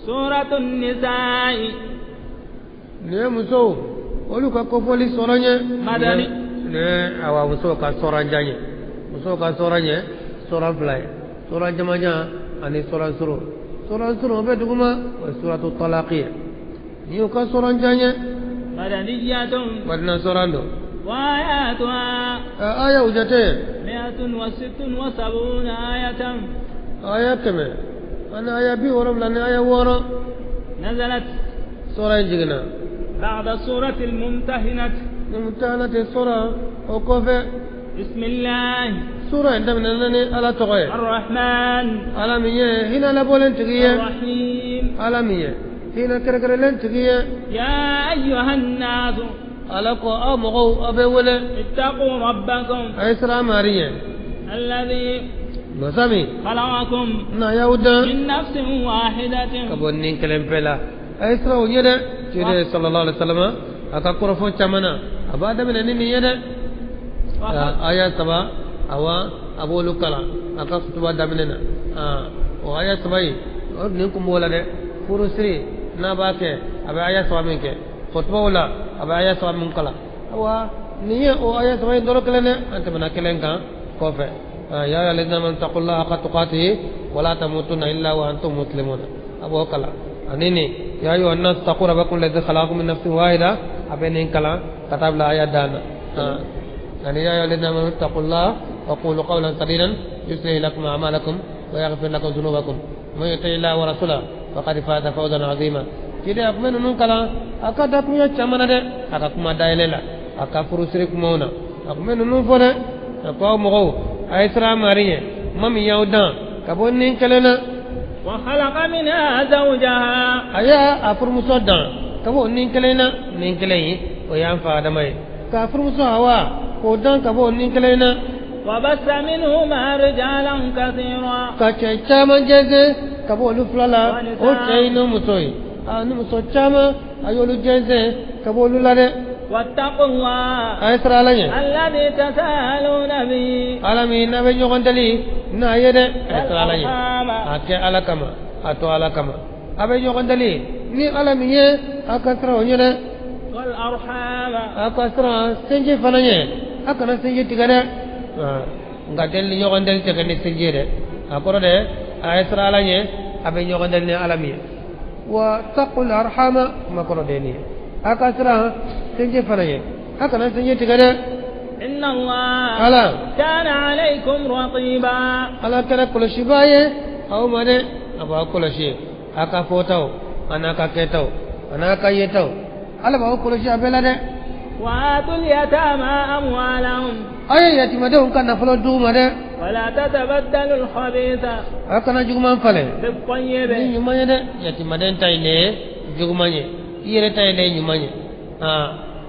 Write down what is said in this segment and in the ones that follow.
سورة النساء ne muso olu ka kofoli soranye مدني ne awa muso ka soranje soran fly soran jamaja ani soran suru be duguma wa suratu talaqiyya ni ka soranje مدنية wadna sorando وآياتها aya ujate 176 آية aya keme ana aya bi worom lan aya woro نزلت soran jigna بعد سورة الممتحنة sura o kofe بسم الله sura ndamna nani ala togoye الرحمن alamiye hina la bolen tigiye الرحيم alamiye hina kere len tigiye يا أيها الناس alako amogo abe wele اتقوا ربكم aisra mariye الذي masami خلقكم na yauda من نفس واحدة kabonin kelempela aisra onyede tire sallallahu alaihi wasallam aka korofo chamana abada mena nini yede aya saba awa abolu kala aka kutuba daminena o aya sabai or nin kumbola de furusri na bake aba aya saba minke khutba wala aba aya saba min kala awa niye o aya sabai doro kelene ante bana kelenka kofe ya ayyuhallazina amanu taqullaha haqqa tuqatih wa la tamutunna illa wa antum muslimun abo kala anini ya ayyuhan nas taqu rabbakum alladhi khalaqakum min nafsin wahida abenin kala katab la aya dana يعني يا أيها الذين آمنوا اتقوا الله وقولوا قولا سديدا يصلح لكم أعمالكم ويغفر لكم ذنوبكم ومن يطع الله ورسوله فقد فاز فوزا عظيما كده أكمل نكلا أكاد أكمل شمانا ده أكمل دايللا أكفر سرك مونا أكمل نفوله أقوى مغو أيسرا ماريه مم يودا كبون كلنا وخلق منها زوجها أيا أفر مصدق كبون كلنا نكلي وينفع دمي كافر مصدق kodan kabo nin kalena وبث منهما رجالا كثيرا kache chama jeze kabo lu flala o chaino musoi anu muso chama ayolu jeze kabo lu lare واتقوا الله aisra lanye الذي تساءلون به alami na be nyogondali na yede aisra lanye ake alakama ato alakama abe nyogondali ni alami ye akasra onyere والأرحام akasra senje fananye akana senje tigare ngatel ni nyogondali tegani senje de akoro de aisra lanye abe nyogondali ni alami wa taqul arhama makoro de ni akasra senje fananye akana senje tigare إن الله ala كان عليكم رقيبا ala kala kula shibaye aw mane aba kula shi aka fotaw anaka ketaw anaka yetaw ala ba kula shi abela de وآتوا اليتامى أموالهم ay yatima de kan nafalo duma de ولا تتبدلوا الخبيث akana juguman fale بالطيب ni nyumanye de yatima de tayne jugumanye yere tayne nyumanye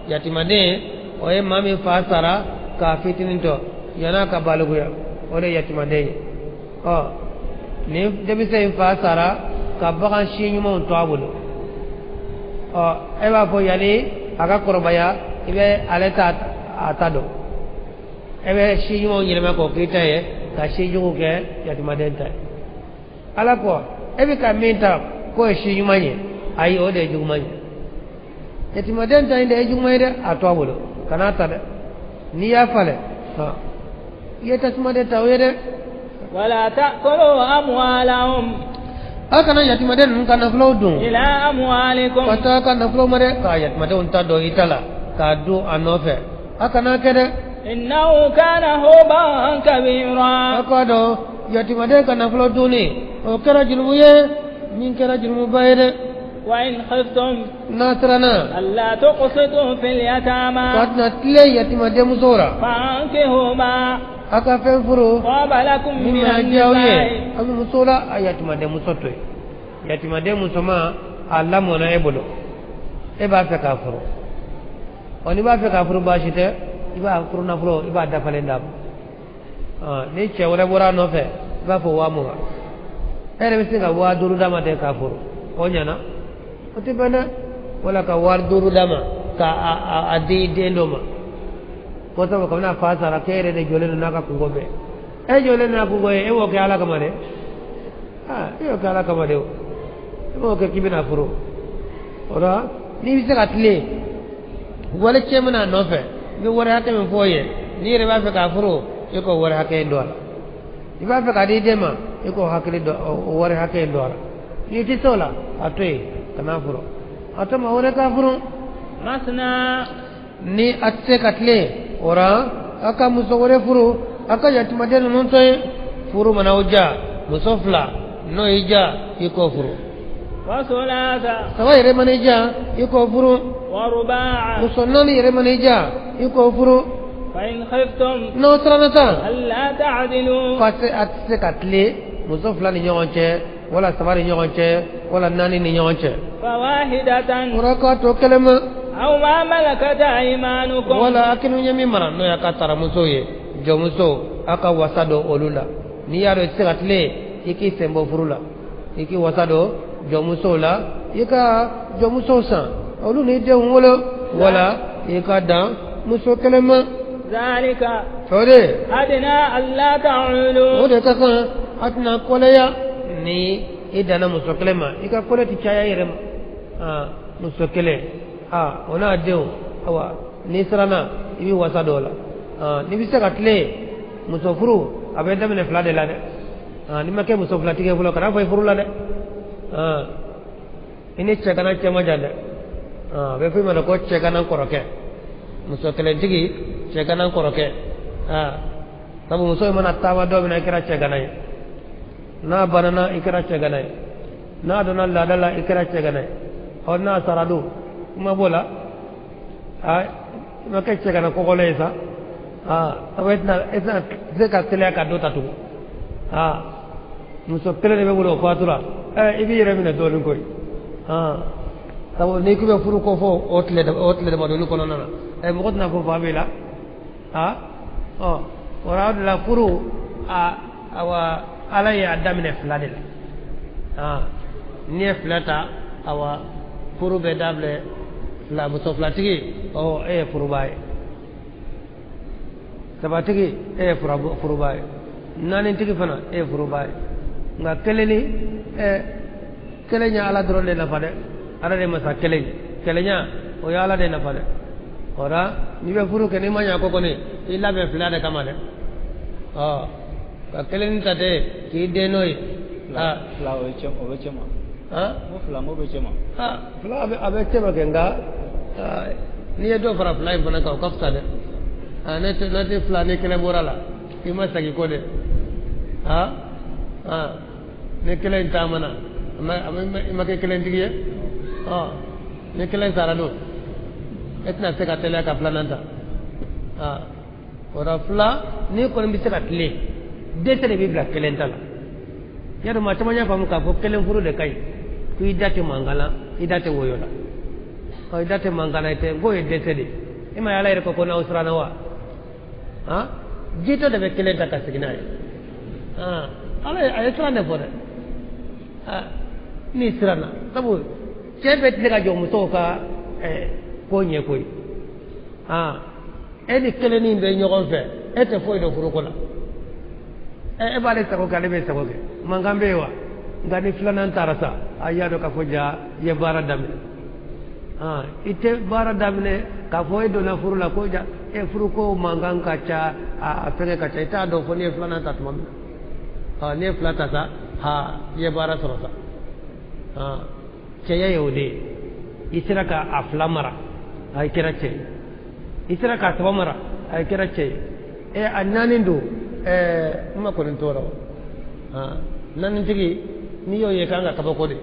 yatima de oye mami fasara ka fitininto yana ka baluguya ore yatima de ni debi se fasara ka bagan shi nyumon to abulo e ba fo yani aga korobaya ibe aleta atado ebe shi nyumon nyirema ko kitaye ka shi jugu ke yatima de tay ala ko ebe ka minta ko shi nyumanye ayi ode jugumanye yatima de tay de jugumanye de ato abulo kana ta de ni ya fale yeta tuma de tawede ولا تأكلوا أموالهم akana yatima de nun kana flow dun إلى أموالكم kata kana flow mare ka yatima de unta do itala ka du anofe akana kede إنه كان هوبا كبيرا akado yatima de kana flow duni o kera julmuye min kera julmu bayre وإن خفتم nasrana ألا تقسطوا في اليتامى katna tle yatima de musora فانكحوا ما aka fen furu طاب لكم من min hajawiye النساء abu musola yatima de musoto yatima de musoma Allah mona ebolo e ba fe ka furu oni ba fe ka furu ba shite iba furu na furu iba da fale ndam ni che wala bora no fe ba fo wa mo ere bi singa wa duru dama de ka furu o nyana o te bana wala ka war duru dama ka adi de ndoma ko to ko na fa sara kere de jole na ka kungobe e jole na kungoe e wo ke ala kamare e wo ke ala kamare mo ke kibina furu ora ni bi se ka tile wala chemna no fe bi wara hake men foye ni re ba fe ka furu e ko wara hake do ala ni ba fe ka di dema e ko hakli do wara hake do ala ni ti sola atwe kana furu atama wala ka furu masna ni atse katle ora aka musawore furu aka yatmadel non to furu mana uja musofla no ija iko furu wa sulasa sawa ire manija iko furu wa ruba'a musonnani ire manija iko furu fa in khiftum no tranata alla ta'dilu fase atse katle musofla ni nyonche wala sabari nyonche wala nani ni nyonche fawahidatan ora ka to kelema aw ma malakat aymanukum wala akinu nyami mara no yakatara musoye jomuso aka wasado olula ni yaro tsiratle iki sembo furula iki wasado jomuso la ika jomuso san olu ni de wolo wala ika da muso kelema zalika ode adna alla ta'ulu ode kaka atna koleya ni idana muso kelema ika kole ti chaya yerem muso kele ona deo awa ni sarana ibi wasado la ni bi se katle muso furu abenda mene flade la de ni make muso flati ke fulo kana fay furu la de ini chekana chema jande be fi mana ko chekana koroke muso kele tigi chekana koroke sabu muso mana tawa do bina kira chekana na banana ikira chekana na dona ladala ikira chekana ona saradu ma bola ma ke chekana ko golesa awetna etna zeka tele ka dota tu muso tele be bulo fatura ibi yere mina dolin koy tawo ne ku be furu ko fo otle de madolu kono nana mo godna ko babela ora la furu awa ala ya damine fladel ni flata awa furu be dable la muso flatigi furu bay sabatigi furu bay nani tigi fana furu bay nga keleni kelenya ala drole na fade ara de masa kelenya o ya ala de na fade ora ni be furu ke ni manya ko koni illa be flade kamade ka keleni tate ki de noy fla o chema mo fla mo be chema fla abe chema kenga ni do fara fly fana ka kafta de nate fla ne kele borala ima sagi ko de ne kele tamana ma ke kele ndiye ne kele sarado etna se ka tele ka fla nanta ora fla ni ko mbi se ka tele de tere bi bla kele ntala yaro ma tamanya famu ka fo kele furu de kai ku idate mangala idate woyola ko idate mangala ite go de tere ima yala ire ko na usrana wa jito de be kele ta ka signai ala ay srana fore ni sirana sabu chebe tega jo mutoka konye koy edi kele ni be nyogon fe ete foy do furu kola e bale sako kale be sako ke mangambe wa ngani flanan tarasa ayado ka foja ye bara damne ite bara damne ka foy do na furu la koja furu ko mangang kacha afenge kacha ita do foni flanan tatmam ne flata sa ye bara sorasa ceye yode isira ka aflamara ay kira ce isira ka sabamara ay kira ce annanin do ma ko ntoro nanin tigi ni yo ye kanga ka bako de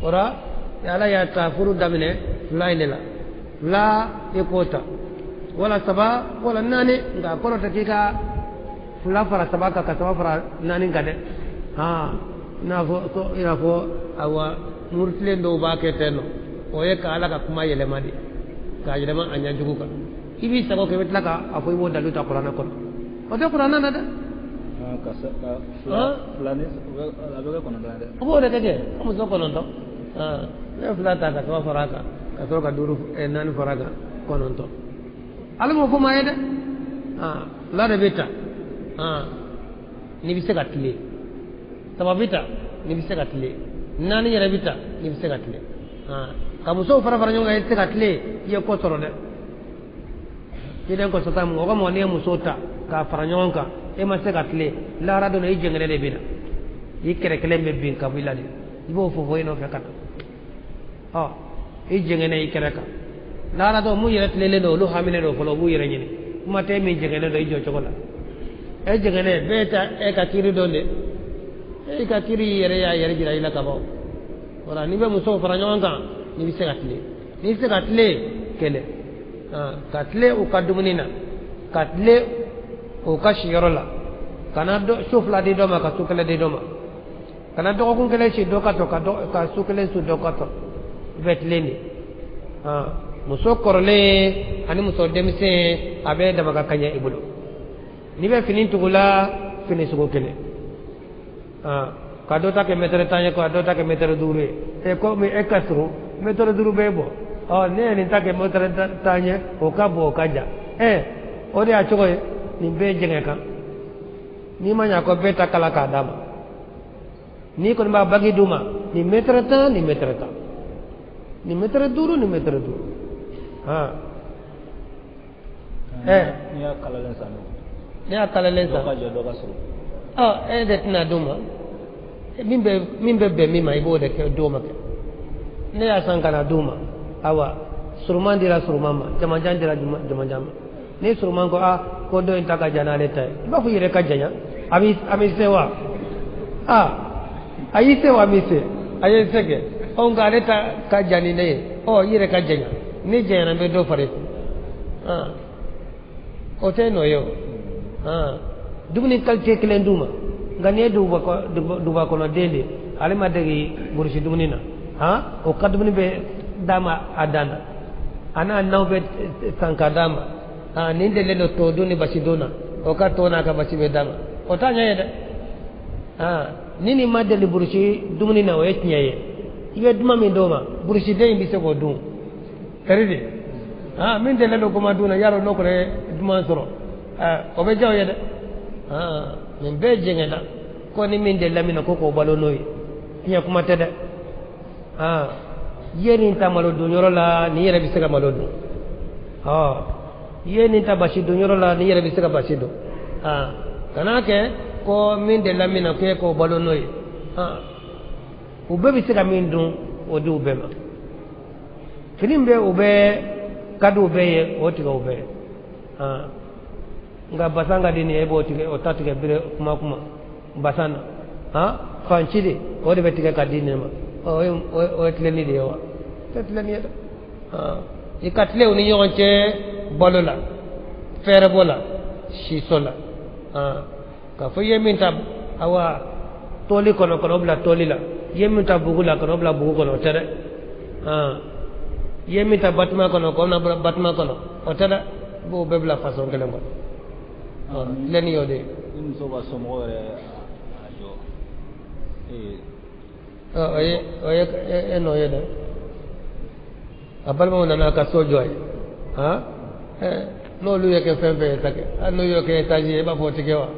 ora yala ya ta furu damine lainela la ekota wala saba wala nani nga kono takika fula fara sabaka ka saba fara nani ngade na fo ina fo awa murtile ndo ba ke teno o ye ka ala ka kuma yele madi ka yele ma anya juguka ibi sabo ke betla ka afoy mo dalu ta qur'ana ko o de qur'ana na da ka fulani abaga kono da o de ke mo zo kono to ne fula ta ka saba fara ka so ka duru nani fara ka kono to ala mo ko ma yede la de beta ni bi se ka tile sababita ni bi se ka tile nani yɛrɛ bi ta ni bi se ka tile ka musow fara fara ɲɔgɔn kan i se ka tile i ye ko sɔrɔ dɛ i den ko sɔta mɔgɔ mɔgɔ n'i ye muso ta k'a fara ɲɔgɔn kan e ma se ka tile lahara dɔ la i jɛngɛnɛ de bɛ na i kɛrɛ kelen bɛ bin kabila de i b'o fɔ i nɔfɛ ka na i jɛngɛnɛ i kɛrɛ kan lahara dɔ mun yɛrɛ tilelen don olu hamilen don fɔlɔ u b'u yɛrɛ ɲini kuma tɛ min jɛngɛnɛ don i jɔ cogo la e jɛngɛnɛ bɛɛ ta e ka kiri dɔn de e ka kiri yɛrɛ y'a yɛrɛ jira i la ka ban wala n'i bɛ musow fara ɲɔgɔn kan n'i bɛ se ka tile n'i se ka tile kɛlɛ ka tile u ka dumuni na ka tile u ka siyɔrɔ la kana su fila di dɔ ma ka su kelen di dɔ ma kana dɔgɔkun kelen si dɔ ka tɔ ka su kelen su dɔ ka tɔ i bɛ tile de muso kɔrɔlen ani muso denmisɛn a bɛ dama ka kaɲɛ i bolo n'i bɛ fini tugu la fini sugu kelen ka dɔ ta kɛ mɛtɛrɛ 10 ye ka dɔ ta kɛ mɛtɛrɛ 5 ye komi e ka surun mɛtɛrɛ 5 bɛ bɔ ne ye nin ta kɛ mɛtɛrɛ 10 ye o ka bon o ka jan o de y'a cogo ye nin bɛɛ jɛngɛ kan n'i ma ɲa ko bɛɛ ta kala k'a d'a ma n'i kɔni b'a bagi d'u ma nin mɛtɛrɛ 10 nin mɛtɛrɛ 10 nin mɛtɛrɛ 5 nin mɛtɛrɛ 5 n'i y'a kalalen san ne y'a kalalen san dɔ ka surun de tɛna d'u ma min bɛ bɛn min ma i b'o de kɛ d'o ma kɛ ne y'a san ka na d'u ma awa suruman dira suruman ma jamajan dira jamajan ma ni suruman ko ko dɔ in ta ka jan n'ale ta ye i b'a fɔ i yɛrɛ ka janya a bɛ se wa a y'i se wa a bɛ se a ye se kɛ nka ale ta ka jan ni ne ye i yɛrɛ ka janya ni janyana n bɛ dɔ fara i kun o tɛ nɔ ye o dumuni qualité kelen d'u ma nka n'i ye duguba kɔnɔden de ale ma dege burusi dumuni na o ka dumuni bɛ d'a ma a dan na a n'a naw bɛ san ka d'a ma nin delen don to don ni basi don na o ka to n'a ka basi bɛ d'a ma o t'a ɲɛ ye dɛ ni nin ma deli burusi dumuni na o ye tiɲɛ ye i bɛ duman min d'o ma burusi den in bɛ se k'o dun kari de min delen don ko ma dun na yarɔ n'o kɔni ye duman sɔrɔ o bɛ diya o ye dɛ nin bɛɛ jɛngɛnna ko ni min delila min na ko k'o balo n'o ye tiɲɛ kuma tɛ dɛ i ye nin ta malo dun yɔrɔ la nin yɛrɛ bɛ se ka malo dun i ye nin ta basi dun yɔrɔ la nin yɛrɛ bɛ se ka basi dun kana kɛ ko min delila min na k'o balo n'o ye u bɛɛ bɛ se ka min dun o di u bɛɛ ma fini bɛ u bɛɛ ka di u bɛɛ ye o tigɛ u bɛɛ ye nka basan ka di nin ye e b'o tigɛ o ta tigɛ bere kuma basan na fanci de o de bɛ tigɛ ka di nin ma o ye tilenni de ye wa tɛ tilenni ye dɛ i ka tile u ni ɲɔgɔn cɛ balo la fɛɛrɛbɔ la siso la k'a fɔ i ye min ta awa tɔli kɔnɔ kana o bila tɔli la i ye min ta bugu la kana o bila bugu kɔnɔ o tɛ dɛ i ye min ta batuma kɔnɔ k'o na bila batuma kɔnɔ o tɛ dɛ i b'o bɛɛ bila façon kelen kɔnɔ tilenni y'o de ye ni muso ka somɔgɔw yɛrɛ o ye e nɔ ye dɛ a balimaw nana ka so jɔ ye n'olu ye kɛ fɛn fɛn ye sa kɛ hali n'u y'o kɛ étage ye e b'a fɔ o tɛ kɛ wa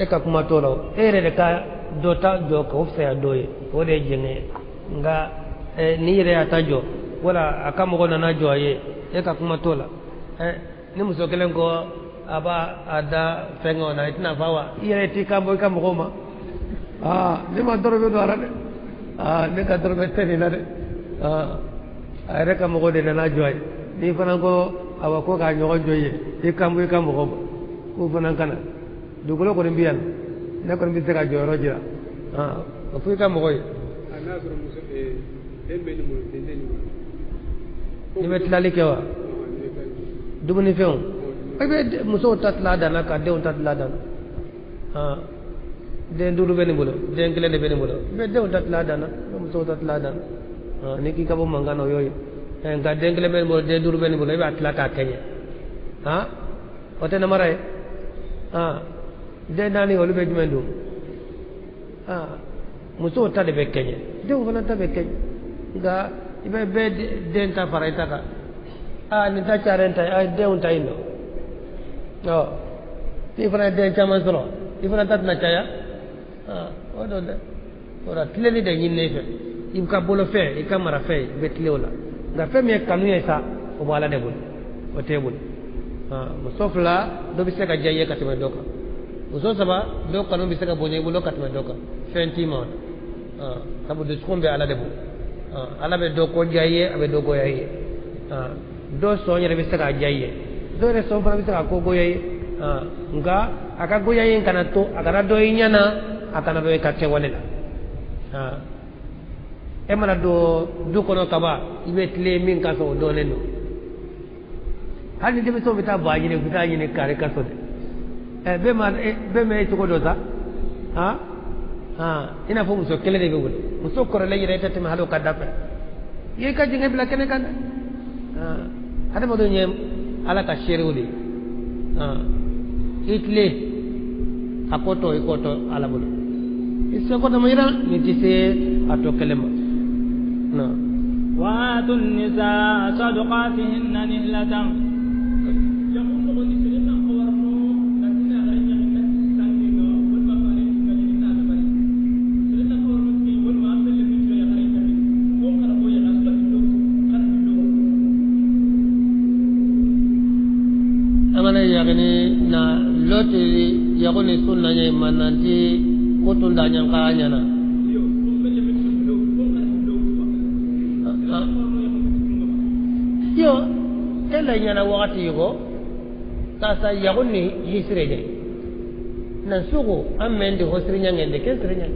e ka kuma t'o la o e yɛrɛ de ka dɔ ta jɔ k'o fisaya dɔ ye o de ye jɛngɛ ye nka n'i yɛrɛ y'a ta jɔ wala a ka mɔgɔ nana jɔ a ye e ka kuma t'o la ni muso kelen ko a b'a da fɛngɛ o na i tɛna fa wa i yɛrɛ t'i kan bɔ i ka mɔgɔw ma ne ma dɔrɔmɛ don a la dɛ ne ka dɔrɔmɛ tɛ nin na dɛ a yɛrɛ ka mɔgɔ de nana jɔ a ye n'i fana ko awa ko k'a ɲɔgɔn jɔ ye i kan bɔ i ka mɔgɔw ma k'u fana kana dugukolo kɔni bɛ yan ne kɔni bɛ se ka jɔyɔrɔ jira o fɔ i ka mɔgɔ ye ni bɛ tilali kɛ wa dumunifɛnw i bɛ musow ta tila a dan na ka denw ta tila a dan na den 5 bɛ nin bolo den 1 de bɛ nin bolo i bɛ denw ta tila a dan na i bɛ musow ta tila a dan na ni k'i ka bɔ mankan na o y'o ye nka den 1 bɛ nin bolo den 5 bɛ nin bolo i b'a tila k'a kɛɲɛ o tɛ namara ye den 4 olu bɛ jumɛn don musow ta de bɛ kɛɲɛ denw fana ta bɛ kɛɲɛ nka i bɛ bɛɛ den ta fara i ta kan nin ta cayara n ta ye denw ta yen nɔ n'i fana ye den caman sɔrɔ ifana tatna caya o do de ora tileni de nyinne fe ibka bolo fe e kamara fe betleola nga fe me kanu yesa o bala de bul o tebul musofla do bi seka jaye katime doka uso saba do kanu bi seka bonye bulo katime doka fenti ma sabu de skombe ala de bul ala be do ko jaye abe do go yaye do so nyere bi seka jaye do re so fana bi seka ko go yaye nga aka go yaye kana to akana do yinyana akana be katte wonela e mana do kono kaba ibe tle min ka so do leno hani de so bita baaji ne bita ni kare ka so de be me to ko do ta ina fo muso kele de be wul muso ko le yere tete ma halo ka dafa ye ka jinga bla kene kan hada mo do nyem ala ka sheruli itle akoto ikoto ala bulu iso ko dama ira ni tise ato kelema وآتوا النساء صدقاتهن نهلة amana yagni na loti yagoni sunna nyai mananti kotunda nyangka nyana yo ela nyana wakati yugo tasa yagoni hisre jay nan sugo amende hosri nyangende kesre nyang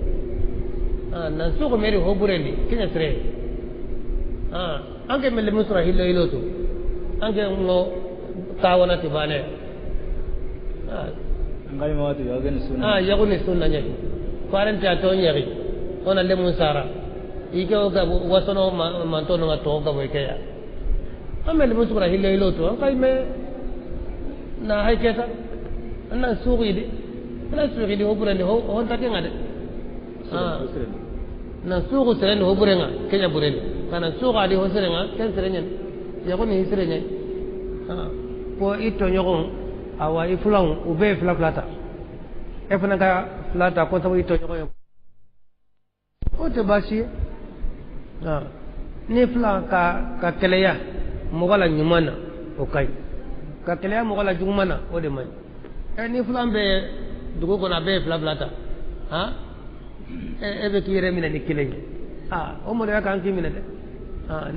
nan sugo meri hoburendi kinya sre ange mele musra hillo iloto ange ngo tawana tibane ngali mawatu yagoni sunna nyay parenta to nyari ona le musara ike oga wasono mantono ngato ga boykeya amel musura hillo iloto kay me na hayketa na suuqidi hoburende hon tati ngade na suuqu serende hoburenga kenya burende kana suuqa di hoserenga ken serenyen yagoni hisrenyen po ito nyogon awa ifulong ube flata efuna ka flata ko tawo ito nyogon o te bashi ni fla ka keleya mogala nyumana okay ka keleya mogala jumana o de man ni fla be dugo ko na be flata ebe kire mina ni kile o mo de kan ki mina de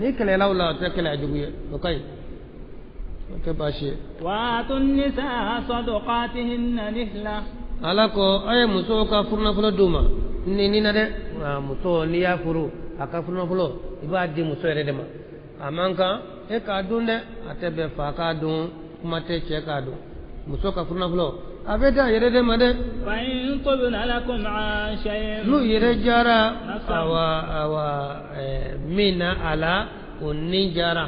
ni kele lawla te kele ajuguye okay ke bashi wa atun nisa sadaqatihinna nihla alako ay muso ka furna fulo duma ni na de muso ni ya furu aka furna fulo ibadi muso ere de ma amanka e ka dunde atebe fa ka dun kuma te che ka dun muso ka furna fulo abeda yere de ma de fa in tubna lakum an shay'in lu yere jara awa mina ala unni jara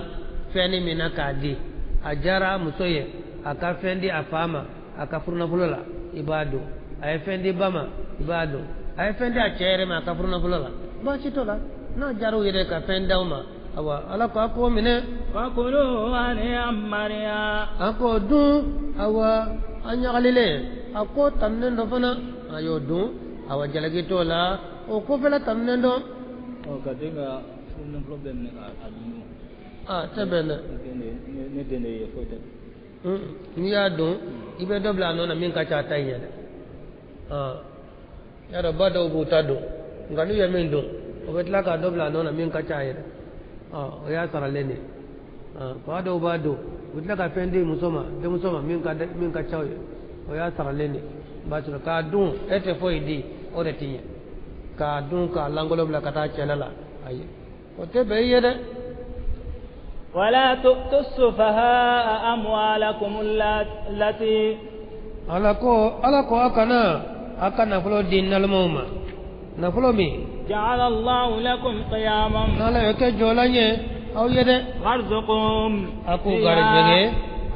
feni mina kadi ajara musoye aka fendi afama aka furna fulola ibadu ay fendi bama ibadu ay fendi achere ma aka furna fulola ba chitola na jaru yere ka fendawma awa ala ko ko mine fakulu ani amariya ako du awa anyagalile ako tamnendo fana ayo du awa jalagitola o ko fela tamnendo o kadinga funno problem ne adunu tabene ne dene ye fote ni ya don ibe dobla no na min ka cha tanya ya da bada ubuta do ngani ya min do o betla ka dobla no na min ka cha ya o ya sara lene bada ubado betla ka fendi musoma de musoma min ka cha o ya sara lene ba tu ka dun ete foidi o de tinya ka dun ka langolo bla ka ta chelala ayi o te be yede ولا تؤتوا السفهاء أموالكم التي alako akana fulo din nalmoma na fulo mi جعل الله لكم قياما nala yoke jolanye aw yede وارزقهم aku garjege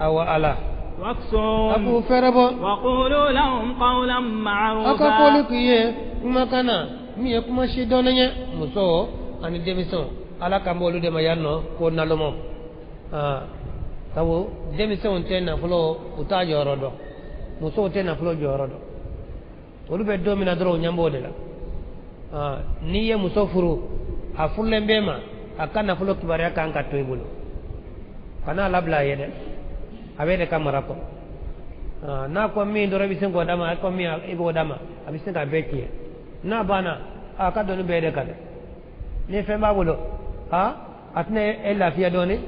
awa ala واكسون aku ferebo وقولوا لهم قولا معروفا aka kolikiye makana mi kuma shidonanye muso ani demison ala kambolu de mayanno ko nalomo tawo demison tenna fulo uta jorodo muso tenna fulo jorodo olu be do mina doro nyambo de la ni ye musofuru a fulle mbema akana fulo kibare kan ka to ibulu kana labla yede abede kamara ko na ko mi ndoro bi sengo dama ko mi ibo dama abi senga beki na bana aka do ni bede kade ni fe babulo atne e lafiya doni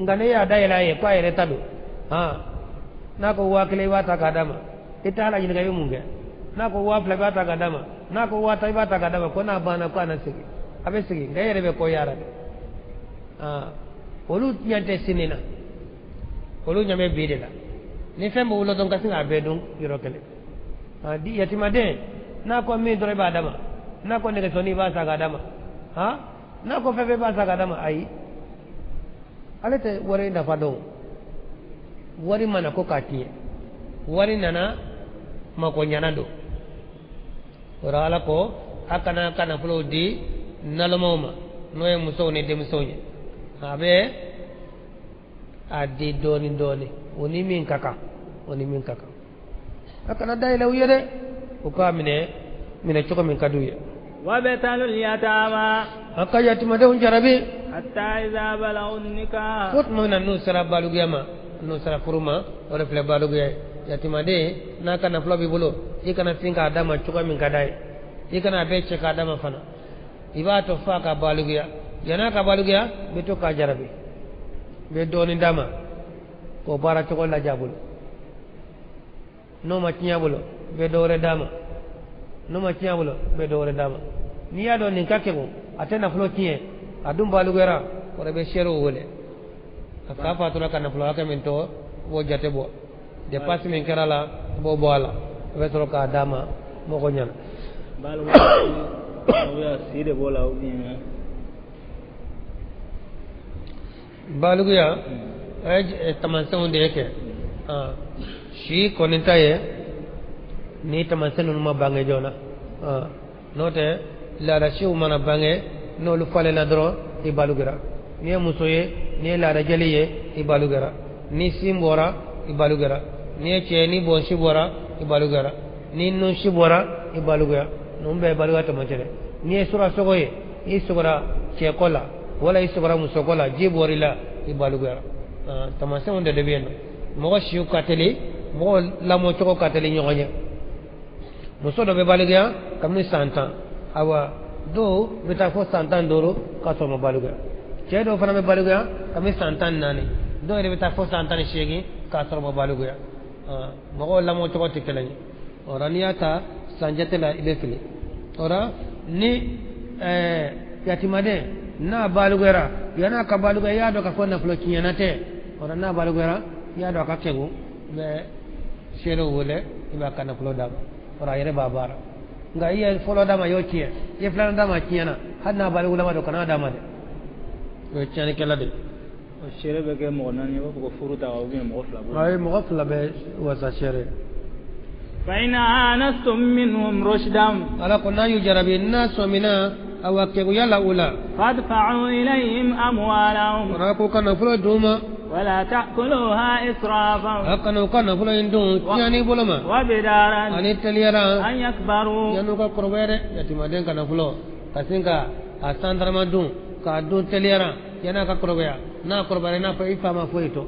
ngane ya dayla ye kwa ere tadu na ko wakile wata kadama itala yin ga yumunge na ko wa fla bata kadama na ko wa tay bata kadama ko na bana ko na sigi abe sigi ngayere be ko yara olu nyante sinina olu nyame bidela ni fembo ulo don kasinga be don yirokele di yatima de na ko mi dore ba dama na ko ne soni ba sa kadama na ko febe ba sa kadama ai alete wore da fado wari mana ko katiye wari nana mako nyana do ora ala ko akana kana fulo di nalomoma noye muso ne de muso nye abe adi doni oni min kaka akana dai law yede ko ka mine choko min kaduye wa batalul yatama akayati made on jarabi hatta iza balaghu nikah fot mo na nusra balugiyama nusra furuma ora fle balugiyay yatima de na kana flo bi bolo ikana finka adama choko min kadai ikana be che ka adama fana ibato fa ka balugiya yana ka balugiya be to ka jarabi be doni dama ko bara to la jabul no ma tiyabulo be dore dama no ma tiyabulo be dore dama ni ya do ni kake ko atena flo tiye adum balugera ko be shero wole aka fa to la kana flo aka men to wo jate bo de passe men karala bo boala be to ka dama mo ko nyal ya sire bola ubin balugiya ay tamansan de yake shi koninta ye ni tamansan ma bange jona note la da shi umana bange no lu fale na dro i balugira ni musoye ni la da jaliye i balugira ni simbora i balugira ni che ni bon shibora i balugira ni no shibora i balugira numbe baluga to macere ni sura sogoye isugura che kola wala isugura musokola jiborila i baluga tamase onde de bien mo shiu kateli mo la mo choko kateli nyonya muso do be baluga kamni santa awa do beta fo santa ndoro ka to mo baluga che do fana me baluga kamni santa nani do re beta fo santa ni shegi ka to mo baluga mo la mo choko tikelani oraniata sanjatela ibefili ora ni yatimade na balugera yana ka balugera yado ka fona flo kinyanate ora na balugera yado ka kegu be shero wole iba kana flo dama ora yere babara nga iya flo dama yochie ye flana dama kinyana hadna balugula ma do kana dama de yo chani kala de shere be ke mo nan yo ko furuta o be mo fla ay mo fla be wasa shere فإن آنستم منهم رشدا على كنا يجرب الناس ومنا أو كيغو يلا أولا فادفعوا إليهم أموالهم راكو كنا فلو دوما ولا تأكلوها إسرافا أكنا كنا فلو يندون يعني بولما وبدارا أن يتليرا أن يكبروا ينوكا كروبير يتمادين كنا فلو كسينكا أساندر مدون كادون تليرا يناكا كروبير نا كروبير نا فإفا فويتو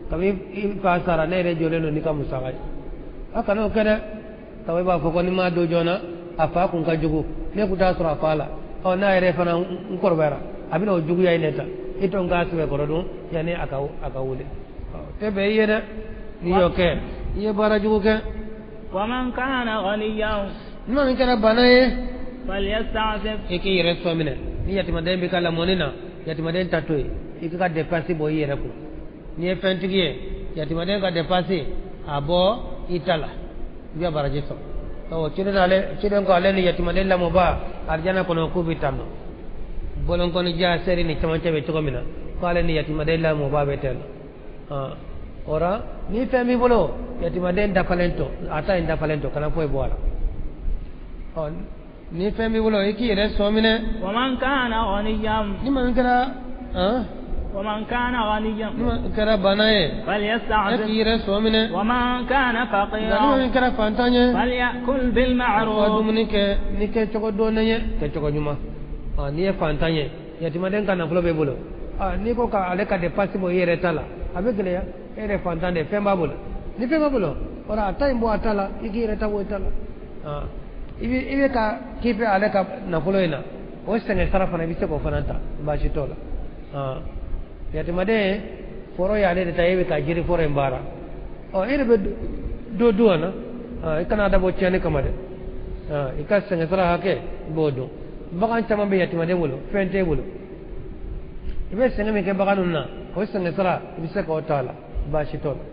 كمي إفا سارا نيري جولينو نيكا مساقاي akana kada tawai ba fa ni ma do jona afa kun ka jugu ne ku ta sura fala o na ere fana nkorbera abina o jugu yayi leta ito nga suwe korodun yani aka wule te be yeda ni yoke ye bara jugu ke wa man kana ghaniyan no min kana banaye falyasta'fif eke yere so mine ni yatima den be kala monina yatima den tatoy ike ka dépasser bo yere ko ni e fentigie yatima den ka dépasser abo itala biya baraje so to chiden ko ale ni yatima den la mo ba arjana kono ko bitanno bolon kono ja seri ni tamante be to mina ko ale ni yatima den la mo ba betel ora ni fami bolo yatima den da palento ata inda palento kana poe boala ni fami bolo iki re so mine wa man kana ghaniyam ni man kana ومن كان غنيا كرا بناي فليستعفف ومن كان فقيرا فليأكل بالمعروف نيك تشكو دونيه تشكو نيما ني فانتانيه يتيمدين كان فلو بيبولو نيكو كا عليك ديباسي بو يرتالا ابيكليا ere fantande femba bula ni femba bula ora taimbo atala igireta wo itala ibe ka kipe aleka na fulo ina westenge sarafa na bise ko fananta bashi tola yatimade foro ya de tayibe ka jiri foro embara ere be do duana ikana da bo chane kamade ikasenge sara hake bodo bagan chama be yatimade bulo fente bulo ibe senge me ke baganunna westenge sara bise ko tala bashi tola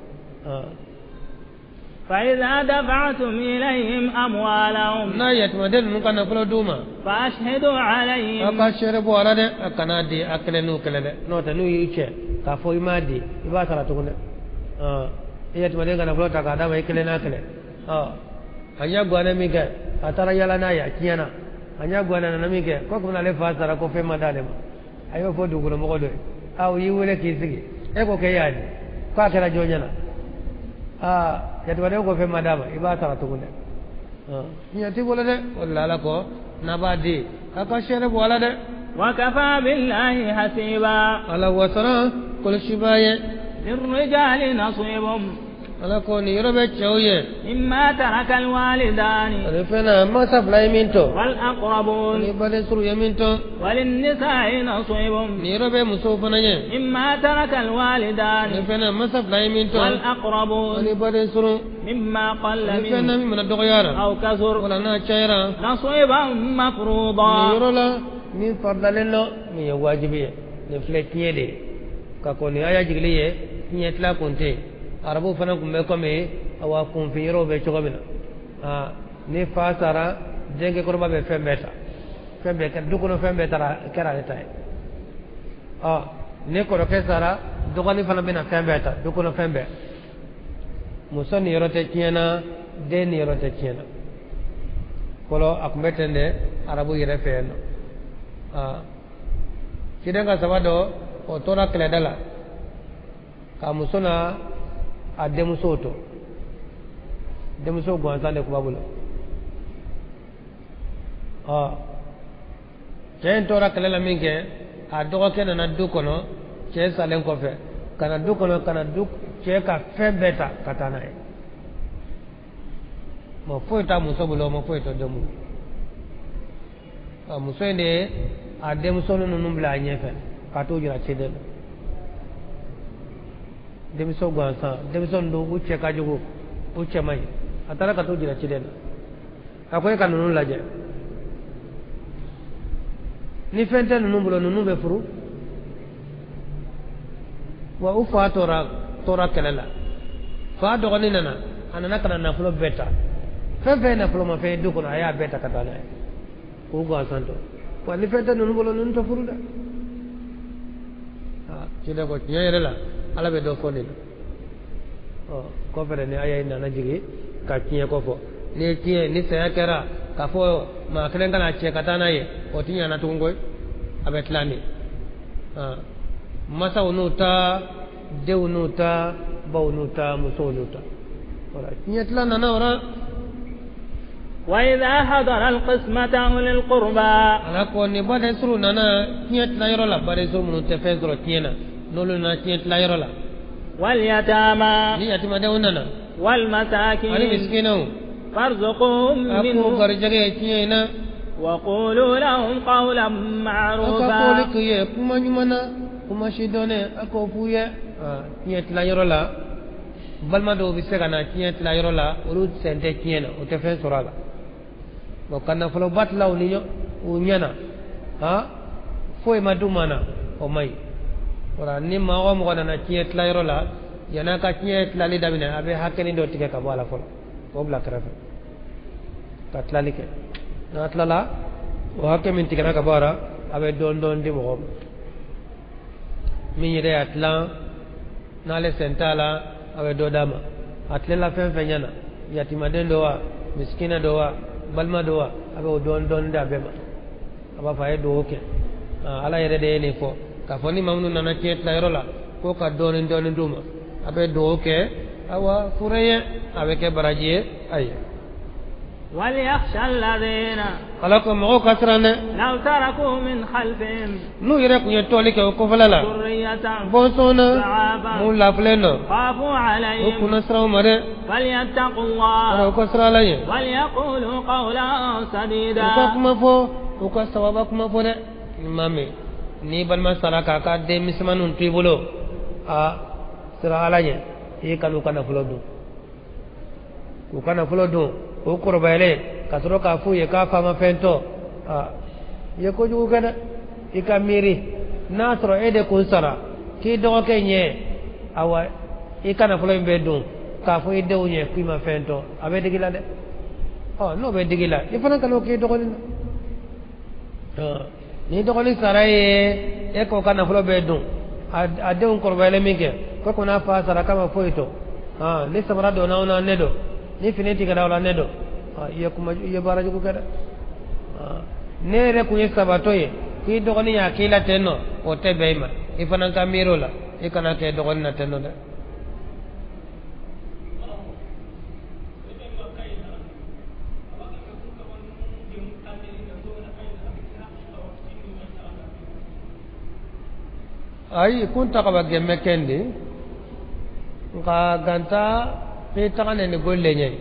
فإذا دفعتم إليهم أموالهم نايت مدن نكنا فلو دوما فأشهدوا عليهم أكاشر بولا ده أكنا دي أكلنو كلده نوتا نو يشة كافوي ما دي يباتلا تكونه يت مدن كنا فلو تكادا ما يكلنا كله hanya gwana mike atara yala na ya kiyana hanya gwana na mike ko kuma le fasara ko fe madale ma ayo fo dugulo mo do aw yiwele kisigi e ko ke yaadi ka kala jonyana yatwade ko fe madama ibata tukune nyati bola de wala ko nabadi aka shere bola de wa kafa billahi hasiba ala wasara kul shibaye lirrijali nasibum ala ko ni robe chawye imma taraka alwalidani refena ma sabla minto wal aqrabun ni bale suru yaminto walin nisa'i nasibum ni robe musofanaye imma taraka alwalidani refena ma sabla minto wal aqrabun ni bale suru mimma qalla refena min dogyara aw kasur wala na chaira nasiban mafruḍa ni rola ni fardalelo ni wajibiye ni flekiyede ka ko ni aya jigliye ni etla konte arabu fana kumbe kome awa kunfiro be chogomina ni fasara jenge korba be fembeta fembe ka dukono fembe tara kera letai ni ko ke sara dugani fana bina fembeta dukono fembe musoni yorote kiena de ni yorote kiena kolo akumbetende arabu yere feno kidenga sabado o tora kledala ka musona a demuso to demuso gwanzande ko babulo ken tora kala minke a dogo ken na du kono che salen ko fe kana du kono kana du che ka fe beta katana e mo foita muso bulo mo foito demu muso inde a demuso no numbla nyefe ka to jira chedel demiso gwansa demiso ndo uche kajugo uche mai atara ka to jira chidena akoy ka nunu laje ni fente nunu bulo nunu be furu wa ufa tora kelela fa do ni nana anana kana na fulo beta fe na fulo ma fe du kono aya beta katana ko gwansa to wa ni fente nunu bulo nunu to furu da chida ko nyere la ala be do foni ko fere ne aya ina najigi ka kiye ko fo ni kiye ni saya kera ka fo ma kren kana che katana ye o tinya na tungoy abetlani masa unuta de unuta ba unuta muso unuta wala kiye tlana na ora وإذا حضر القسمة أولي القربى ala ko ni bade suru nana kiye tla yoro la bade suru mun te fe suru tiena nolu na kiye tla yoro la واليتامى ni yatima de unana والمساكين ani miskinu فارزقهم منه aku garjage tiena وقولوا لهم قولا معروفا akakolik ye kuma nyumana kuma shidone ako fuye kiye tla yoro la balma do bi sega na kiye tla yoro la uru sente kiena o te fe suru la bo kana folo batla uniyo unyana foi madumana o mai ora ni ma o mo na kiye tla yoro la yana ka kiye tla li dabina abe hakeni do tike ka bala folo o bla krafe ta tla like na tla la o hakemi tike na ka bara abe don di mo mi yire atla na le sentala abe do dama atle la fen fenyana yatima den do wa miskina do wa balma do wa abe don da be ma aba fa e do ke ala yere de ni fo kafoni mamnu nana kiet la rola ko ka donin duma abe do ke awa fureye abe ke baraji ay وليخشى الذين خلقوا مغو كسرنا لو تركوا من خلفهم نو يرك يتولي كو فلالا ذرية بوسونا مو لافلنو خافوا عليهم وكنا سراو مره فليتقوا الله وكسرا لين وليقولوا قولا سديدا وكما فو وكسوا كما فو ده مامي ni balma saraka ka de mismanun tibolo sira alaye e kanu kana fulodu ko kana fulodu o korbayele kasoro ka fu ye ka fama fento ye ko jugu kada ikamiri nasro ede kun sara ki do ke nye awa ikana fulo be dun ka fu ide unye kuma fento abe digila de no be digila ifana kalo ki do golin ni do golin sara ye e ko kana fulo be dun ade un korbayele minke ko kuna fa sara kama foito ni samara do na nedo ni finiti kada wala nedo iya kuma iya baraji ko kada nere ku sabato ye ki dogoni ya kila tenno o tebeyma ifana kamiro la ikana ke dogoni na tenno da ay kunta ka bagemme kendi ka ganta pe takane ni golle nyai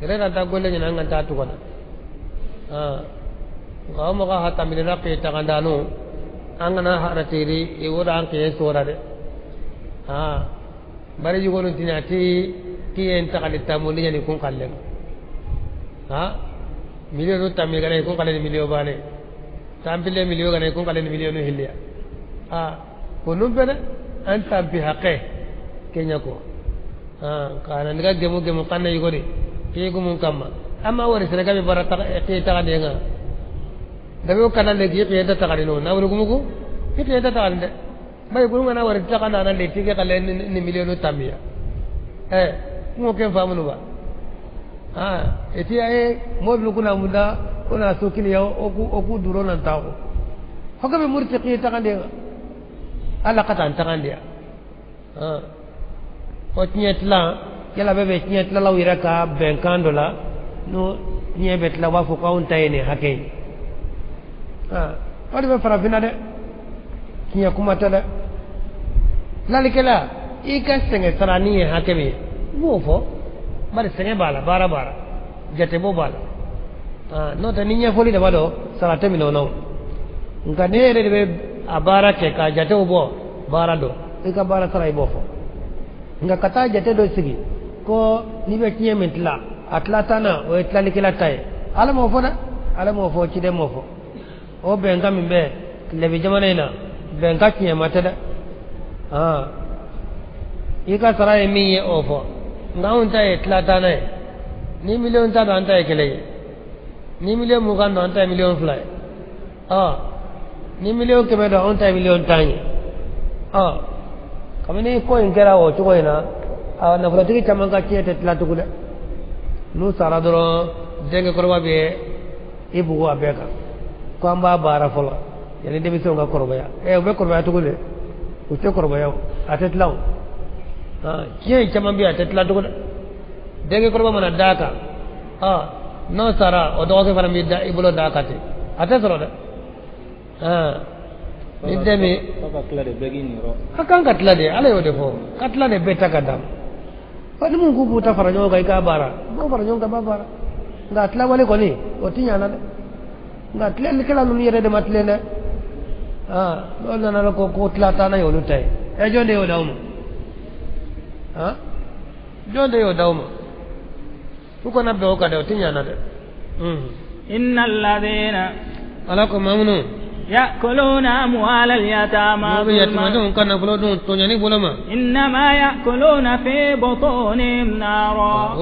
rera ta golle nyana nganta tu kona ngamo ka hata milena pe takanda no angana haratiri e wora anke sora de bari jugo no tinati ti en takali tamuli nyani kun kalle milio no tammi gane kun kalle milio bane tampile milio gane kun kalle milio no hilya kunum bene an tampi haqe kenya ko kana ndiga gemu kanna yigori ke gumun kamma amma wori sere gabe barata ke ta denga dabe kana le gi ke ta ta no na wori gumugo ke ta ta ande bay gurunga na wori ta kana na le tige kale ni milionu tamia mo ken famu ba eti ay mo bi kuna muda kuna sokini ya oku duro nan tawo hokabe murti ke ta denga ala kata tan dia o tinyetla yala bebe tinyetla la wira ka benkando la no nyebet la wafu ka unta ene hakei wali be farafina de tinya kuma tada lalikela ika senge sarani hakemi wofo bari senge bala bara jate bo bala no ta ninya foli de bado sarate mi no ngane de be abara ke ka jate bo bara do ika bara sarai bofo nga kata jate do sigi ko ni be tiye mentla atlata na o etlali kila tay ala mo fo ci de mo fo o be ngam be le bi jamana ina be ngak tiye mata da ika sarai mi ye ofo nga on tay etlata na ni million ta dan tay kele ni million mu kan dan tay million fly ni million ke be do on tay million tanye kamene ko ingera o to ina na fulati chaman ka chiete tla to kuda nu sara doro denge korba be ibu wa beka ko amba bara fola yani de biso nga korba ya be korba to kude o te korba ya atet law kiye chaman bi atet la to kuda denge korba mana daka no sara o do ke fara mi da ibulo daka te atet soro da idemi papa klade begini ro akan katlade ala yo defo katlade beta kadam padi mun kubu ta farajo ga ka bara go farajo ga bara nga atla wale ko ni o tinya na nga atla le kala nun yere de matle ne do na na ko tla ta na yo lutai e jonde yo dawmo jonde yo dawmo ko na be o ka de o tinya na de innal ladina alako mamnu يأكلون أموال اليتامى إنما يأكلون في بطونهم نارا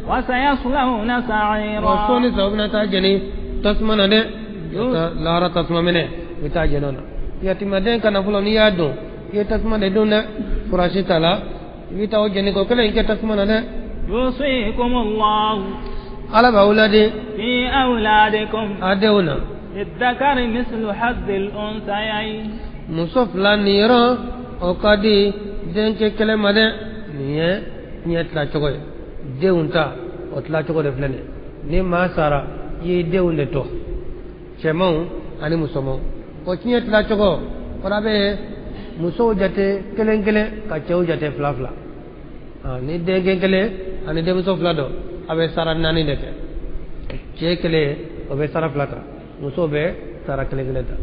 وسيصلون سعيرا يوصيكم الله ala ba ulade في أولادكم adewna للذكر مثل حظ الأنثيين muso fila ni yɔrɔ o ka di denkɛ kelen ma dɛ nin ye tiɲɛ tilacogo ye denw ta o tilacogo de filɛ nin ye ni maa sara i ye denw de tɔ cɛmanw ani musomanw o tiɲɛ tilacogo fana bɛ musow jate kelen kelen ka cɛw jate fila fila ni denkɛ kelen ani denmuso fila dɔ a bɛ sara naani de kɛ cɛ kelen o bɛ sara fila ta muso bɛ sara kelen kelen ta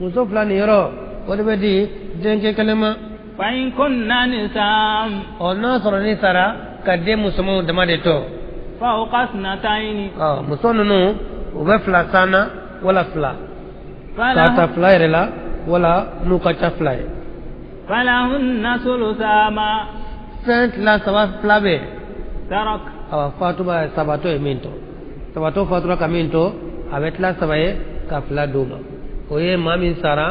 muso fila ni yɔrɔ o de bɛ di denkɛ kelen ma فإن كنا نساء ɔ n'a sɔrɔ ni sara ka den musomanw dama de tɔ فوق اثنتين muso ninnu u bɛ fila san na wala fila k'a ta fila yɛrɛ la wala n'u ka ca fila ye فلهن ثلثا ما fɛn tila saba fila bɛ ترك fatuba sabatɔ ye min tɔ sabatɔ fatura ka min tɔ a bɛ tila saba ye ka fila d'u ma o ye maa min sara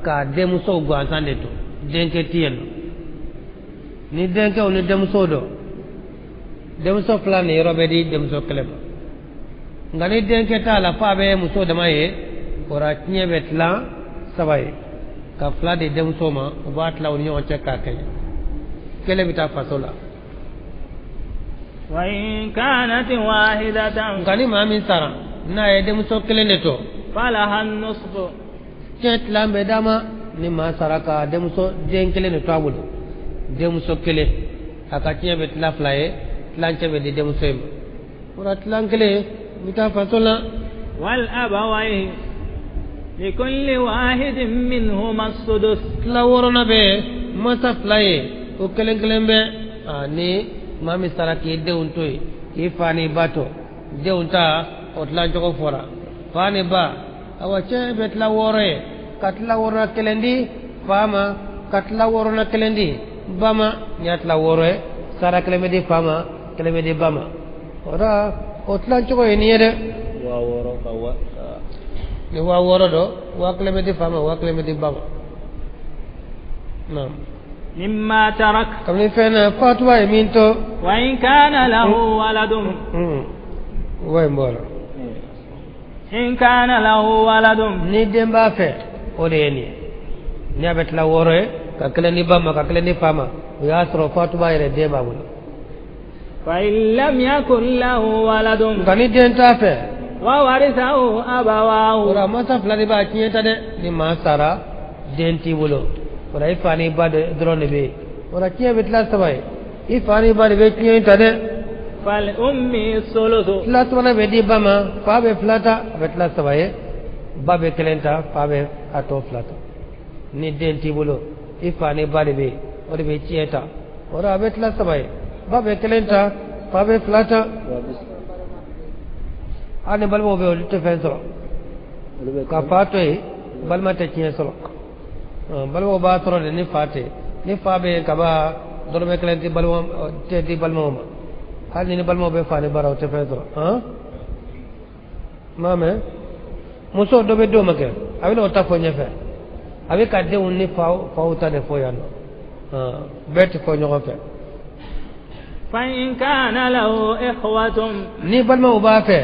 ka denmusow gansan de to denkɛ ti yen nɔ ni denkɛw ni denmusow dɔ denmuso fila ni yɔrɔ bɛ di denmuso kelen ma nka ni denkɛ t'a la f'a bɛ muso dama ye o la tiɲɛ bɛ tila saba ye ka fila di denmuso ma u b'a tila u ni ɲɔgɔn cɛ k'a kɛɲɛ kelen bɛ taa faso la وإن كانت واحدة nka ni maa min sara n'a ye denmuso kelen de to فلها النصف tiɲɛ tilan bɛ d'a ma ni maa sara ka denmuso den kelen de to a bolo denmuso kelen a ka tiɲɛ bɛ tila fila ye tilancɛ bɛ di denmuso in ma o la tilan kelen bɛ taa faso la والأبوين لكل واحد منهما السدس tila wɔɔrɔnan bɛ masa fila ye o kelen kelen bɛ ni maa min sara k'i denw to yen k'i fa ni ba to denw ta o tilacogo fɔra fa ni ba awa cɛ bɛ tila wɔɔrɔ ye ka tila wɔɔrɔnan kelen di fa ma ka tila wɔɔrɔnan kelen di ba ma ni y'a tila wɔɔrɔ ye sara kelen bɛ di fa ma kelen bɛ di ba ma o la o tilacogo ye nin ye dɛ ni waa wɔɔrɔ dɔ waa kelen bɛ di fa ma waa kelen bɛ di ba ma naam مما ترك kabini fɛn na fatuba ye min to وإن كان له ولد wa in bɔra إن كان له ولد ni den b'a fɛ o de ye nin ye ni a bɛ tila wɔɔrɔ ye ka kelen di ba ma ka kelen di fa ma o y'a sɔrɔ fatuba yɛrɛ den b'a bolo فإن لم يكن له ولد nka ni den t'a fɛ وورثه o أبواه la masa fila de b'a tiɲɛ ta dɛ ni maa sara den t'i bolo o la i fa ni ba dɔrɔn de bɛ yen o la tiɲɛ bɛ tila saba ye i fa ni ba de bɛ tiɲɛ ta dɛ فالأم الثلث tila sabanan bɛ di ba ma fa bɛ fila ta a bɛ tila saba ye ba bɛ kelen ta fa bɛ a tɔ fila ta ni den t'i bolo i fa ni ba de bɛ yen o de bɛ tiɲɛ ta o la a bɛ tila saba ye ba bɛ kelen ta fa bɛ fila ta hali ni balimaw bɛ yen olu tɛ fɛn sɔrɔ ka fa to yen balima tɛ tiɲɛ sɔrɔ balimaw b'a sɔrɔ de ni fa tɛ ni fa bɛ yen kaba dɔrɔmɛ kelen tɛ di balimaw ma hali ni balimaw bɛ fa ni bara o tɛ fɛn sɔrɔ maa mɛ muso dɔ bɛ denw ma kɛ a bɛ n'o ta fɔ ɲɛfɛ a bɛ ka denw ni faw ta de fɔ yan nɔ bɛɛ tɛ fɔ ɲɔgɔn fɛ فإن كان له إخوة ni balimaw b'a fɛ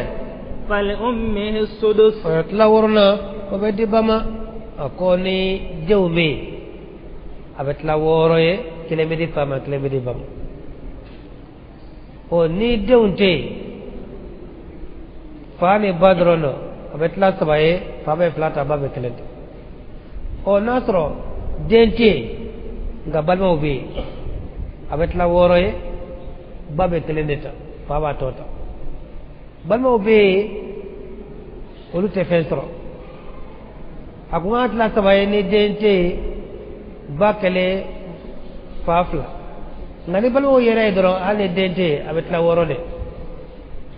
فلأمه السدس o tila wɔɔrɔnan o bɛ di ba ma a ko ni denw bɛ yen a bɛ tila wɔɔrɔ ye kelen bɛ di fa ma kelen bɛ di ba ma o ni denw tɛ yen fa ni ba dɔrɔn dɔ a bɛ tila saba ye fa bɛ fila ta ba bɛ kelen ta o n'a sɔrɔ den tɛ yen nka balimaw bɛ yen a bɛ tila wɔɔrɔ ye ba bɛ kelen de ta fa b'a tɔ ta balimaw bɛ yen olu tɛ fɛn sɔrɔ a ko n ka tila saba ye ni den tɛ yen ba kelen fa fila nka ni balimaw yɛrɛ ye dɔrɔn hali ni den tɛ yen a bɛ tila wɔɔrɔ de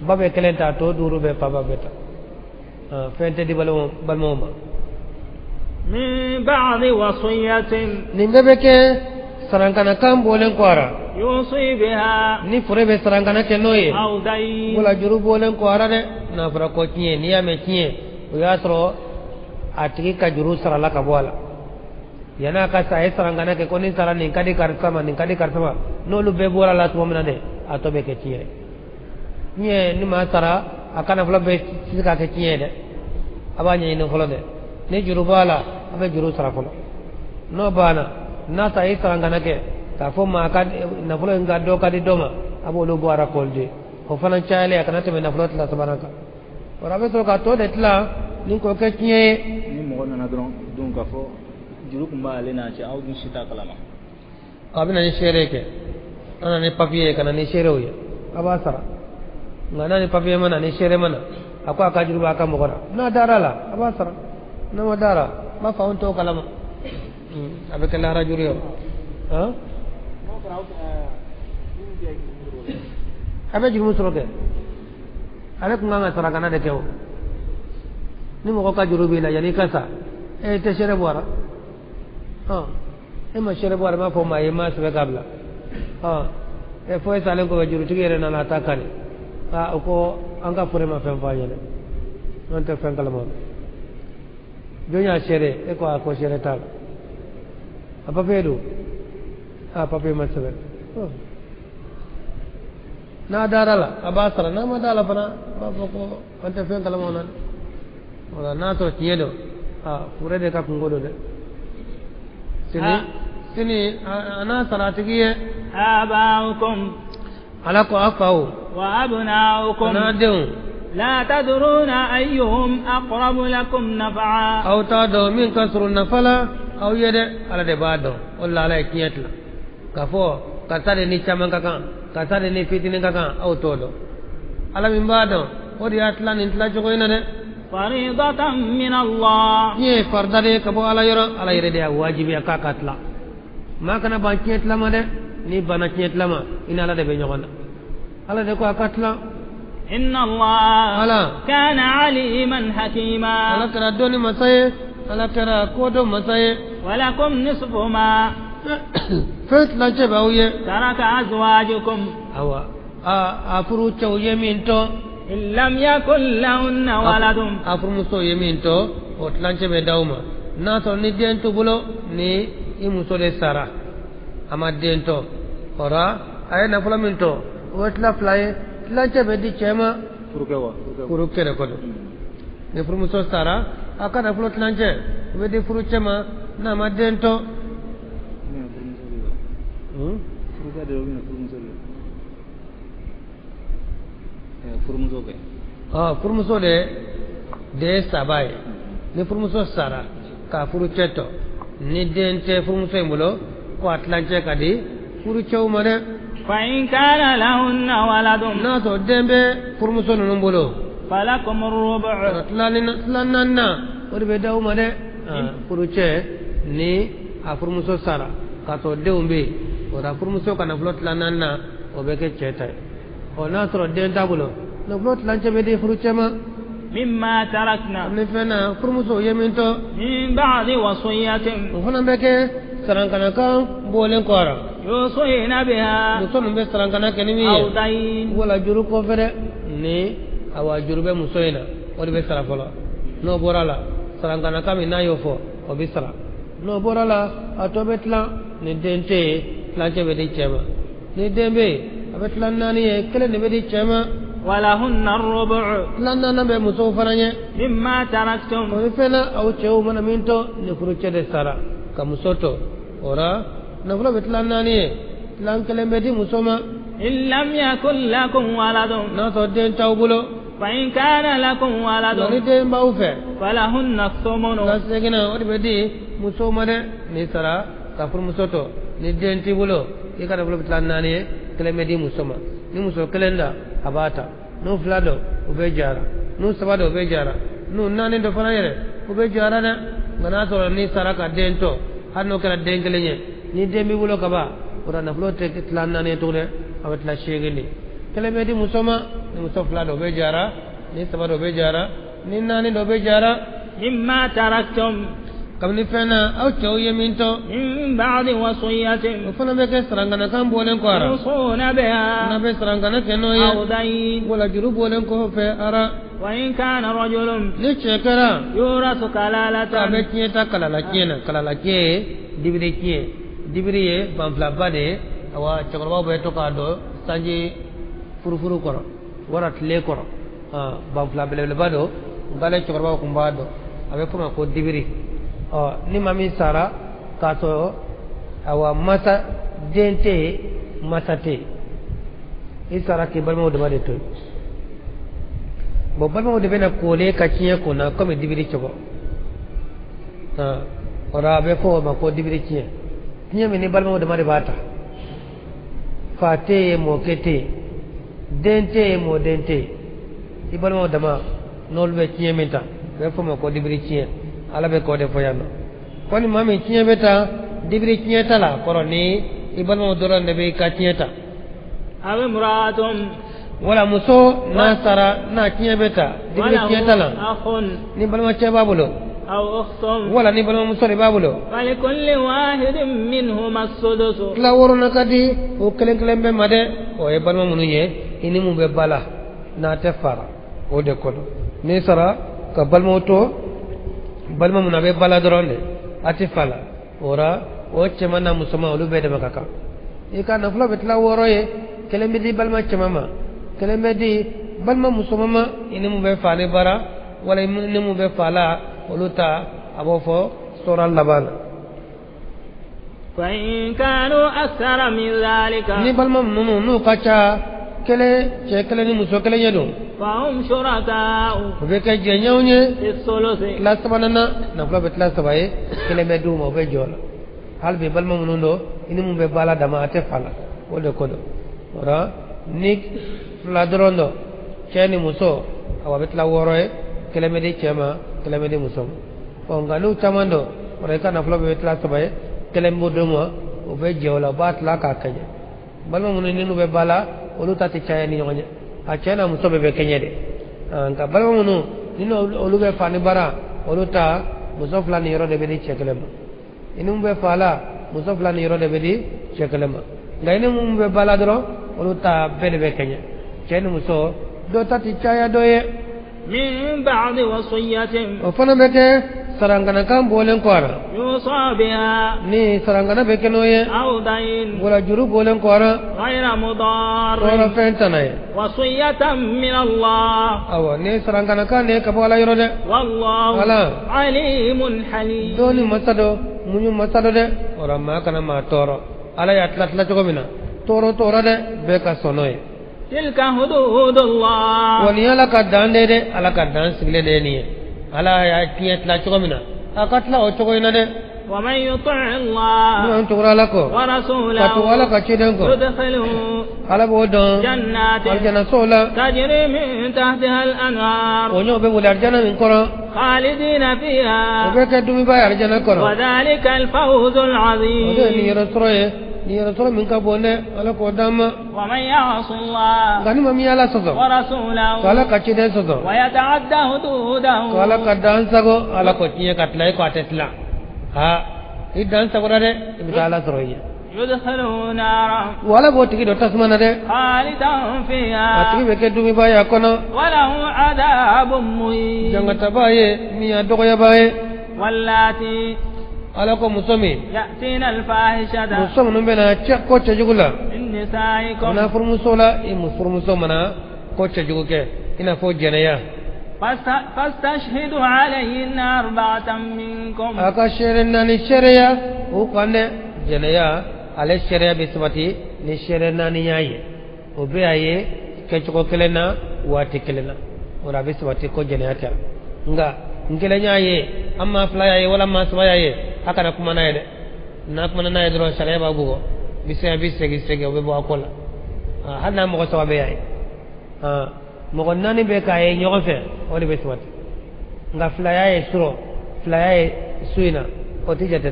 ba bɛ kelen ta tɔ duuru bɛ fa ba bɛ ta fɛn tɛ di balimaw ma من بعد وصية nin bɛɛ bɛ kɛ sarankanakan bɔlen kɔ a la يوصي بها ni fure bɛ sarankana kɛ n'o ye أو دين wala juru bɔlen kɔ a la dɛ n'a fɔra ko tiɲɛ n'i y'a mɛn tiɲɛ o y'a sɔrɔ a tigi ka juru sarala ka bɔ a la yanni a ka sa a ye sarankana kɛ ko ni sara nin ka di karisa ma nin ka di karisa ma n'olu bɛɛ bɔra a la tuma min na dɛ a tɔ bɛ kɛ tiɲɛ nye ni ma sara akana fula be sika ke tiye de abanya ino folo de ne juru bala abe juru sara folo no bana na ta yi sara ngana ke ka fo ma ka na folo nga do ka di doma abo lo bo ara kolde o fana chaale akana te na folo tla sabanaka ora be so ka to de tla ni ko ke tiye ni mo na dron dun ka fo juru kumba ale na ci awdu sita kalama abina ni shere ke ana ni papier kana ni shere oya aba sara ngana ni papier mana ni shere mana akwa ka juru ba ka mo gora na darala aba sara na madara ma fa on to kalama abe kala rajuru yo ha abe juru musro ke ale ku nganga sara kana de kewo ni mo ka juru bi la yani kasa te shere bora ma shere bora ma fo ma yema sebe kabla e fo salen ko juru tigere na la takani ko anga fure ma fem fañele non te fen kala mo jonya shere e ko shere tal apa pedu pape ma sebe na darala abasara na ma dala pana ba ko ante fen kala mo nan wala na to tiedo fure de ka kungodo de sini ana salatigiye abaukum ala ko afau wa abnaukum nadun la tadruna ayyuhum aqrabu lakum naf'a aw tado min kasru nafala aw yede ala de bado walla ala kiyatla kafo kasade ni chaman kakan kasade ni fitini kakan aw todo ala min bado odi atlan intla jogo ina de faridatan min Allah ye fardare kabo ala yore de wajibi akakatla ma kana ban kiyatla ma de ni bana kiyatla ma ina ala de be nyogona ala de ko akatla inna Allah ala kana aliman hakima ala kara doni masaye ala kara kodo masaye walakum nisfu ma fet lanche bawye taraka azwajukum awa afuru chaw yeminto in lam yakul lahunna waladun afuru muso yeminto o lanche be dawma na to ni dento bulo ni imuso de sara ama dento ora ay na fula minto wetla fly lanche be di chema furuke rekodo ne furu muso sara akana fulo lanche be di furu chema na ma dento furmuso de sabai ni furmuso sara ka furu ceto ni dente furmuso imbulo ko atlance kadi furu cew mare fa in kana lahunna waladun na to dembe furmuso no mbulo falakum ar-rubu' tlananna odi be daw mare furu ce ni a furmuso sara ka to deumbe ora furmuso kana flot lananna o be ke ceta o na to den tabulo no flot lanche be de furu cema mimma tarakna ne fena furmuso yeminto min ba'di wasiyatin o fana be ke sarankana kan bolen kora yusina biha muso no be sarankana kenimi aw dayn wala juru ko fere ni awa juru be musoina o be sara folo no borala sarankana kam na yofo o be sara no borala atobetla ni dente lanche be de chema ni dembe abetla nani e kele ne be de chema ولهن الربع لنا نبي مسوفرني مما تركتم وفنا أو تشو من مينتو نفرج السارة كمسوتو ورا نفلا بتلنا نيه لان كلام بدي مسوما إن لم يكن لكم ولد نصدين تاوبلو فإن كان لكم ولد نريدين باوفه فلهن الثمن نسجنا ودي بدي مسوما ده نسرا كفر مسوتو ندين تيبلو يكاد بلو بتلنا نيه كلام بدي مسوما ni muso kelenda abata no flado ubejara no sabado ubejara no nane do fana yere ubejara na ngana to ni saraka dento hanno kala dengelenye ni dembi bulo kaba ora na flote tlan nane to le awat la shegeni kelemedi musoma ni muso flado ubejara ni sabado ubejara ni nane do ubejara mimma taraktum kam ni fena aw chaw yeminto min ba'di wasiyatin fana be ke sarangana kan bolen ko ara yusuna biha na be sarangana keno ye aw dayn wala juru bolen ko fe ara wa in kana rajulun ni chekara yurasu kalalatan abe kieta kalala kie dibiri ye banfla bade awa chakroba be to ka do sanji furufuru koro warat le ko bam fla bele bado ngale chorba ko mbado abe kuma ko dibiri ni mami sara ka to awa mata dente matate isara ke balmo de bade to bo balmo de bena ko le ka kiye ko na ko me dibiri chogo ora be ko ma ko dibiri kiye kiye me ni balmo de bade bata fate mo kete dente mo dente i balmo de ma nolbe kiye meta be fo ma ko dibiri kiye ala be ko de fo yano koni mami kiye beta dibiri kiye tala koroni i balmo doran de be ka kiye ta aw imra'atun wala muso nasara na kiye beta dibiri kiye tala akhun ni balmo che babulo aw ukhtun wala ni balmo muso re babulo falikulli wahidin minhum as-sudus la worona kadi o kelen kelen be made o e balmo mununye ini mu be bala na te fara o de kodo ni sara ka balmo to balmo mun be bala doronde ati fala ora o chemana musoma olu be de makaka e ka na flo betla woroye kelembe di balma chemama kelembe di balma musoma ini mu be fale bara wala ini mu be fala oluta abofo soral labana fa in kanu akthara min dhalika ni balma nu kacha kele che kele ni muso kele yedo fa hum shuraka'u be ka jenyawnye as-sulusi la sabanana na flo betla sabaye kelembe du mo be jola halbe balma munundo ini mu be bala dama ate fala wode kodo ora nik fladrondo cheni muso awa betla woroe keleme de chema keleme de muso o ngalu chamando ora kana flo betla sabaye kelembo domo o be jola batla ka kanya balma mununi nu be bala olu tati chaya ni nyonya a chena muso be kenye de nga balma munu nino olu be fani bara olu ta muso flani yoro de be de chekelema inum be fala muso flani yoro de be de chekelema ngaine mum be bala dro olu ta bele be kenya cheni muso do tati chaya doye min ba'di wasiyatin o fana be ke sarangana kan bolen kwara yusa biha ni sarangana be kenoye aw dayn wala juru bolen kwara ghayra mudar ora fentanaye wasiyatan min Allah awa ni sarangana kan ne kabala yoro de wallahu wala alimun halim doni masado munyu masado de ora ma kana ma toro ala ya tlatla chogomina toro toro de be ka sonoye tilka hududullah wani ala ka dande de ala ka dan sigle de ni ala ya tiyat la chogomina akatla o chogoina de wa man yuti' Allah ni tugura la ko wa rasulahu ka to ala ka chiden ko yudkhiluhu ala bo don jannatin aljana sola tajri min tahtiha al-anhar onyo be wala aljana min koro khalidina fiha be ka dumi ba aljana koro wa dhalika al-fawz o de al-'azim ni rasroye ni rasul min ka bonne ala ko dama wa man ya'si Allah gani mami ala soso wa rasulahu ala ka chiden soso wa yata'adda hududahu ala ka dan sago ala ko tiye katlay ko atetla ha idan sago de bi ala soroye yudkhiluhu nara wala bo tigi do tasmana de khalidan fiha atigi be ke dumi ba ya kono wa lahu 'adabun muhin jangata baye mi ya dogo ya baye wallati ala ko musomi ya'tina al-fahishata musom no bena cek ko cejugula min nisaikum na furmusola i musfurmuso mana ko cejuguke ina fo jeneya fastashhidu alayhinna arba'atan minkum aka shere nani shereya o kande jeneya ale shereya bisbati ni shere nani yaye o be aye kecuko kelena wati kelena ora bisbati ko jeneya ta nga ngele nyaye amma fla yaye wala ma swa yaye haka na kuma naye de na kuma naye dro shere ba bugo bisya bisege obe bo akola hana mo ko sawabe yaye mo ko nani be kaye nyogo fe o de biswat nga fla yaye suro fla yaye suina o tijate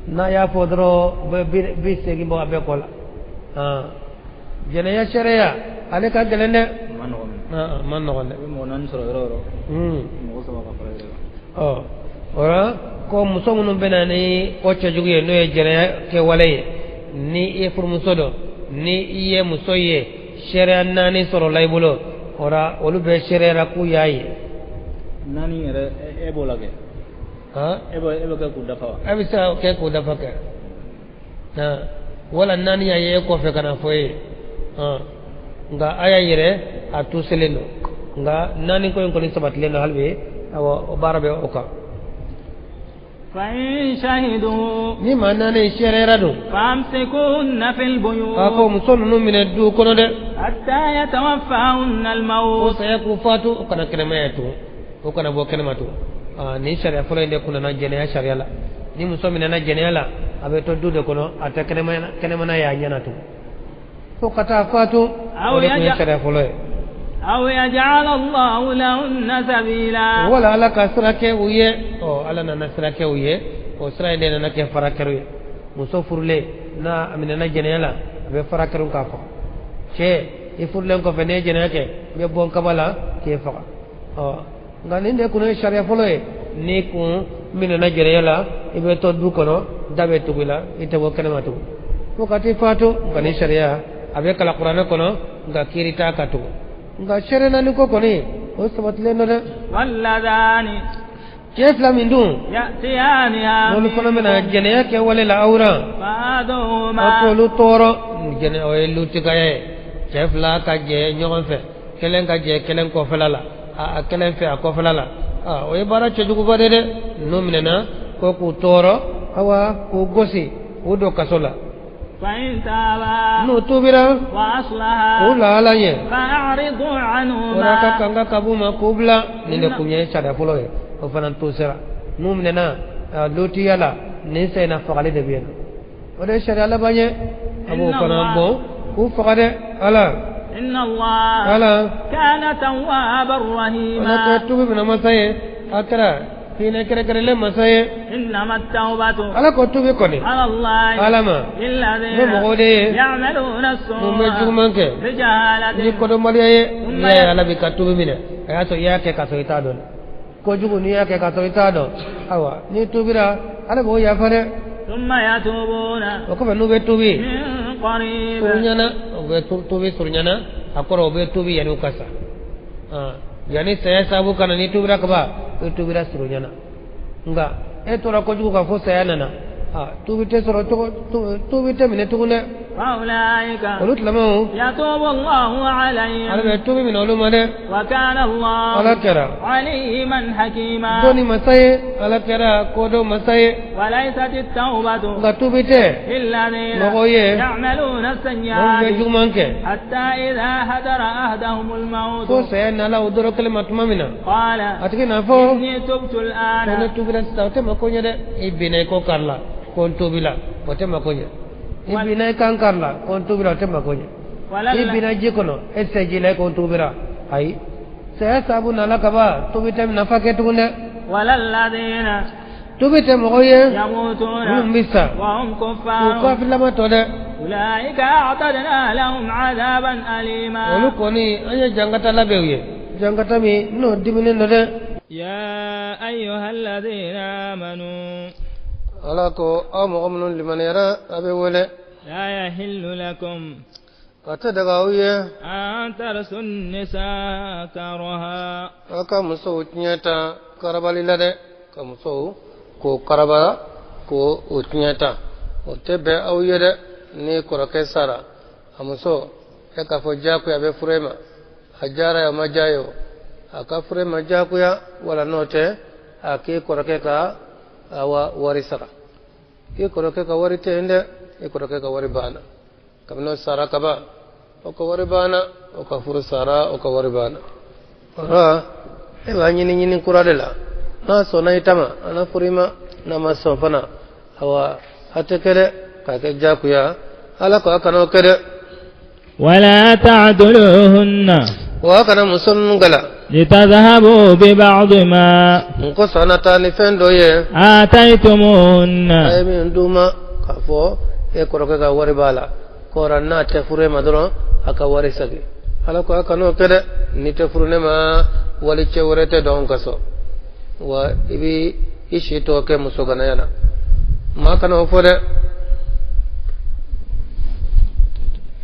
na ya fodro bisege bo abe kola jene ya shereya ale ka gelende man no gonde mo nan soro ro mo so ba fara ora ko muso munum benani ko cejuge no e jere ke walaye ni e furmusodo ni iye musoye shere nani soro laybulo ora olu be shere ra ku yayi nani ere ebola ke ebo ke ku dafa abisa ke ku dafa ke wala nani ya ye ko fe kana foye nga aya yire atuseleno nga nani ko en ko ni sabatleno halbe awa barabe oka فإن شهدوا ni manane shererado فامسكوهن في البيوت ako musonu min du kono de حتى يتوفاهن o الموت sayaku fatu o kana kenemayatu o kana bo kenematu ni sharia folo inde kuna na jene ya sharia la ni muso min na jene la abe to dude kono ata kenemana ya nyanatu to kata fatu Aw o de yaja- sharia folo أو يجعل الله لهن سبيلا wala ala ka sirake uye o ala na sirake uye o sira inde na ke farakaru muso furle na amina na jene la abe farakaru ka fa che e furle ko fene jene ke be bon kabala ke fa ngani de kuno sharia folo ni ku mina na jere yala ibe to du kono dabe tugila ite wo kana matu ko kati fatu ngani sharia abe kala qur'ana kono nga kirita katu nga sharia nani ko koni o sabatle no de واللذان ke flamin dun يأتيانها no kono mena jene yake wala la aura فأحدهما ko lu toro jene o lu tigaye ke fla ka je nyogon fe kelen ka je kelen ko felala a kelen fe a ko felala o e bara cejugu bade de no minena ko ku toro awa ko gosi udo kasola فإن تابا no tubira وأصلها ula alanye فأعرضوا ora عنهما ka kanga kabuma kubla nile kunye sada fuloye o fanan tusira no minena loti yala ni sai na fakale de bien o de shari ala banye abu fanan bo ku fakade ala إن الله ala كان توابا ala رحيما ka tubi mina masaye akara hina kere kere le masaye إنما التوبة ala ko tubi koni على الله alama للذين mo mogode يعملون mo me السوء jumanke بجهالة ni ko do mariye ya ala bi ka tubi mina aya to ya ke ka so ita don ko jugu ni ya ke ka so ita don awa ni tubira ala bo ya fare ثم يتوبون o ko no be tubi من قريب surnyana o be tubi surnyana akoro be tubi yani ukasa yani saya sabu kana ni tubira ka ba tubira surnyana nga e tora ko jugu ka fo saya nana tubi te soro to tubi te mine tugune فأولئك olut lamo يتوب الله عليهم ala be tubi min olu made وكان الله ala kera عليما حكيما doni masaye ala kera kodo masaye وليست التوبة nga tubi te للذين Mogoye. يعملون mon be السيئات jumanke حتى إذا هدر أحدهم الموت fo saya nala udoro kelma tumamina قال atike na fo إني تبت tone الآن tubira sta te makonya de ibine ko karla kon tubila o te makonya ibine kan karla kon tubira o te makonya ولله ibina jikono esse jile kon tubira ai saya sabu nala kaba tubite nafake tugune وللذين tubite mogoye يموتون mbisa وهم ko كفار filama to de أولئك أعتدنا لهم عذابا أليما olu koni anya jangata labewye jangata mi no dimine no de يا أيها الذين آمنوا ala ko aw mogo minnu limaniyara abe wele لا يحل لكم ate daga uye أن ترثوا النساء كرها aka muso utinyata karabali la de ka muso ko karabala ko utinyata o tebe aw yede ni koroke sara amuso e ka fo jaku ya be furema ajara ya majayo aka furema jaku ya wala note aki koroke ka awa wari sara ki koroke ka wari tende e koroke ka wari bana kamno sara kaba o ka wari bana o ka furu sara o ka wari bana ora e ba nyini kurade la na so na itama ana furima na maso fana awa hatekere ka ke jaku ya ala ko akano kede ولا تعدلوهن wa kana musun gala لتذهبوا ببعض ما nko sanata ni fendo ye آتيتموهن ay min duma ka fo e koroke ka wari bala ko ranna te fure madro aka wari sagi ala ko akano kede ni te furune ma wali che worete don kaso wa ibi ishi to ke musogana yana ma kana fo de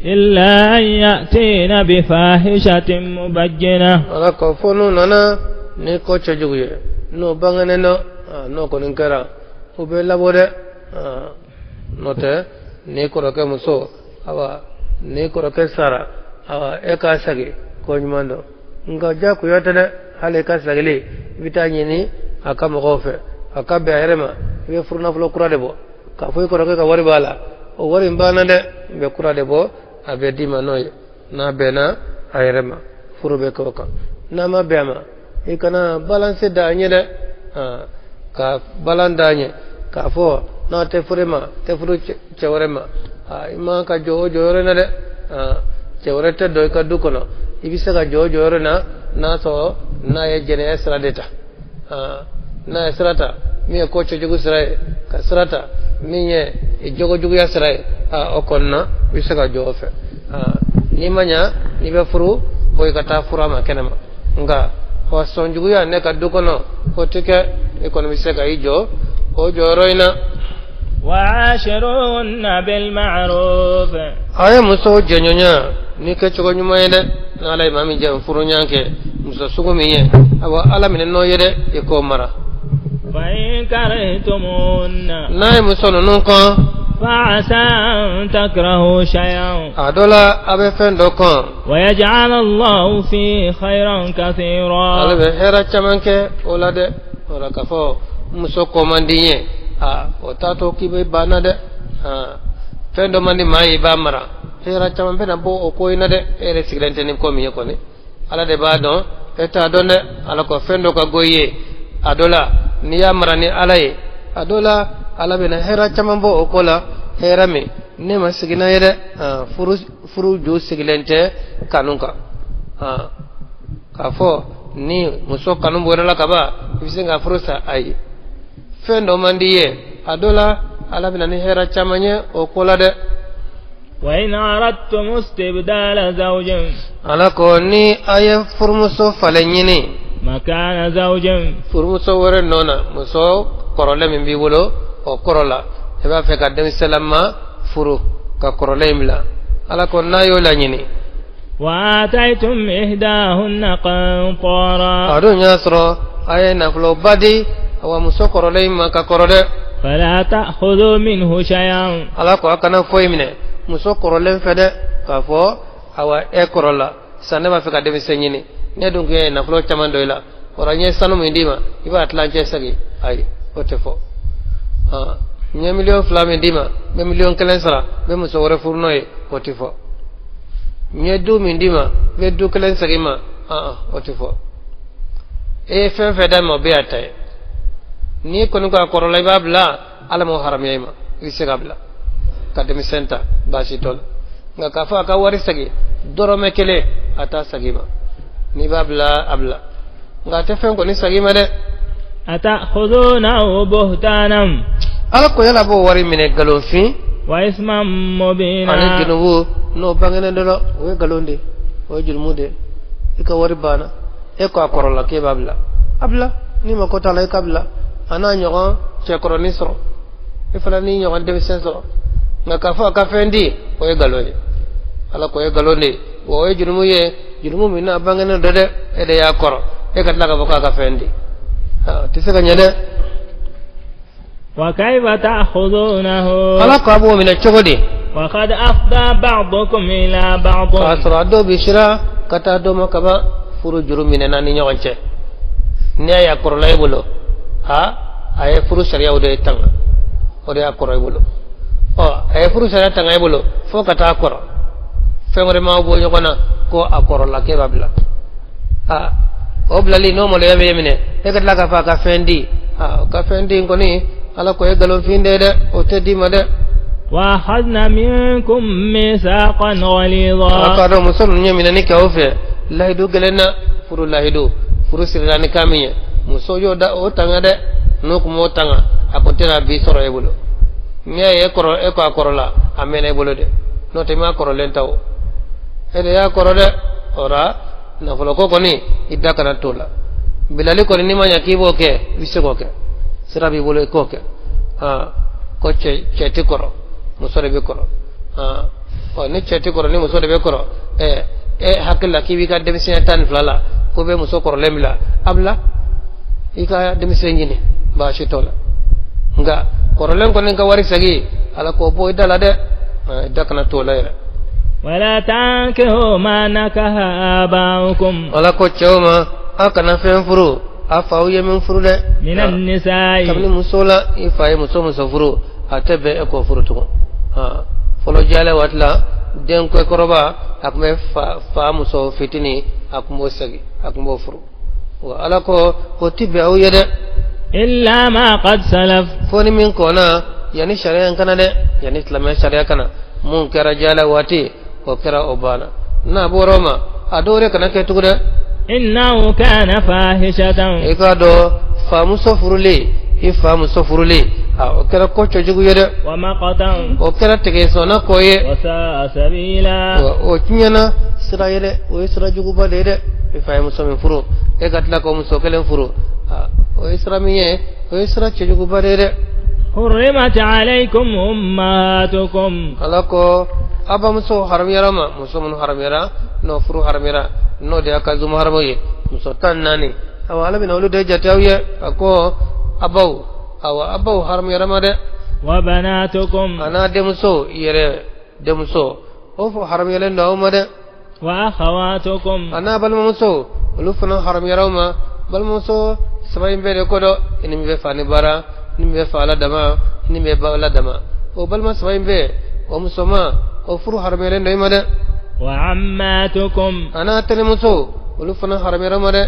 إلا أن يأتين بفاحشة مبينة ala ko fo no nana ni ko chejuye no bangane no no ko ninkara ube labode note ni koroke muso awa ni koroke sara awa eka sagi ko nyumando nga ja ko yata de hale ka sagale bitani ni aka mo gofe aka be ayrema be furna fulo kurade bo ka foy ko ka wari bala o wari mbana de be kurade bo abe dima noy na bena ayrema furube ko ka na ma bema e kana balance da nyede ka balandanye ka fo na te furema te furu cewarema ima ka jore na de cewarete do ka dukono ibisa ka jore na so na ye jene esra deta na esrata mi ko jogu srai ka srata mi ye jogo ya srai okonna ibisa ka jofe ni manya ni be furu boy ka ta furama kenema nga ho sonjugu ya ne ka dukono ko tike ekonomi se ka ijo o joroina وعاشرون بالمعروف aya muso jenyonya ni ke chogo nyuma yede na lay mami jam furu nyanke muso sugo miye awa ala min no yede e ko mara فإن كرهتمون nay muso non ko فعسى أن تكرهوا شيئا adola abe fendo ko ويجعل الله فيه خيرا كثيرا ala be hera chamanke ola de ora kafo muso ko mandiye o tato kibe bana de fendo mandi mai ba mara hera chaman bena bo o ko ina de ere siglente ni ko mi ko ni ala de ba don eta don de ala ko fendo ka goye adola ni ya mara ni alaye adola ala bena hera chaman bo o ko la hera mi ne ma sigina yede furu ju siglente kanunka ka fo ni muso kanun bo la kaba bisinga furu sa ai fendo mandiye adola ala bina ni hera chamanye o kola de wa in aradtum istibdala zawjin ala ko ni aye furmuso falenyini makana zawjin furmuso wore nona muso korole min biwolo o korola heba fe ka dem selama furu ka korole imla ala ko nayo la nyini wa ataytum ihdahunna qantara adu nyasro aye na flo badi awa muso korole imma ka korode fala ta'khudhu minhu shay'an ala ko akana foymine muso korole fede ka fo awa e korola sanne ba fe ka dem senyini ne dun ke na flo chamando ila oranye sanu mindima iba atlanje sagi ay otefo nye million flame ndima be million kelen sara be muso wore furno e otefo nye du mindima be du kelen sagi ma otefo e fen feda mo be atay ni konu ka korola babla ala mo haram yema wisegabla kademi senta basitol nga kafa ka wari sagi dorome kele ata sagima ni babla abla nga te fen ko ni sagima de atakhuduna buhtanam ala ko yala bo wari mine galon fi wa isman mubina ani junubu no bangene dolo we galonde o julmude ika wari bana e ko akorola ke babla abla ni makota lay kabla ana nyogo che kronisro e fala ni nyogo de sensro nga kafa ka fendi o e galonde ala ko e galonde o e junumu ye junumu mina bangene dode e de ya koro e kat laga boka ka fendi tisaka nyade wa kayfa ta'khudunahu ala ko abo mina chogodi wa qad afda ba'dukum ila ba'd asra do bishra kata do makaba furu jurumine nani nyogonche ne ya korolay bulo ay furu sharia ode tanga ode akoroy bulo ay furu sharia tanga ay bulo fo kata akoro fengore ma bo nyogona ko akorola ke babla oblali no mo le yabe yemine e kat laga fa ka fendi ka fendi ngoni ala ko e galon finde de o teddi ma de wa akhadna minkum mithaqan ghalidha akado musulun nyamina ni kawfe lahidu gelena furu lahidu furu sirani kamiye musojo da o tanga de no ko mo tanga akontena bi soro e bulo nye e koro e ko akorola amene bulo de no te ma koro lentaw e de ya koro de ora na folo ko koni idda kana tola bilali ko ni manya kibo ke bisego ke sirabi bulo ko ke ko cheti koro musore be koro o ni cheti koro ni musore be koro hakilla kibi ka dem tan flala ko be muso koro lemla abla ika dem nyini ba shi tola nga koro len ko ni ka wari sagi ala ko boy dala de idda kana tola ira ولا تنكحوا ما نكح آباؤكم ولا كوتشوما أكنا فين فرو أفاو يمين فرو ده من النساء كمن مسولا إفاي مسو فرو أتبع أكو فرو تكو فلو جالة واتلا دين كوي كروبا أكمل فا مسو فتني أكمل سجي أكمل فرو وعلى كو تبع يده إلا ما قد سلف فوني من كونا يعني شريعة كنا ده يعني إسلام شريعة كنا منكر جالة واتي وكرا أوبانا نابوروما أدوري كنا كتوغدا إنه كان فاحشة إكادو فاموسو فرولي إفاموسو فرولي وكرا كوتشو جوغو يدا ومقتا وكرا تكيسونا كوي وساء سبيلا وكنينا سرا يدا ويسرا جوغو با يدا إفاموسو من فرو إكاتلا كوموسو كلم فرو ويسرا ميه ويسرا جوغو با يدا حرمت عليكم أمهاتكم alako aba muso haram yara ma muso mun haram yara no furu haram yara no de aka zuma haram ye muso tan nani awala bin olu de jatawiye ako abau haram yara ma de wa banatukum ana de muso yere de muso o fu haram yara no ma de wa akhawatukum ana bal muso olu fana haram yara ma bal muso sabayin be de kodo ini be fani bara ni be fala dama ni be bawla dama o bal ma sabayin be o musoma o furu haramele no imade wa ammatukum ana tele muso ulu fana haramere made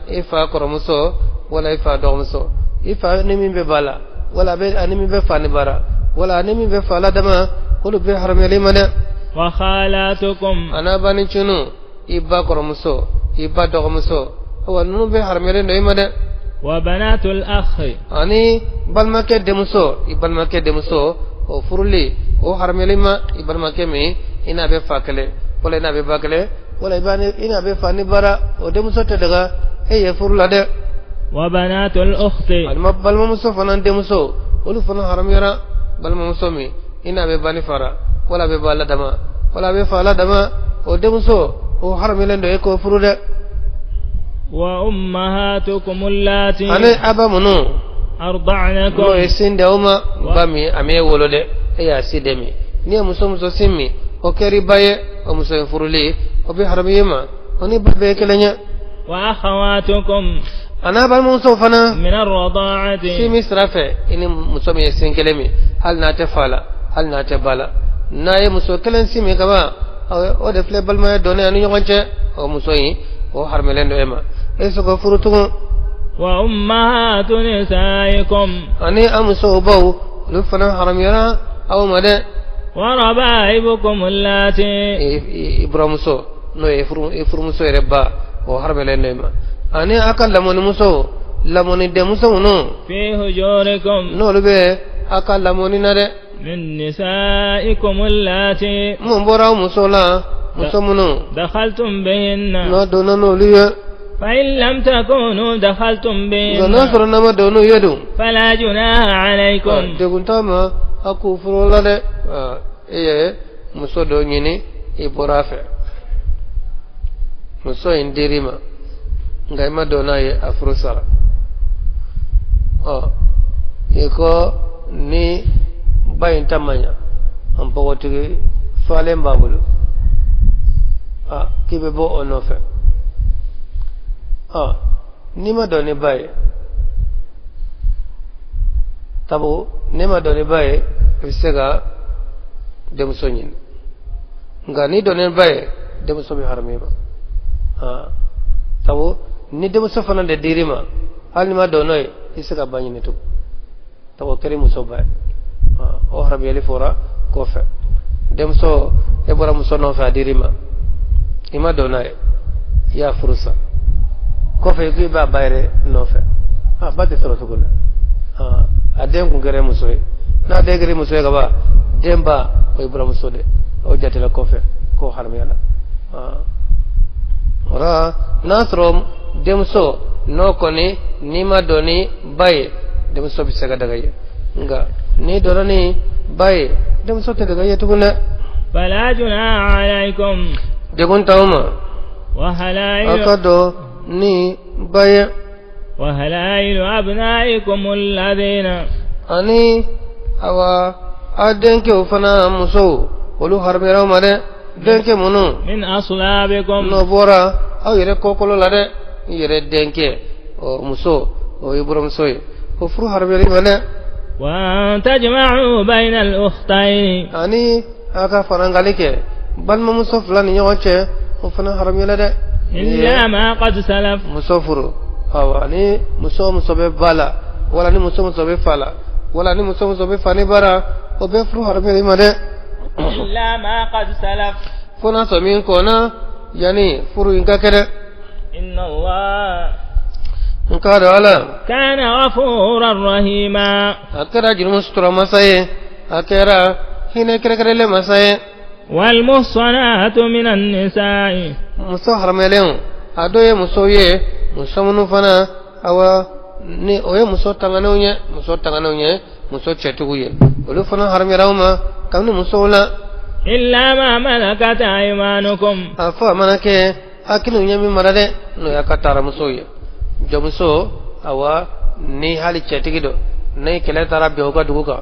ifa koro muso wala ifa do muso ifa ni min be bala wala be ani min be fani bara wala ani min be fala dama ulu be haramele made wa khalatukum ana bani chunu iba koro muso iba do muso wala nu be haramele no imade wa banatul akhi ani balmake de muso ibalmake de muso o furuli o harmelima ibalma kemi ina be fakale wala ina be bakale wala ibani ina be fani bara o de muso te daga e ye furula de wa banatul ukhti alma balma muso fanan de muso olu fana haramira balma muso mi ina be bani fara wala be bala dama wala be fala dama o de muso o harmelendo e ko furude wa ummahatukum allati ane abamunu arda'nakum no esinde uma bami ame wolode ya sidemi ni muso simmi o keri baye o muso furuli o bi haramiyema oni babe kelenya wa akhawatukum ana bal muso fana min ar-rada'ati simi srafe ini muso mi sinkelemi hal na ta fala hal na ta bala na ye muso kelen simi kaba o de fle bal ma doni anu yogonche o muso yi o harmelendo ema eso ko furutu wa ummahatu nisaikum ani amuso baw lu fana haramiyara aw made wa rabaibukum allati ibramuso no ifurmuso reba o harbele nema ani akal lamoni muso lamoni de muso no fi hujurikum no lube akal lamoni nare min nisaikum allati mumbora muso la muso muno dakhaltum bihinna no dono no liye fa in lam takunu dakhaltum bihinna no soro nama dono yedu fala junaha alaykum de guntama aku furola de muso do nyini iborafe muso indirima ngai ma dona ye afrusara iko ni bayin tamanya ampo woti fale mbabulu kibe bo onofe ni ma doni baye tabo ne ma doni baye bisega dem soñin nga ni donen baye dem somi harmima tabo ni dem so fanande dirima hal ni ma donoy isega bañine tu tabo keri muso baye o harmi yeli fora ko fe dem so e bora muso no fa dirima ima donoy ya furusa ko fe gi ba bayre no fe bate soro sugula adem ku gere muso na de gere muso ga ba demba o ibrahim sode o jatela kofe ko harmi ala ora nasrom demso no koni nima doni bay demso bisaga daga ye nga ni dorani bay demso te daga ye tuguna fala junaha alaykum degun tawma wa halailu akado ni bay wa halailu abnaikum alladhina ani awa adenke ufana muso ولو هرميرا ماده دنكي منو من أصلابكم نبورا أو يرى كوكولو لده يرى دنكي أو مسو أو يبرم سوي وفرو هرميرا ماده وأن تجمعوا بين الأختين أني أكا فرانغاليك بل ما مسو فلان يوانشي وفنا هرميرا ده إلا ما قد سلف مسو فرو أو أني مسو ببالا ولا أني مسو بفالا ولا أني مسو بفاني برا وبفرو هرميرا ماده إلا ما قد سلف فنا سمين كونا يعني فرو إنكا كده إن الله إنكا دوالا كان غفورا رحيما أكرا جرمسترا مساي أكرا هنا كده لمساي والمحصنات من النساء مسو حرميليون أدوية مسو منو فنا أوا ni oye muso tanganonye muso chetuguye olu fana harmirauma kamni muso la إلا ما ملكت أيمانكم afa manake akinu nyami marade no yakatara muso ye jomuso awa ni hali chetigido nei kele tara beoga duguga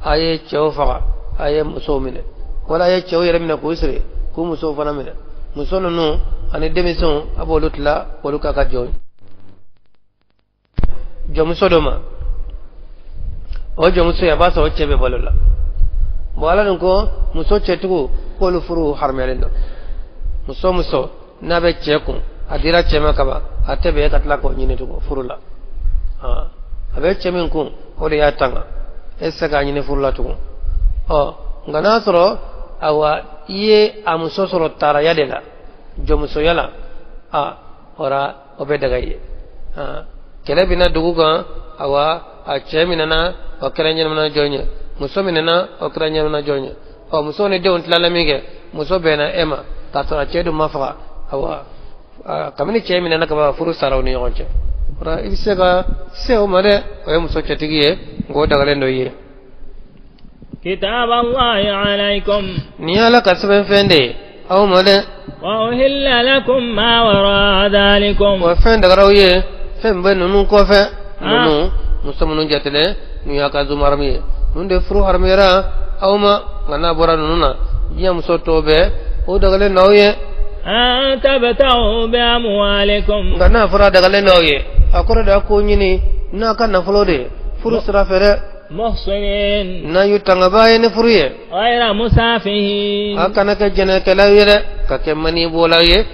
aye cheo faga aye muso mine wala aye cheo yere mina ko isre ku muso fana mine muso no ani demison abolutla woluka ka joy jomuso doma o jomuso ya baso chebe bolola wala ko muso chetugo ko lu furu harmelendo muso nabe cheku adira chema kaba atebe katla ko nyine tugo furula abe chemin ku ole ya tanga essa ga nyine furula tugo ngana soro awa iye amuso soro tara yadela jomuso yala ora obe daga ye kele bina duguga awa a chemina na o keranya na jonye muso minena o keranya na jonye o muso ne de on tlala mige muso bena ema ta tora chedu mafa awa kamini chemina na kaba furu sarawni yonche ora ibisega seo mare o muso chetigiye go dagale ndoye كتاب الله عليكم niyala kasben fende aw mare وأهل لكم ما وراء ذلكم wa fende garawye fembe nunu ko fe nunu muso munun jatele nu yaka zumarmi nun de furu harmira awma ngana bora nununa jiya muso tobe o dagale nawye أن تبتغوا بأموالكم ngana fura dagale nawye akora da ko nyini na kan na flode furu sira fere محصنين na yutanga baye ne furuye غير مسافهين akana ka jene kala yere ka kemani bolaye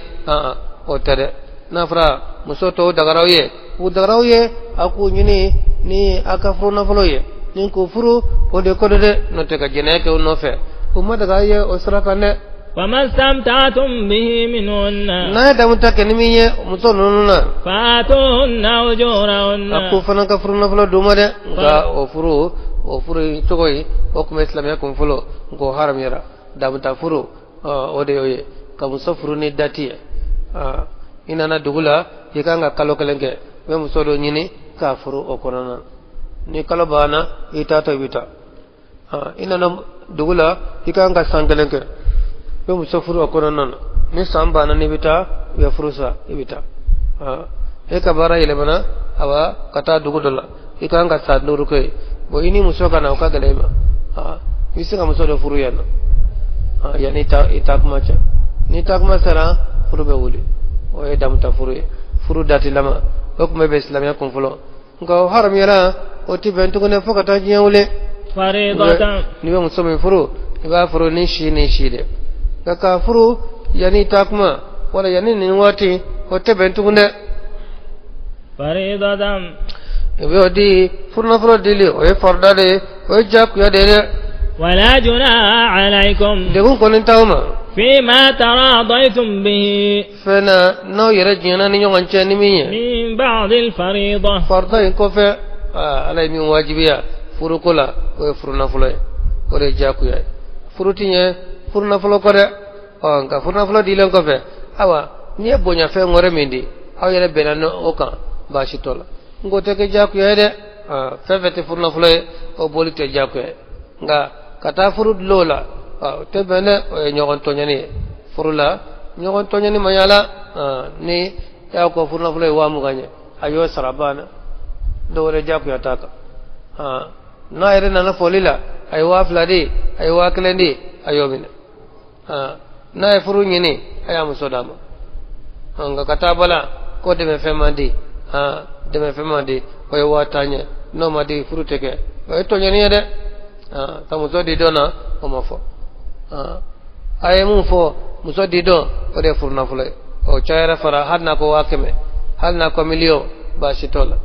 o tere na fura muso to dagarawye u dagarawye aku nyini ni aka furu na floye nin ko furu o de ko de no te ka jene ke no fe umma daga ye o sira kanne فما استمتعتم به منهن na da mutake ni miye muso nununa فآتوهن أجورهن aku fana ka furu na flo duma de ga o furu togoy o kuma islam ya kun fulo go haram yara da muta furu o de yoye ka muso furu ni dati ina na dugula yikanga kalo kelenge we muso do nyini ka furu o konana ni kalo bana ita to bita ina na dugula yikanga sangelenge we muso furu o konana ni samba na ni bita we furu sa ibita e ka bara ile bana awa kata dugudola ikanga sa nuru ke bo ini muso kana ka galema isi ka muso do furu yana yani itak macha ni tak masara furu be wuli o e damta furu dati lama o kuma be islam ya kun fulo ngo haram yara o ti bentu ne fokata nyawle فريضة ni be muso me furu iba furu ni shi de ka furu yani takma wala yani ni wati o te bentu ne فريضة ibe odi furna furo dili o e farda de o jak ya de ولا جناح عليكم de ko nin tawma فيما تراضيتم به fena no yere jina ni nyon chani mi من بعض الفريضة farda ko fe alay mi wajibiya furu kula o e furna fulo o re jaku ya furutinye furna fulo ko de nga furna fulo dili ko fe awa ni e bonya fe ngore mindi aw yere benano o kan ba shitola ngote ke jaku ya de fefete furna fulo o bolite jaku ya nga kata furu lola te bene o nyogon tonyani furula nyogon tonyani mayala ni ya ko furna fulo wa mu ganye ayo sarabana dole jaku ya taka na ere na folila ay wa fladi ay wa klendi ayo bin na e furu nyini aya muso dama nga kata bala ko de me femandi de me femandi o e watanya no madi furu teke o to nyani de ta muso di dona o mafo aye mun fo muso di do o de furu na fulay o chayra fara hadna ko wakeme halna ko milio ba sitola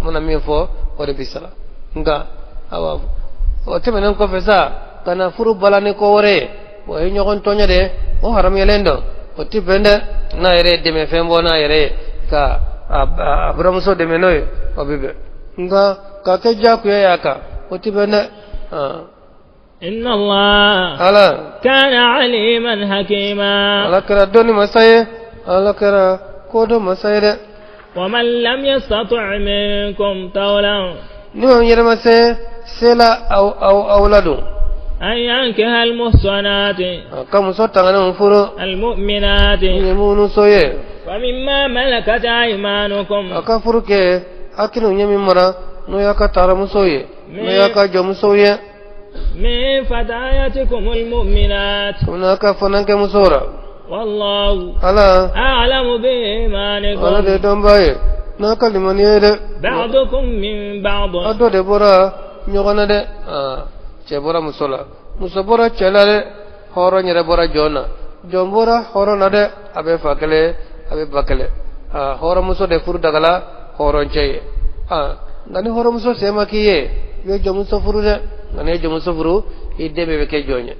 mona mi fo o de bisala nga awa o temenen ko fesa kana furu balani ko wore o e nyogon tonya de o haram yelendo o tibende na yere de me fembo na yere ka abramuso de menoy o bibe nga ka ke jaku ya ka o tibende inna Allah ala kana aliman hakima ala kara doni masaye ala kara kodo masaye de wa man lam yastati' minkum tawlan ni on yere masaye sela awladu an yankiha almuhsanati kam so tangana furo almu'minati ni munu soye wa mimma malakat aymanukum aka furuke akinu nyami mara no yaka tara musoye no yaka jom soye min fatayatikum almu'minat unaka fananke musora wallahu ala a'lamu bi imanikum ala de dombaye na kalimani de ba'dukum min ba'd ado de bora nyogana de ce bora musola musobora celale horo nyere bora jona jombora horo nade abe fakale abe bakale horo muso de furu dagala horo cheye ngani horo muso sema kiye yo jomu so furu de ngani jomu so furu idde be ke jonya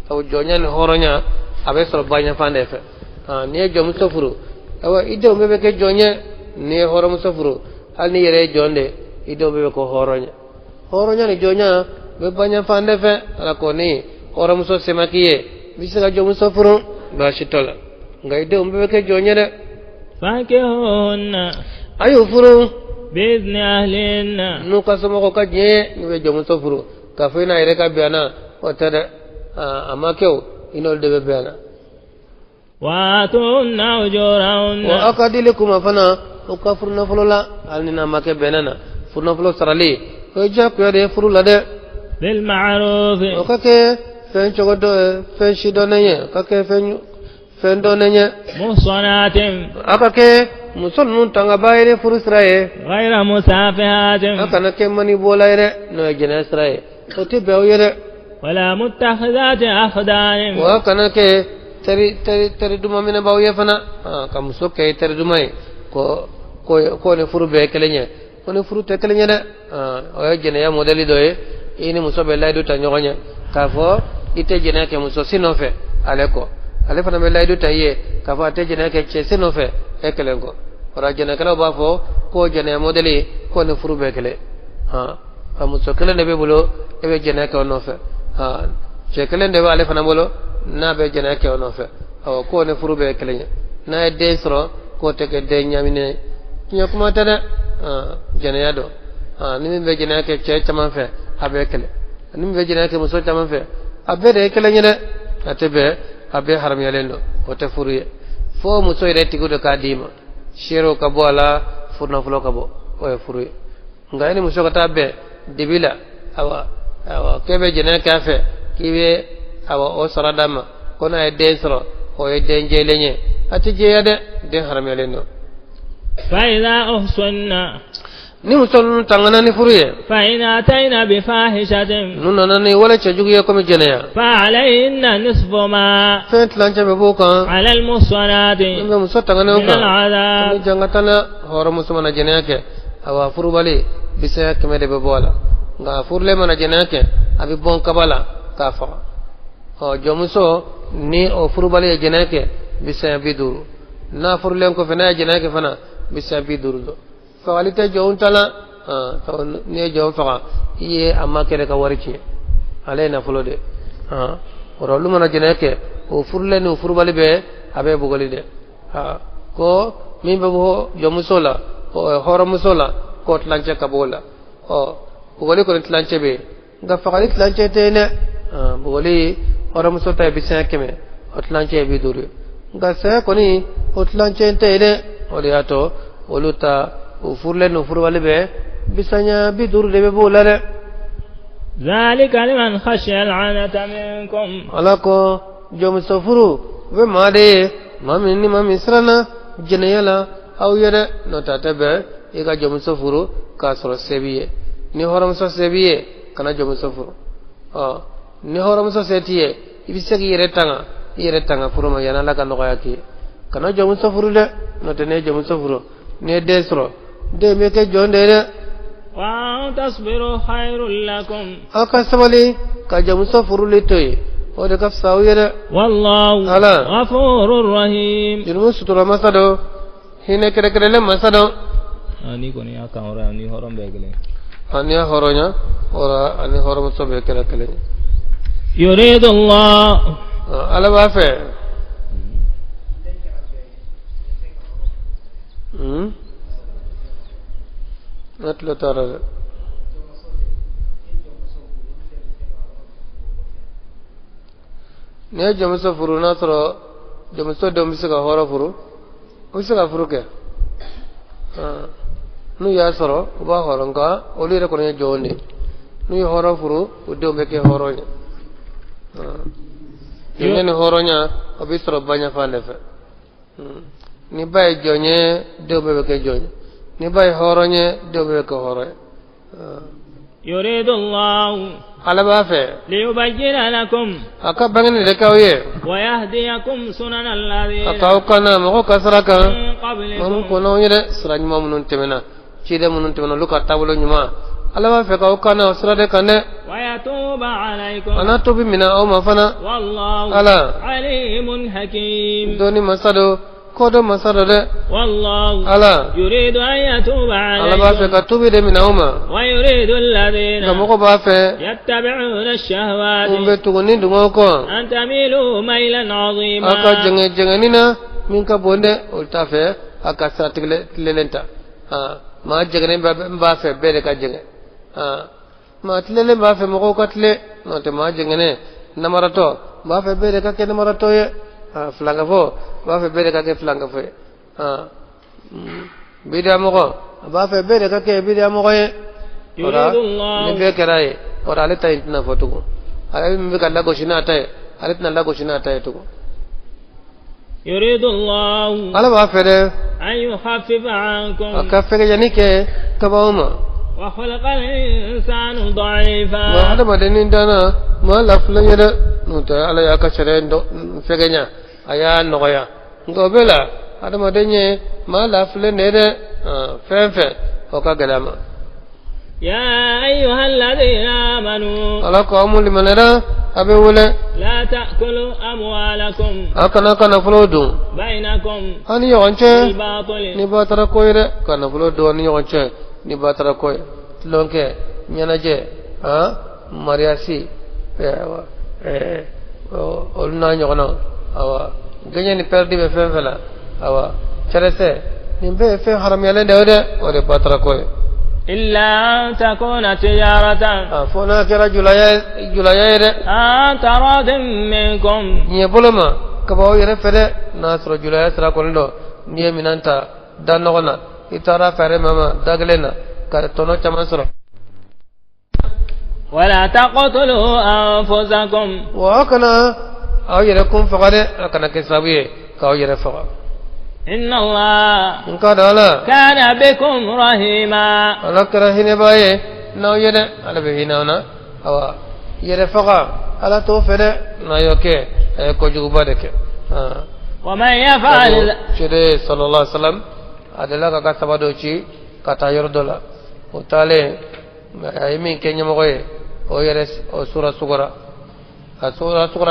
taw jonya ni horo nya abe so banya fande fe ni jomu so furu awa idde be ke jonya ni horo muso furu al ni yere jonde idde be ko horo nya ni jonya be banya fande fe ala ko ni horo muso sema kiye bisa jomu so furu ba shitola ngai de be ke jonya de fakihunna ayu furu bi'izni ahlinna nu kasamo ko kaje ni be jomu so furu ka fina ire ka biana o tada amakew inol de be biana wa atunna ujurahunna wa akadilikum afana o ka furna fulola alnina make benana furna fulo sarali ko jakko de furu la de bil ma'ruf o ka ke fen chogodo fen shidonenye ka ke fen donenye muhsanatin aka ke musulmun tanga bayre furu sraye ghayra musafihatin aka na ke mani bolayre no jena sraye o te be oyere wala muttakhidati akhdan wa kana ke tari duma mina bawye fana kam so ke tari dumay ko ne furu be kelenye ko ne furu te kelenye de o jena ya modeli doye ini muso be laydu ta nyogonya ka fo ite jena ke muso sinofe aleko ale fana be laydu ta ye ka fo ate jena ke che sinofe e kelengo ora jena kala ba fo ko jena modeli ko ne furu be kele muso kele ne be bulo e be jena ke onofe che kele ne ale fana bolo na be jena ke onofe ko ne furu be kele na e desro ko te ke de nyamine nyakuma tada jena yado ni be jena ke che chama fe abe kele ni be jena ke muso chama fe abe de kele nyene atebe abe haram yalendo o te furuye fo muso ire tigudo ka dima shiro ka bola furna fulo ka bo o furuye ngani muso ka tabe dibila awa kebe jena ka fe kibe awa o saradama kona e densro o e denjelenye atije yade de haram yalendo fa idha uhsanna ni muson tangana ni furuye fa in atayna bi fahishatin nunana ni wala chajugiye ko mi jeneya fa alayhinna nisfu ma fet lancha be boka ala al muhsanati nga muso tangana min al adab ni jangatana horo musumana jeneya ke awa furu bali bisa keme de be bola nga furle mana jeneya ke abi bon kabala ka fa jomuso ni o furu bali jeneya ke bisa biduru na furle ko fena jeneya ke fana bisa biduru do fawalite jowun tala ne jow faga iye amma kere ka warici ale na fulo de oro lu mana jene ke o furle no furbali be abe bugoli de ko min be bo jomusola o horo musola ko tlanche kabola bugoli ko tlanche be ga fagali tlanche te ne bugoli horo musota be sen keme o tlanche be duru ga se ko ni o tlanche te ne o yato oluta o furle no furwale be bisanya bi dur de be bolale ذلك لمن خشي العنة منكم ala ko jom sofuru be made mamin ni mamin srana jeneyala aw yede no tatabe ega jom sofuru ka soro sebiye ni horam so sebiye kana jom sofuru ni horam so setiye ibisegi yere tanga furuma yana la kan ko yaki kana jom sofuru de no tene jom sofuru ne desro de meke jonde de wa tasbiru khairul lakum aka sabali ka jom sofuru litoy o de kaf sawiyere wallahu ghafurur rahim jirmu sutura masado hine kere kere le masado ani ko ni aka ora ni horom begele ani horonya ora ani horom so be kere kere yuridu Allah ala ba fe natlo tara ne jamso furu nasro jamso domsi ka horo furu usika furu ke nu ya soro ba horonga oli re kono joni nu horo furu udo meke horonya ni horonya obisro banya fale fe ni bay jonye do beke jonye ni bay horonye do beke horonya yuridu Allah ala ba fe liyubayyana lakum aka bangani de kawye wa yahdiyakum sunan alladhina aka kana mo kasraka qablikum mon kono yede sraj mamunun temena cide munun temena luka tabulo nyuma ala ba fe ka kana srade kane wa yatuba alaykum ana tobi mina o mafana wallahu ala alimun hakim doni masado kodo masado de wallahu ala yuridu an yatuba ala ba fe alaykum ka tobi de mina uma wa yuridu alladhina ga mo ko ba fe yattabi'una ash-shahawati umbe tuguni dungo ko an tamilu maylan 'azima aka jenge nina min ka bonde ulta fe aka satle lelenta ma jegene ba fe bere ka jenge ma tlele ba fe mo ko katle no te ma jengene namarato ba fe bere ka ke namarato ye flanga fo ba fe bere ka ke flanga fo bidia mo ko ba fe bere ka ke bidia mo ko ye ora ni be kerai ora ale tay na foto ko ale mi ka lago shina tay ale na lago shina tay to yuridu Allah ala ba fe de an yukhaffifa 'ankum aka fe ke yani ke kabawma wa khalaqa al-insanu da'ifa wa hada madenin dana ma laflan yada no ta ala ya ka sere ndo fe ganya aya no ya ngo bela hada madenye ma laflan ne de fe o ka galama ya ayyuhal ladhina amanu ala qawmul limanara abe wala la ta'kulu amwalakum akana kana flodu bainakum ani yonche bil batil ni batara koyre kana flodu ani yonche ni batara koy lonke nyanaje mariasi olna nyogona awa ganya ni perdi be fefela awa charese ni be fe haram yale dewde ore batara koy illa an takuna tijaratan fona kera julaya de taradin minkum nye boloma kabawo yere fede nasro julaya sra kondo nye minanta danogona itara fere mama daglena ka tono chamasro wala taqtulu anfusakum wa kana aw yere kun faqade kana kesabiye ka aw yere faqa inna Allah inka dala kana bikum rahima ala karahine baye na yere ala be hinana awa yere faqa ala to fede na yoke ko juguba de ke wa man yaf'al shede sallallahu alaihi wasallam adala ka sabado ci kata yordola o tale ay min ke nyamo koy o yere o sura sugura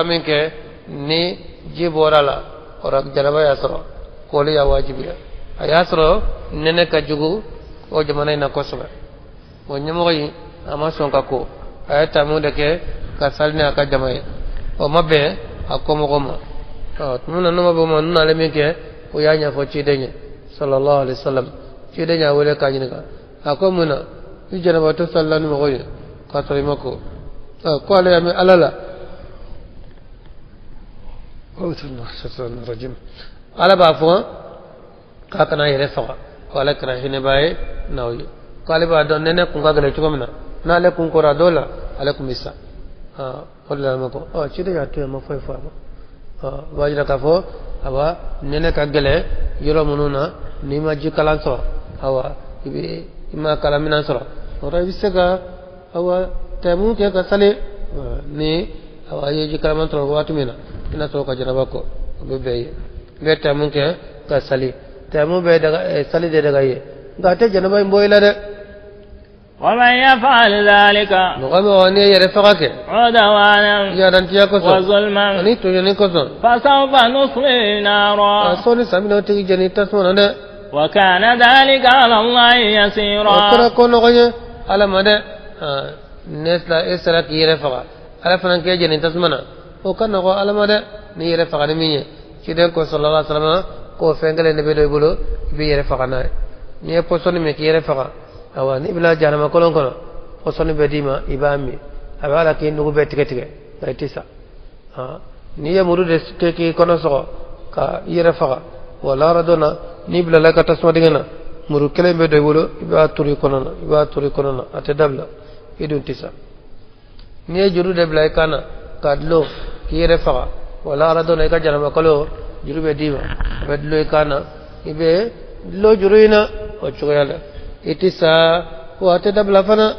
min ke ni jiborala ora jaraba yasro koli ya wajibiya ayasro nene ka jugu o jamana na kosoba o nyamo koy ama sonka ko ayata mu de ke ka salni aka jamay o mabbe akomo komo tuna no mabbe mo nale min ke o yanya fo ci denye sallallahu alaihi wasallam ci denya wala ka nyina akomuna ijana wato sallallahu mo koy ka tari mako ko ale am alala Allah shaitan rajim ala ba fo ka kana yere fa wala kra hine bae nawyi kale ba don nene kun ga gele chumna na le kun ko ra dola alaikum bisa wala ma ko ci de ya to ma fay fa wajira ka fo awa nene ka gele yoro mununa ni ma jikalan so awa ibe ima kalamina so ora bisega awa temu ke ka sale ni awa ye jikalan to watu mina ina so ka janaba ko be temu ke ka sali temu be daga sali de daga ye ngate janaba mboyla de ومن يفعل ذلك عدوانا وظلما فسوف نصلي نارا وكان ذلك على الله يسيرا على مدى نسلا إسرائيل يرفع على فنان كيجن تسمنا وكان على مدى نيرفع نمية كده صلى الله عليه وسلم كو فنجل النبي يقولو بيرفع ناي نيه بوسوني مكي يرفع awani bila janama kolon kono osoni bedima ibami abala ke ndugo betige aytisa ni ya murude ke kono so ka yere faga wala radona ni bila la ka tasma dingena muru kele be do bolo iba turi kono ate dabla idun tisa ni juru de bila kana kadlo ki yere faga wala radona ka janama kolo juru bedima bedlo kana ibe lo juruina o chugala itisa واتدب لفنا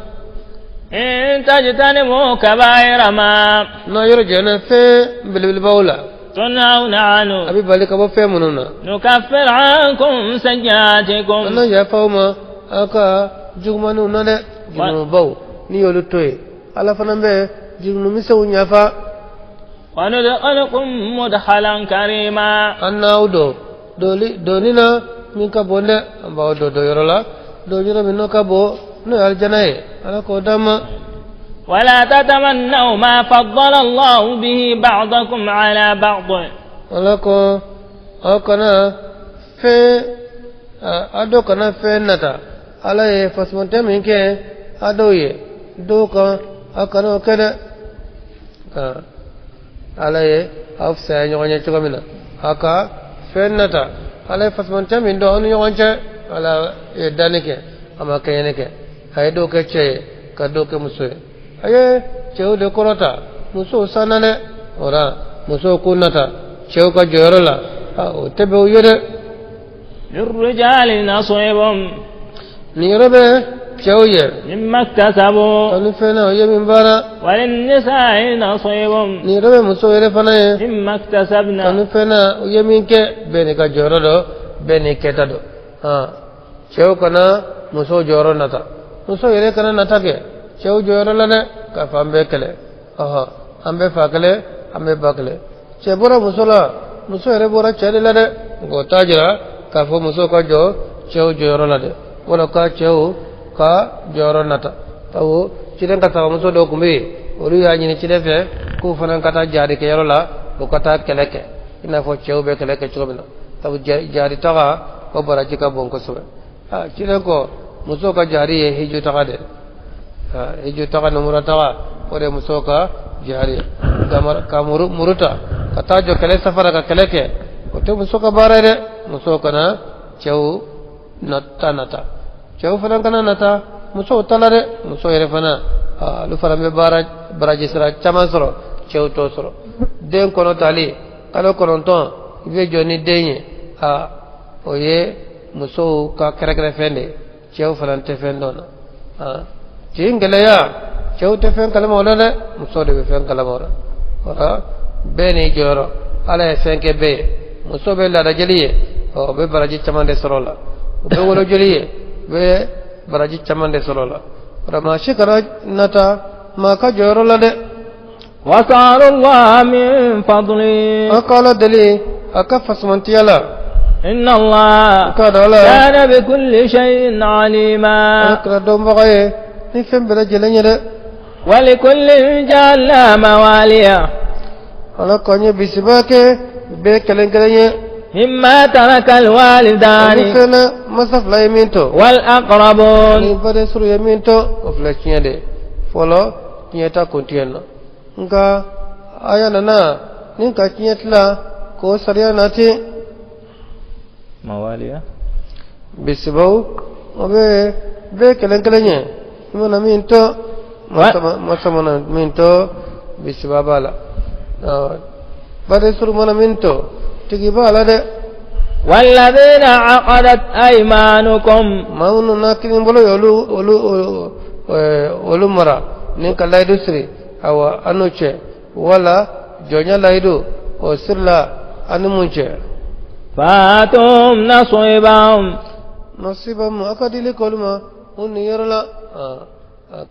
إن تجتنبوا كبائر ما يرجعنا في بالبولا تنهون عنه أبي بالك أبو فهمنا نكفر عنكم سيئاتكم أنا يا فوما أكا جمانو نلا جمبو نيولو توي على فنا به جمنو مسوي نفا وندخلكم مدخلا كريما أنا أودو دونينا منك بولا أبو دو يرولا دوجنا منو كابو نو الجنة على قدام ولا تتمنوا ما فضل الله به بعضكم على بعض ولا كو أو كنا في أدو كنا في نتا على فسمنت منك أدوية دوكا أكنا كذا على أفسع يوانيا تكملنا أكا في نتا على فسمنت من دون يوانيا ala danike ama kayeneke ay do ke che ka do ke muso aye cheu de korota muso sanane ora muso kunata cheu ka jorola o tebe o yere lirrijali nasibum ni robe cheu ye mimma iktasabu tanu fena ye min bara walin nisa'i nasibum ni robe muso yere fana ye mimma iktasabna tanu fena ye min ke bene ka jorodo bene ketado cew kana muso joro nata muso yere kana nata ke cew joro lane ka fambe kele ambe fakale ambe bakale ce bora muso la muso yere bora cele lade go tajira ka fo muso ka jo cew joro lade wala ka cew ka joro nata tawo ciden ka taw muso do kumbi olu ya nyini cide fe ku fanan kata jari ke yoro la ko kata keleke ina fo cew be keleke chobina taw jari taga ko baraji ka bonko sobe cire ko muso ka jari ye hiju tagade hiju taga numura taga ore muso ka jari ka muruta kata jo kele safara ka keleke ote muso ka barere muso kana cew nata cew fana kana nata muso talare muso yere fana lu fara me baraji sira chama soro cew to soro den kono tali kalo kono ton ibe joni denye oye muso ka kere fende cew falante fendona jingeleya cew te fen kala mawla de muso de fen kala mawla ora beni joro ala fenke be muso be la dajaliye o be baraji chamande sorola be wolo joliye be baraji chamande sorola ora ma shikara nata ma ka joro la de wasalu allah min fadli akala dali akafasmantiyala إن الله كان بكل شيء عليما ولكل جعلنا مواليا مما ترك الوالدان والأقربون مواليا بسبو وبه كلن كلنye imana minto masamana minto bisbabala bare surmana minto tigi bala de والذين عقدت أيمانكم maunu nakini bolo olu mara nin ka laydu siri awa anuche wala jonya laydu o sirla anumunche فاتهم نصيبهم akadili kolma unni yorla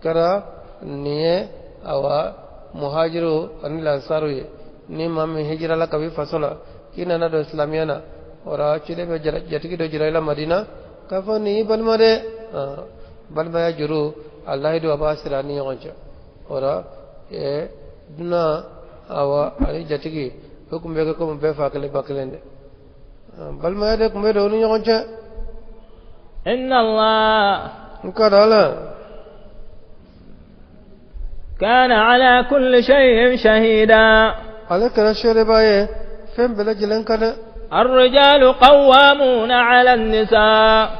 kara niye awa muhajiru anil ansaru ni mami hijra la kabi fasola kina na do islamiyana ora chile be jatiki do jiraila madina kafani balma ya juru allah do abasira ni yonja ora duna awa ali jatiki hukum be ko be fakale baklende balma ya de kumbe do ni yonja إن الله كان على كل شيء شهيدا الرجال قوامون على النساء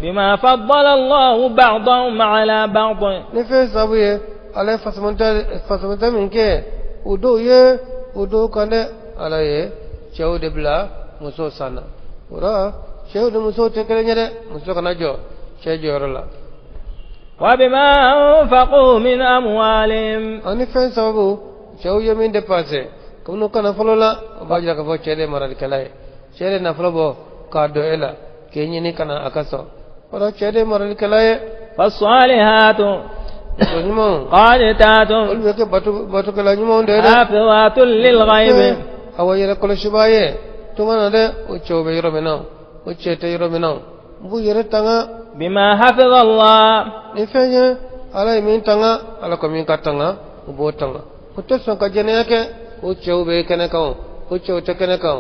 بما فضل الله بعضهم على بعض muso sana ora shehu de muso tekere nyere muso kana jo shejo rola wa bima anfaqu min amwalihim ani fen sababu shehu yamin de passe kono kana folola bajira ka fo chede maral kalai chede na folobo ka do ela kenyini kana akaso ora chede maral kalai fasalihatu qanitatun ulbeke batu kala nyumo ndere hafizatul lil ghaib awayira kolo shibaye tumana de uchobe yoro menao uchete yoro menao bu yere tanga bima hafiz Allah ifenye ala min tanga ala ko min katanga ubo tanga utte so ka jene yake uchobe kene ka uchote kene ka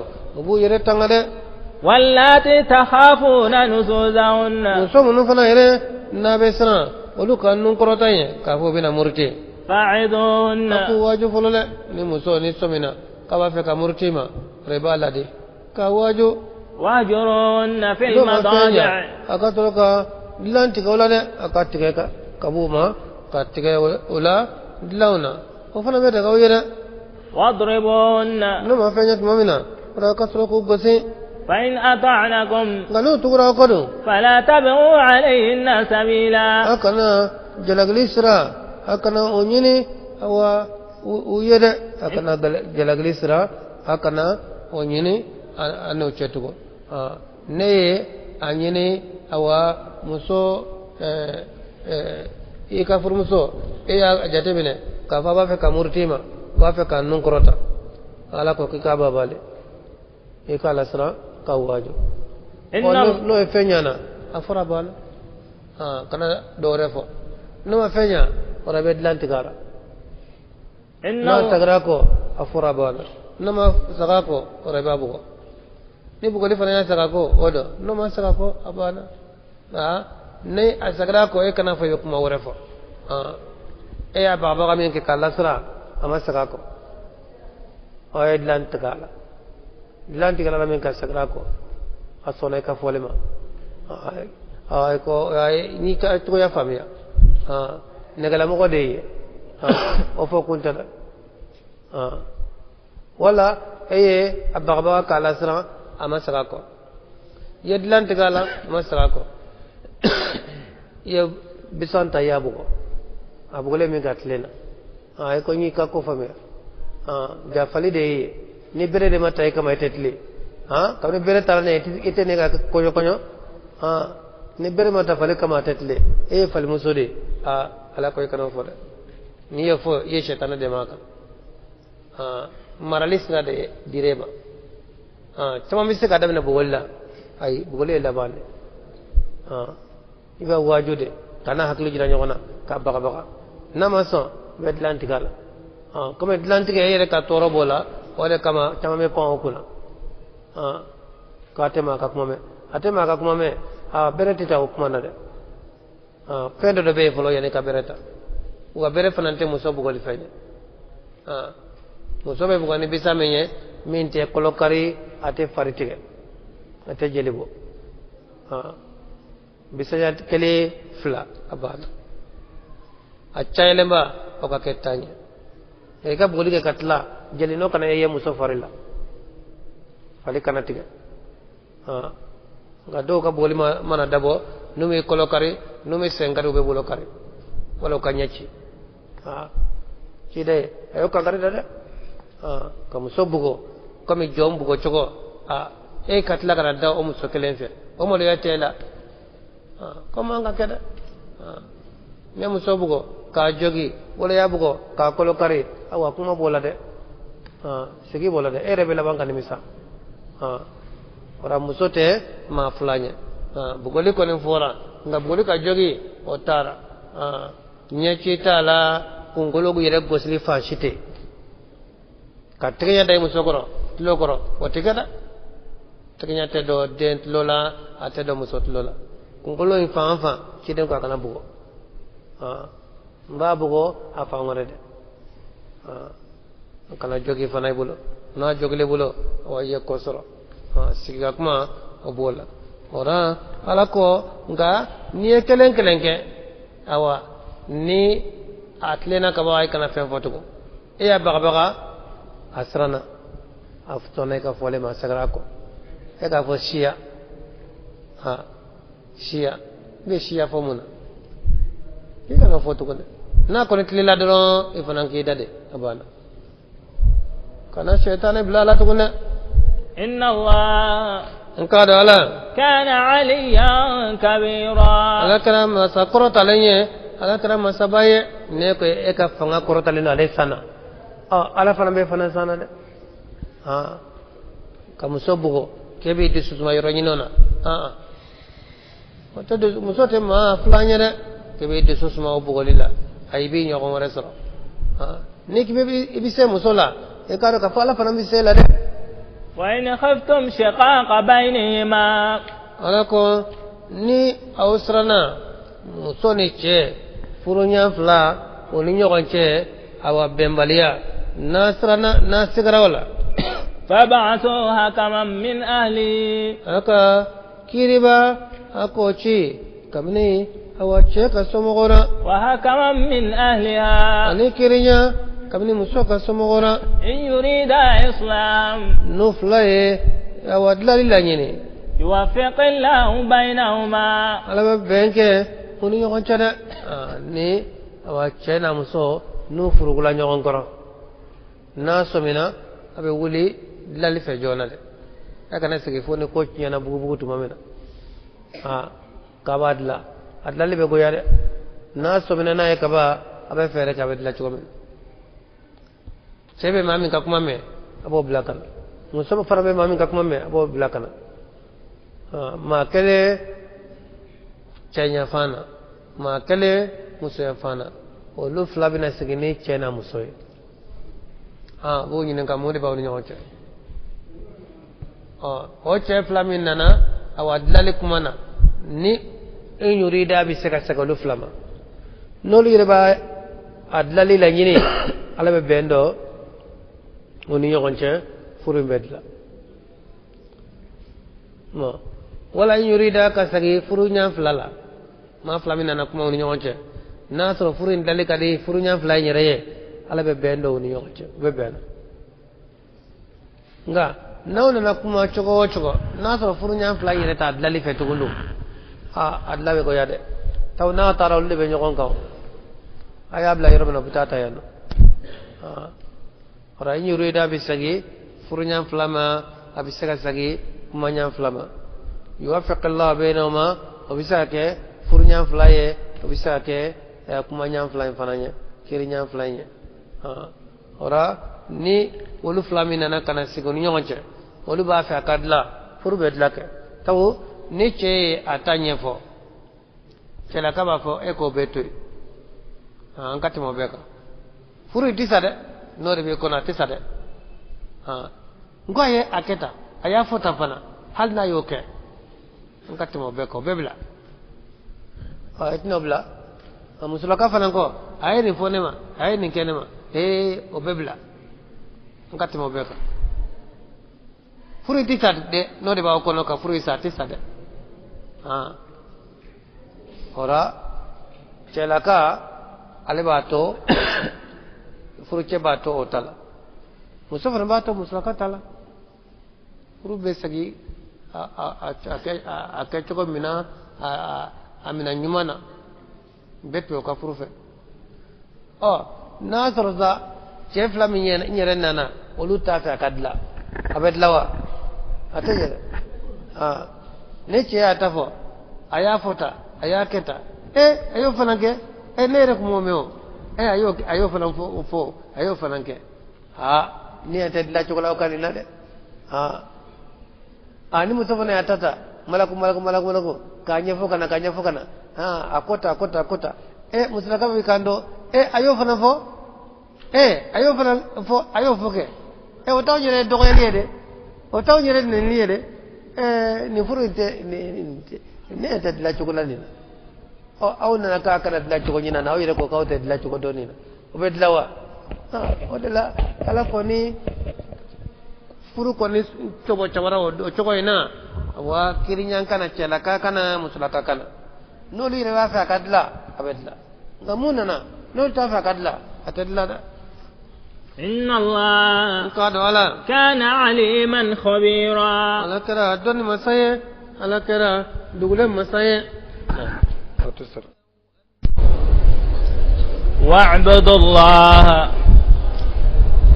bu yere tanga de wallati takhafuna nuzuzahunna so munu fana yere na besana olu kanun korotanye ka fo bina murti fa'idun ku waju folole ni muso ni somina ka ba fe ka murtima reba ladi kawajo wajurun fil madaji akatoloka dilanti ka ulade akatike ka kabuma katike ula dilauna ofana beta ka uyere wadribun no ma fenya tumamina ora kasroku gosi fa in ata'nakum galu tugra kodu fala tabu alayhinna sabila akana jalaglisra akana onyini awa uyere akana jalaglisra akana onyini ano chetugo ne anyini awa muso ikafur muso ya jatebine ka fa ba fe kamurtima ba fe kan nun korota ala ko ka ba bale e kala sra ka wajo no e fenyana afora bala kana do refo no ma fenya ora be dlantigara no tagra ko afora bala no ma saga ko ora babu ni bugo difana ya saga ko odo no ma saga ko abana ne asagra ko e kana fa yokuma warefo e ya baba ga min ke kala sra ama saga ko o e dlantigala min ka sagra ko asone ka folema ay ko ay ni ka to ya famia negala mo ko de o fo kunta wala eye abagaba kala sra ama sara ko yedlan tegala ama sara ko ye bisanta yabugo abugole mi gatlena ay ko ni ka ko fame ga fali de ni bere de mata ay kama tetli kamne bere tarane ite ne ga ko ni bere mata fali kama tetli e fali musode ala ko kana fo ni ye fo ye shetana de maka maralis na de direba sama misi ka damina bugolla ay bugole labane iba wajude kana haklu jira nyona ka baka nama so atlantikala comme atlantique yere ka toro bola wala kama chama me pa okuna ka tema ka kuma me bereti ta okuma na de pendo de be folo yene ka bereta wa bere fanante muso bugoli fayde muso be bugani bisa menye minte kolokari ate faritige ate jelibo bisanya kele fla abana achailemba oka ketanya eka boli ke katla jelino kana ye muso farila fali kana tiga ngado ka boli mana dabo numi kolokari numi sengari ube bolokari wala kanyachi cide ayo kagari dada kamu sobugo kami jom bugo chogo e katla kana da o muso kelenfe o mo ya tela kama anga keda me muso bugo ka jogi wala ya bugo ka kolokari awa kuma bola de sigi bola de ere bela banga nimisa ora musote ma fulanya bugoli ko ni fora nga bugoli ka jogi otara nyechi tala kungolo gu yere gosli fa shite katriya dai musokoro tilokoro otikada trinya te do dent lola ate do musot lola kungolo in fa fa chiden ko kana bugo mba bugo afa ngore de kana jogi fa nay bulo na jogile bulo waye ko soro siga kuma obola ora alako nga ni kelen kelenke awa ni atlena ka bay kana fen fotugo e ya baga asrana aftone ka fole ma sagara ko e ka fo shia shia be shia fo muna e kana fotugo na ko tlela doro e fanan ki dade abana kana shaytan bilala to gona inna allah انقاد على كان عليا كبيرا على كلام سكرت عليه على كلام سباي نيكو اكا فنا كرت علينا عليه سنه على فنا به فنا سنه ده كم سبغو كبي دي سوما يرنينونا وتد مسوت ما فلانيا ده كبي دي سوما وبغو لله ايبي نيو غمر سر نيكي بي بي سي مسولا اكارو كفالا فنا بي سي لا ده وإن خفتم شقاق بينهما alako ni ausrana musoni che furunya fla oni nyogon che awa bembalia nasrana nasigara wala فبعثوا حكما من أهلي aka kiriba ako chi kamni awa che kasomogora وحكما من أهلها ani kirinya kamni musoka somogora إن يريد إسلام nuflaye awa dlalila nyini يوفق الله بينهما alaba benke oni nyogon chada ni awa chena muso nu furugula nyogon koro na somina abe wuli dlali fe jona de akana sigi foni ko nyana bugu bugu tumamena kabadla adlali be goyade na somina na ekaba abe fere ka be dla chugo sebe mami ka kuma me abo blakana muso farabe mami ka kuma me abo blakana ma kale chanya fana ma kale muso ya fana o lu flabina sigini chena muso bo nyinen ka modi bawni nyoche o che flamin nana awadlali kuma na ni in yurida bi seka seka lu flama no lu yirba adlali la nyini alabe bendo oni yogonche furu bedla no wala yurida ka sagi furu nya flala ma flamina na kuma oni yogonche na so furu ndali kadi furu nya fla nyereye ala be bendo oni yogonche be bena nga nawna na kuma chogo chogo na so furu nya fla nyere ta dali fe tugundu adla be ko yade taw na tarawul be nyogon kaw ayabla yorobna butata yano ora yurida bisagi furunya flama abisaka sagi kumanya flama yuwaffiq Allah bainahuma abisake furunya flaye abisake kumanya flaye fananya kirinya flaye ora ni wolu flamina na kana sigoni nyonche wolu ba fa kadla furbedla ke taw ni che atanye fo cela kaba fo eko betu ankati mo beka furu disade nore be kona tisade ngoye aketa aya fota fana hal na yoke ngati mo be ko bebla etno bla musulaka fana ko ay ni fonema ay ni kenema o bebla ngati mo be ko furi tisade de nore ba ko no ka furi sa tisade ora celaka ale bato furuce bato otala musafar bato muslaka tala furu be sagi a kai cogo mina amina nyumana beto ka furu fe na sorza chef la min nyere nana olu ta fa kadla abedlawa atayere ne ce ya tafo aya fota aya keta ayo fananke ne rek momeo ayo fanan fo ayo fananke ni ate dila chokola okani na de ni musafana ya tata malaku kanya fo kana akota muslaka vikando ayo fanan fo ayo fo ke otaw nyere dogo yede otaw nyere ne yede ni furute ni ate dila chokola ni aw na ka kana dila choko nyina na yere ko kawte dila choko doni na obedlawa odela ala koni furu koni cobo cawara o cogo ina wa kirinyan kana celaka kana musulaka kana no li rewa fa kadla abedla ngamuna na no ta fa kadla atadla da إن الله كان عليما خبيرا على كرا دون مسايا على كرا دغله مسايا واعبدوا الله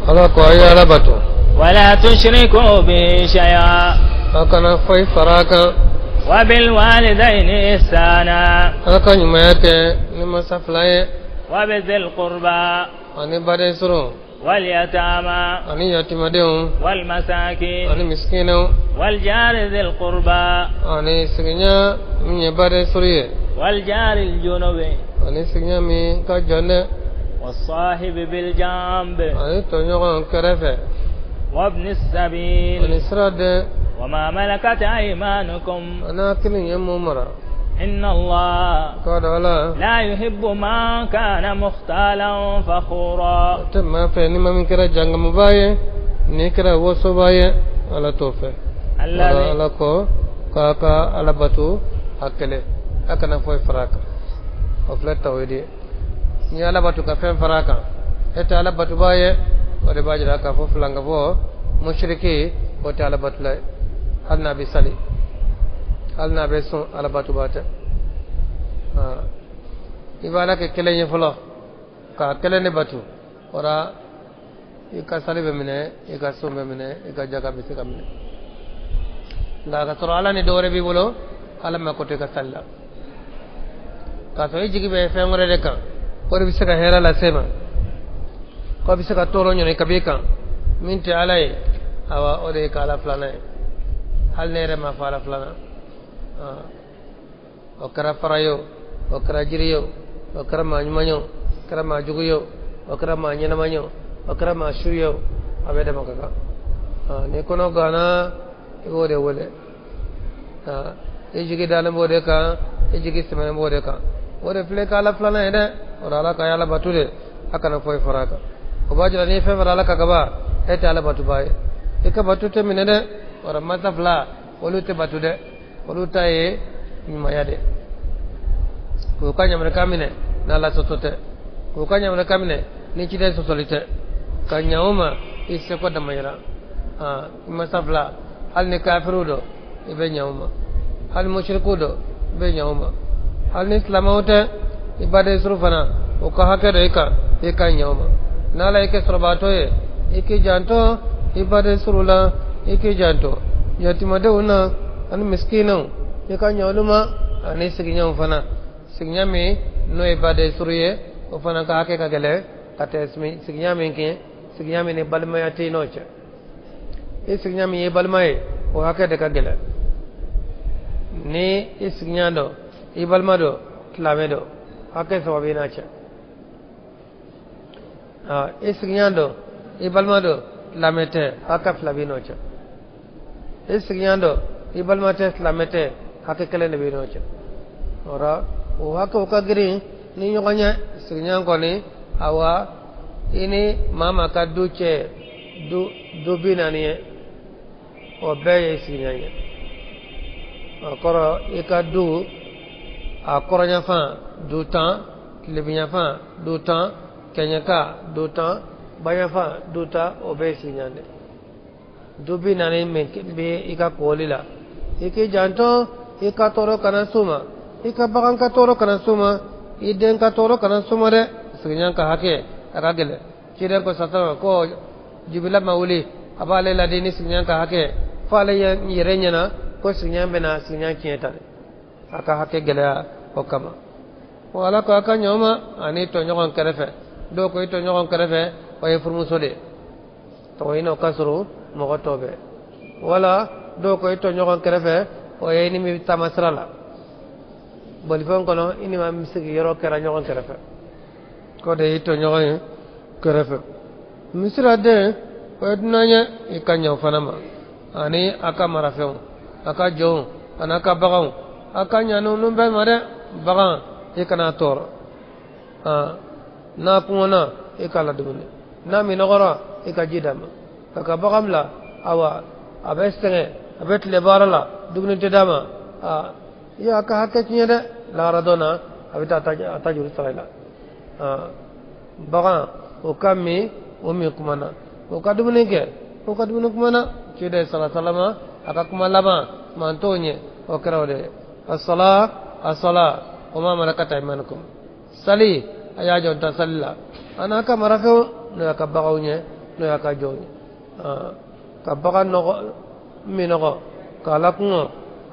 على كويا ربطوا ولا تشركوا به شيئا أكنا في فراكا وبالوالدين إحسانا أكن يميت لما سفلاي وبذي القربى أني بدي سرو واليتامى أني يتيم ديو والمساكين أني مسكينو والجار ذي القربى أني سكينيا من بدي سريه والجار الجنوب أني سكينيا من كجنة والصاحب بالجنب أني تنيو كرفة وابن السبيل أني سراد وما ملكت أيمانكم أنا كني يمومرا إن الله قال لا يحب من كان مختالا فخورا تما فني ما من كرا جنگ مبايه نكرا وصبايه على توفه الذي على كو كاكا على باتو أكله أكنا فوي فراكا أفلت تويدي ني على باتو كفن فراكا إت على باتو بايه ودي باجرا كفو فلانغ فو مشركي وتي على باتو لا النبي صلي alna be son ala batu bata ibala ke kele nye folo ka kele ne batu ora ika sali be mine ika so be mine ika jaga be se kamne la ka toro ala ni dore bi bolo ala ma ko te ka salla ka to jigi be fe ngore de kan ora bi se ka hera la sema ko bi se ka toro nyo ne ka be kan minti alai awa ore ka ala flana hal ne re ma fala flana okara farayo okara jiriyo okara manyo okara majuguyo okara manyana manyo okara mashuyo abede makaka ne kono gana wode wole ejigi dalam bode ka ejigi semane bode ka wode fle kala flana ede orala kayala batude akana foy faraka obajra ne fe farala ka gaba ete ala batu baye eka batute minede ora mazafla wolute batude oluta ye nyumaya de ko kanya mereka mine na la sotote ko kanya mereka mine ni chide sosolite kanya uma isse ko damayra masafla hal ni kafiru do ibe nyauma hal mushriku do ibe nyauma hal ni islamawte ibade surufana o ka hakere eka nyauma na la eke sorbato ye eke janto ibade surula eke janto yatimade una anu miskino yaka nyoluma ani siginya fana siginya me no ibade suriye o fana ka hake ka gele kate ismi siginya me ke siginya me ne balma yati noche e siginya me balma e o hake de ka gele ne e siginya do e balma do tlame do hake so be na cha e siginya do e balma do lamete haka flabi noche e siginya do ibal mate islamete hake kele ne bino cha ora o hake o kagri ni nyoganya signya ko ni awa ini mama ka duche du binani o beye signya akoro ikadu akoranya fa du temps libinya fa du temps kenyaka du temps baya fa du temps obe sinyande dubi nane be ika kolila iki janto ika toro kana suma ika bagan ka toro kana suma iden ka toro kana suma de sinyang ka hake akagele cire ko satara ko jibila mawuli abale la dini sinyang ka hake fale yirenya na ko sinyang bena sinyang kieta aka hake gele o kama wala ko aka nyoma ani to nyogon kerefe do ko to nyogon kerefe o e furmu sode to ino kasru mo tobe wala do ko to nyogon kerefe o e ni mi tamasrala boli fon kono ini ma misigi yoro kera nyogon kerefe ko de to nyogon kerefe misra de ko dunanya ikanyo fanama ani aka marafew aka jow anaka bagaw aka nyanu numbe mare bagan ikana tor na puna ikala dubune na minogora ikajidama kaka bagamla awa abestenge abetle barala dubune tedama ya aka haketinya de la radona abita atajur salaila bagan ukami umi kumana ukadubune ke ukadubune kumana kide salama aka kumalama mantonye okrawde as-salah وما ملكت أيمانكم سلي أيا جون تسلى أنا كمرفو نيا كبعوني نيا كجوني كبعان نغ مينغ كلاكون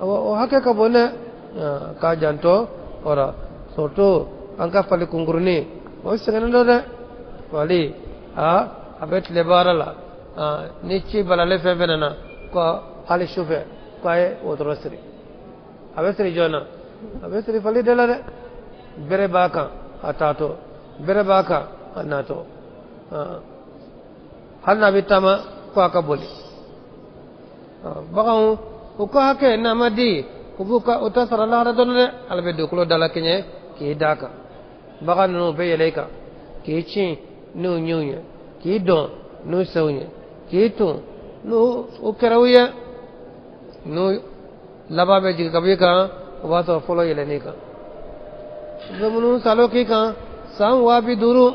أو هكذا كبونه كجانتو أورا سوتو أنك فلي كونغرني أو سكننا ده فلي أبيت لبارلا نيجي بلالي فينا كا حالي شوفه كاي وترسري أبيت جونا abesri fali dela de bere baka atato bere baka anato halna bitama ko akaboli bagaw ko hake namadi kubuka utasara la radonne albe do kulo dala kenye ki daka baga no be yeleka ki chi no nyunya ki don no sawnya ki to no ukarawiya no lababe jigabika wato folo yelene ka zamunu saloki ka sam wabi duru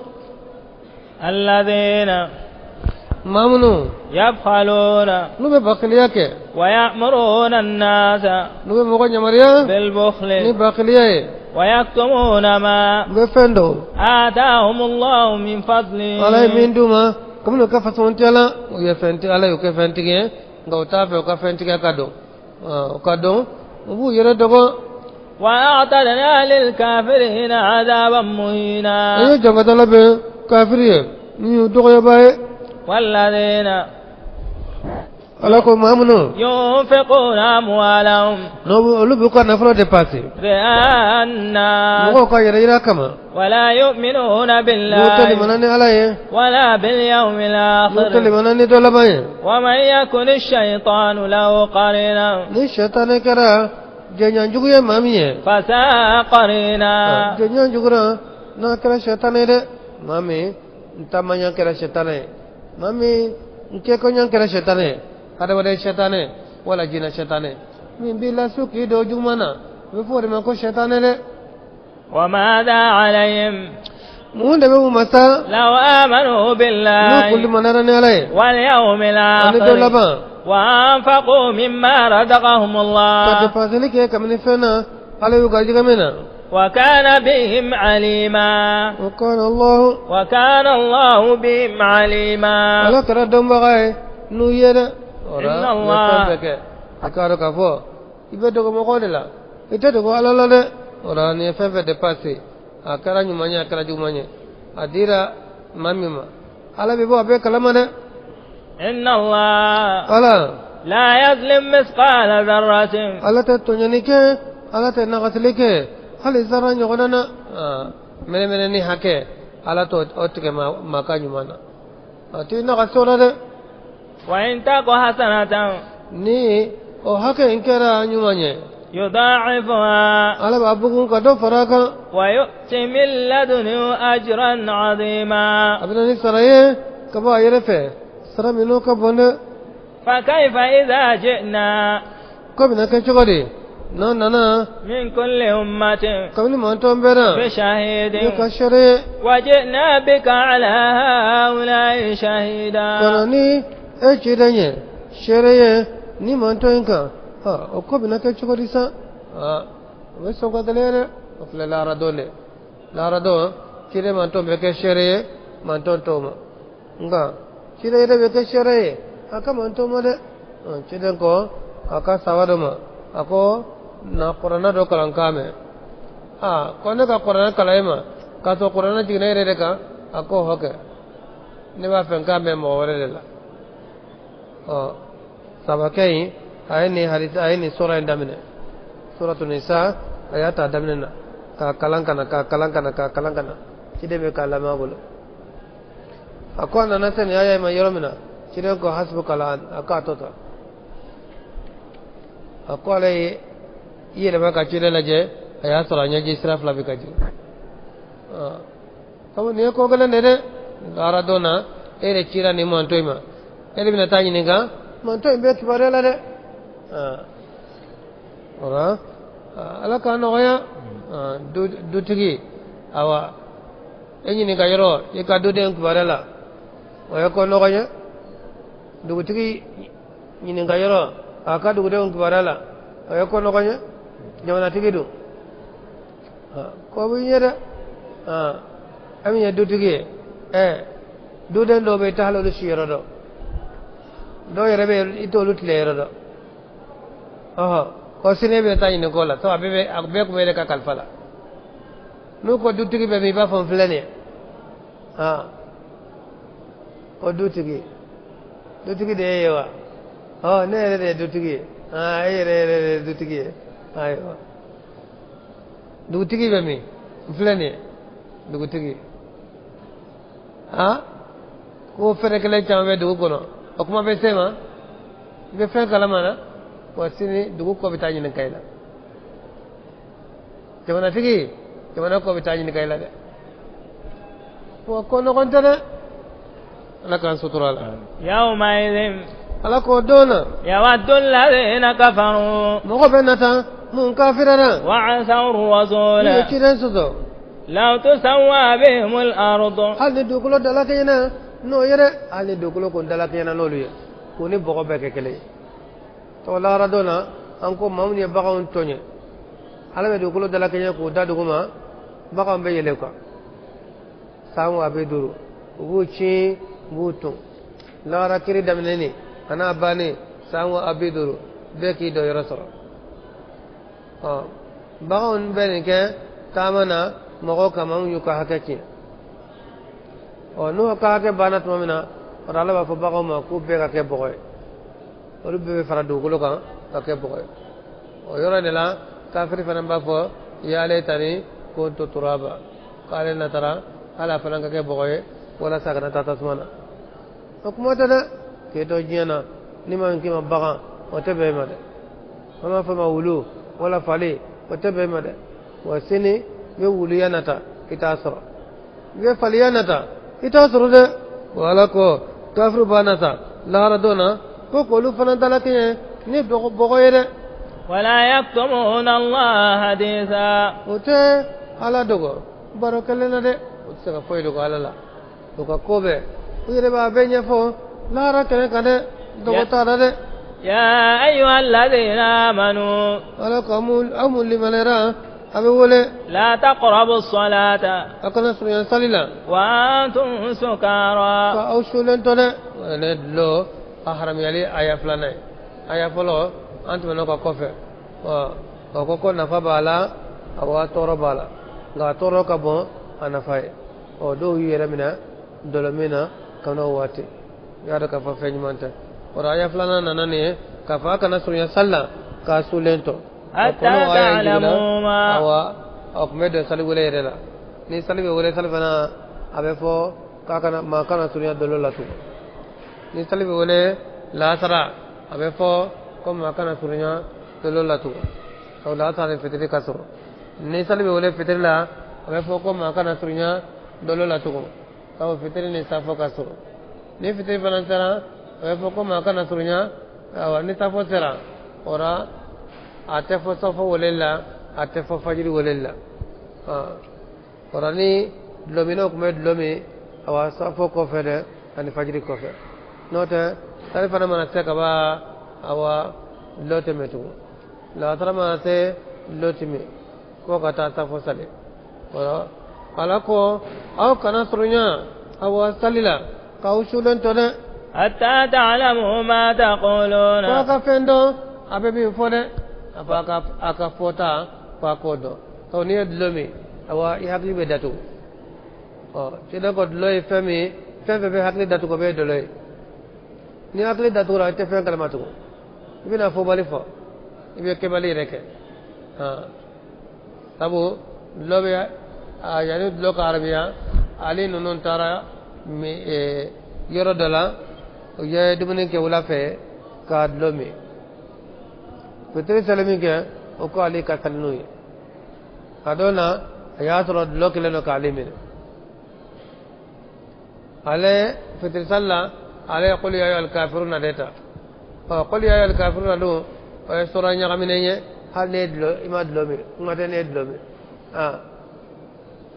alladheena mamunu yabkhaluna nube bakliya ke wa ya'muruna an-nasa nube mogo nyamariya bil bukhli ni bakliya wa yaktumuna ma nube fendo atahumullahu min fadli alay min duma comme ka façon tiala o ye fenti alay o ke fenti ke ngawta fe o ka fenti ka kado o kado أبو يردغو وأعتدنا للكافرين عذابا مهينا أيه جنگا طلب كافرية نيو دغو يباي والذين ألاكو مامنو ينفقون أموالهم نو بكا نفلو دباسي رئاء الناس نغو كا يريرا كما ولا يؤمنون بالله نوتلي مناني علي ولا باليوم الآخر نوتلي مناني دولباي ومن يكن الشيطان له قرينا ني شيطان كرا جنيان جوغي مامي فساء قرينا جنيان جوغرا نا كرا شيطان دي مامي نتامانيا كرا شيطان مامي نكي كونيان كرا شيطان kada wada syaitane wala jina syaitane min bila suki do jumana before man ko syaitane le wa madha alayhim mun da be masa law amanu billahi no kullu manarani alay wal yawmil akhir wa anfaqu mimma razaqahum Allah kada fasali ke kamne fena alay gaji kamena wa kana bihim alima wa kana Allah bihim alima ala kara domba gai nu yera inna Allah akaro kafo ibe dogo mo kodela ite dogo alala de ora ni fefe de passer akara nyumanya akara jumanya adira mamima ala bibo abe kalama de inna Allah ala la yazlim misqala dharratin ala te tonyani ke ala te nagatli ke hali zara nyogonana mene ni hake ala to otike maka nyumana ati nagasora de وإن تك حسنة ni o hake inkera nyumanye يضاعفها ala babugun kado faraka ويؤتي من لدنه أجرا عظيما abina ni saraye kaba yerefe sara mino ka bonde فكيف إذا جئنا ko bina ke chogodi نانا من كل أمة قبل ما أنتم بنا بشهيد يكشري وجئنا بك على هؤلاء شهيدا كوني أجدني شريه ni manto inka ha o ko bina ke chukori sa ha we so ko dele o fle la rado kire manto be ke shere manto to ma nga kire be ke shere aka manto ma de kire ko aka sawado ma ako na qur'ana do kalan kame ha ko ne ka qur'ana kalaima ka to qur'ana jine re ka ako hoke ne ba fen kame mo wore la sabakai ayni hadis ayni surah damine suratul nisa ayata damine ka kalankana kide be kalama bolo akwana nasen aya ma yoromina kide ko hasbuka lan akatota akwale yele ba ka kide laje aya sura nya ji israf labi ka ji sabu ne ko gele ne de aradona ere chira ni mo antoima ele bina tanyi ni ga manto imbe kibare la de ora ala ka no ya du tigi awa enyi ni ga yoro e ka du den kibare la o ya ko no ga ya du tigi ni ni ga yoro aka du den kibare la o ya ko no ga ya jona tigi du ko bu yere ami ya du tigi du den do be tahalo du shiro do do yere be itolu tlero do ko sine be tay ni kola to abe ko be ka kalfala no ko dutigi be mi ba fon flene ko dutigi de yewa ne re dutigi re dutigi ayo dutigi be mi flene dutigi ko fere kele chambe du ko no o kuma be sema be fe kalama na wasini dugu ko bitani ne kayla jamana tigi jamana ko bitani ne kayla de ko no kontana ala kan suturala yawma idhin ala ko dona yawaddu alladhina kafaru mo ko benata mun kafirana wa asaw rasula ni kidan sudo law tusawwa bihim al-ardu hal dugulo dalakena no yere hal dugulo ko dalakena no luye ko ni bogo be kekele to la radona anko mamni bagawn tonye ala be dugulo dalakenya ko daduguma bagam be yele ko samu abe duru buci butu la rakiri damneni ana bani samu abe duru be ki do yorosoro bagawn be ke tamana mogo kamam yuka hakaki no ka ke banat mamina rala ba fa bagaw ma ku be ka ke bogoy olu be fara dugulo kan ka ke bogoy o yoro de la kafiri fana ba fo ya le tani kuntu turaba qala na tara ala fana ka ke bogoy wala sagana tata sumana kuma ta da ke to jina ni man ki ma baga o te be ma de ma fa ma wulu wala fali o te be ma de wa sini be wulu yanata itasro be fali yanata itasro de wala ko kafru banata la radona ko kolu fana dalake ni bogo yere wala yaktumuna Allah haditha ote ala dogo barokale na de utse ka foy dogo ala la dogo kobe uyere ba benya fo la rakane kane dogo tara de ya ayyuhal ladhina amanu ala kamul amul limanera abe wole la taqrabu as-salata akana sunya salila wa antum sukara fa ausulen to de ne lo ahram yali aya flana aya folo antu no ko kofe ko nafa bala awa toro bala ga toro ka bon anafai o do yere mina dolomina kano wati yada ka fa fenyumanta ora aya flana nanane ka fa kana sunya salla ka sulento hatta ta'lamu ma awa akmedo sali wala yere la ni sali be wala sali fana abe fo ka kana ma kana sunya dolo latu ni sali be wala la sara abe fo ko ma kana sunya dolo latu to la sara fitri kaso ni sali be wala fitri la abe fo ko ma kana sunya dolo latu ko fitri ni safo kaso ni fitri fana sara abe fo ko ma kana sunya awa ni safo sara ora atefo sofo wolella atefo fajiri wolella orani lomino kuma lomi awa sofo ko fede ani fajiri ko fe nota tare fana mana se kaba awa lote metu la tara mana se lotimi ko kata safo sale ala ko aw kana surunya awa salila kawshulen tone حتى تعلموا ما تقولون فاكا فندو أبي فودة أكا فوتا فاكودو توني دلومي أوا يحكي بداتو شيدا قد لوي فمي فم حكي داتو كبير دلوي ni akli datura ite fen kalmatu ibina fo bali fo ibe ke bali reke tabu lobe yani loka arabiya ali nunun tara mi yoro dala ye dumuni ke wala fe ka lomi petri salami ke o ko ali ka salnui adona ayatro lokile no kalimi ale petri salla ale qul ya ayyuhal kafirun data qul ya ayyuhal kafirun do sura nya kamine hal ne dlo imad lomi ngade ne lomi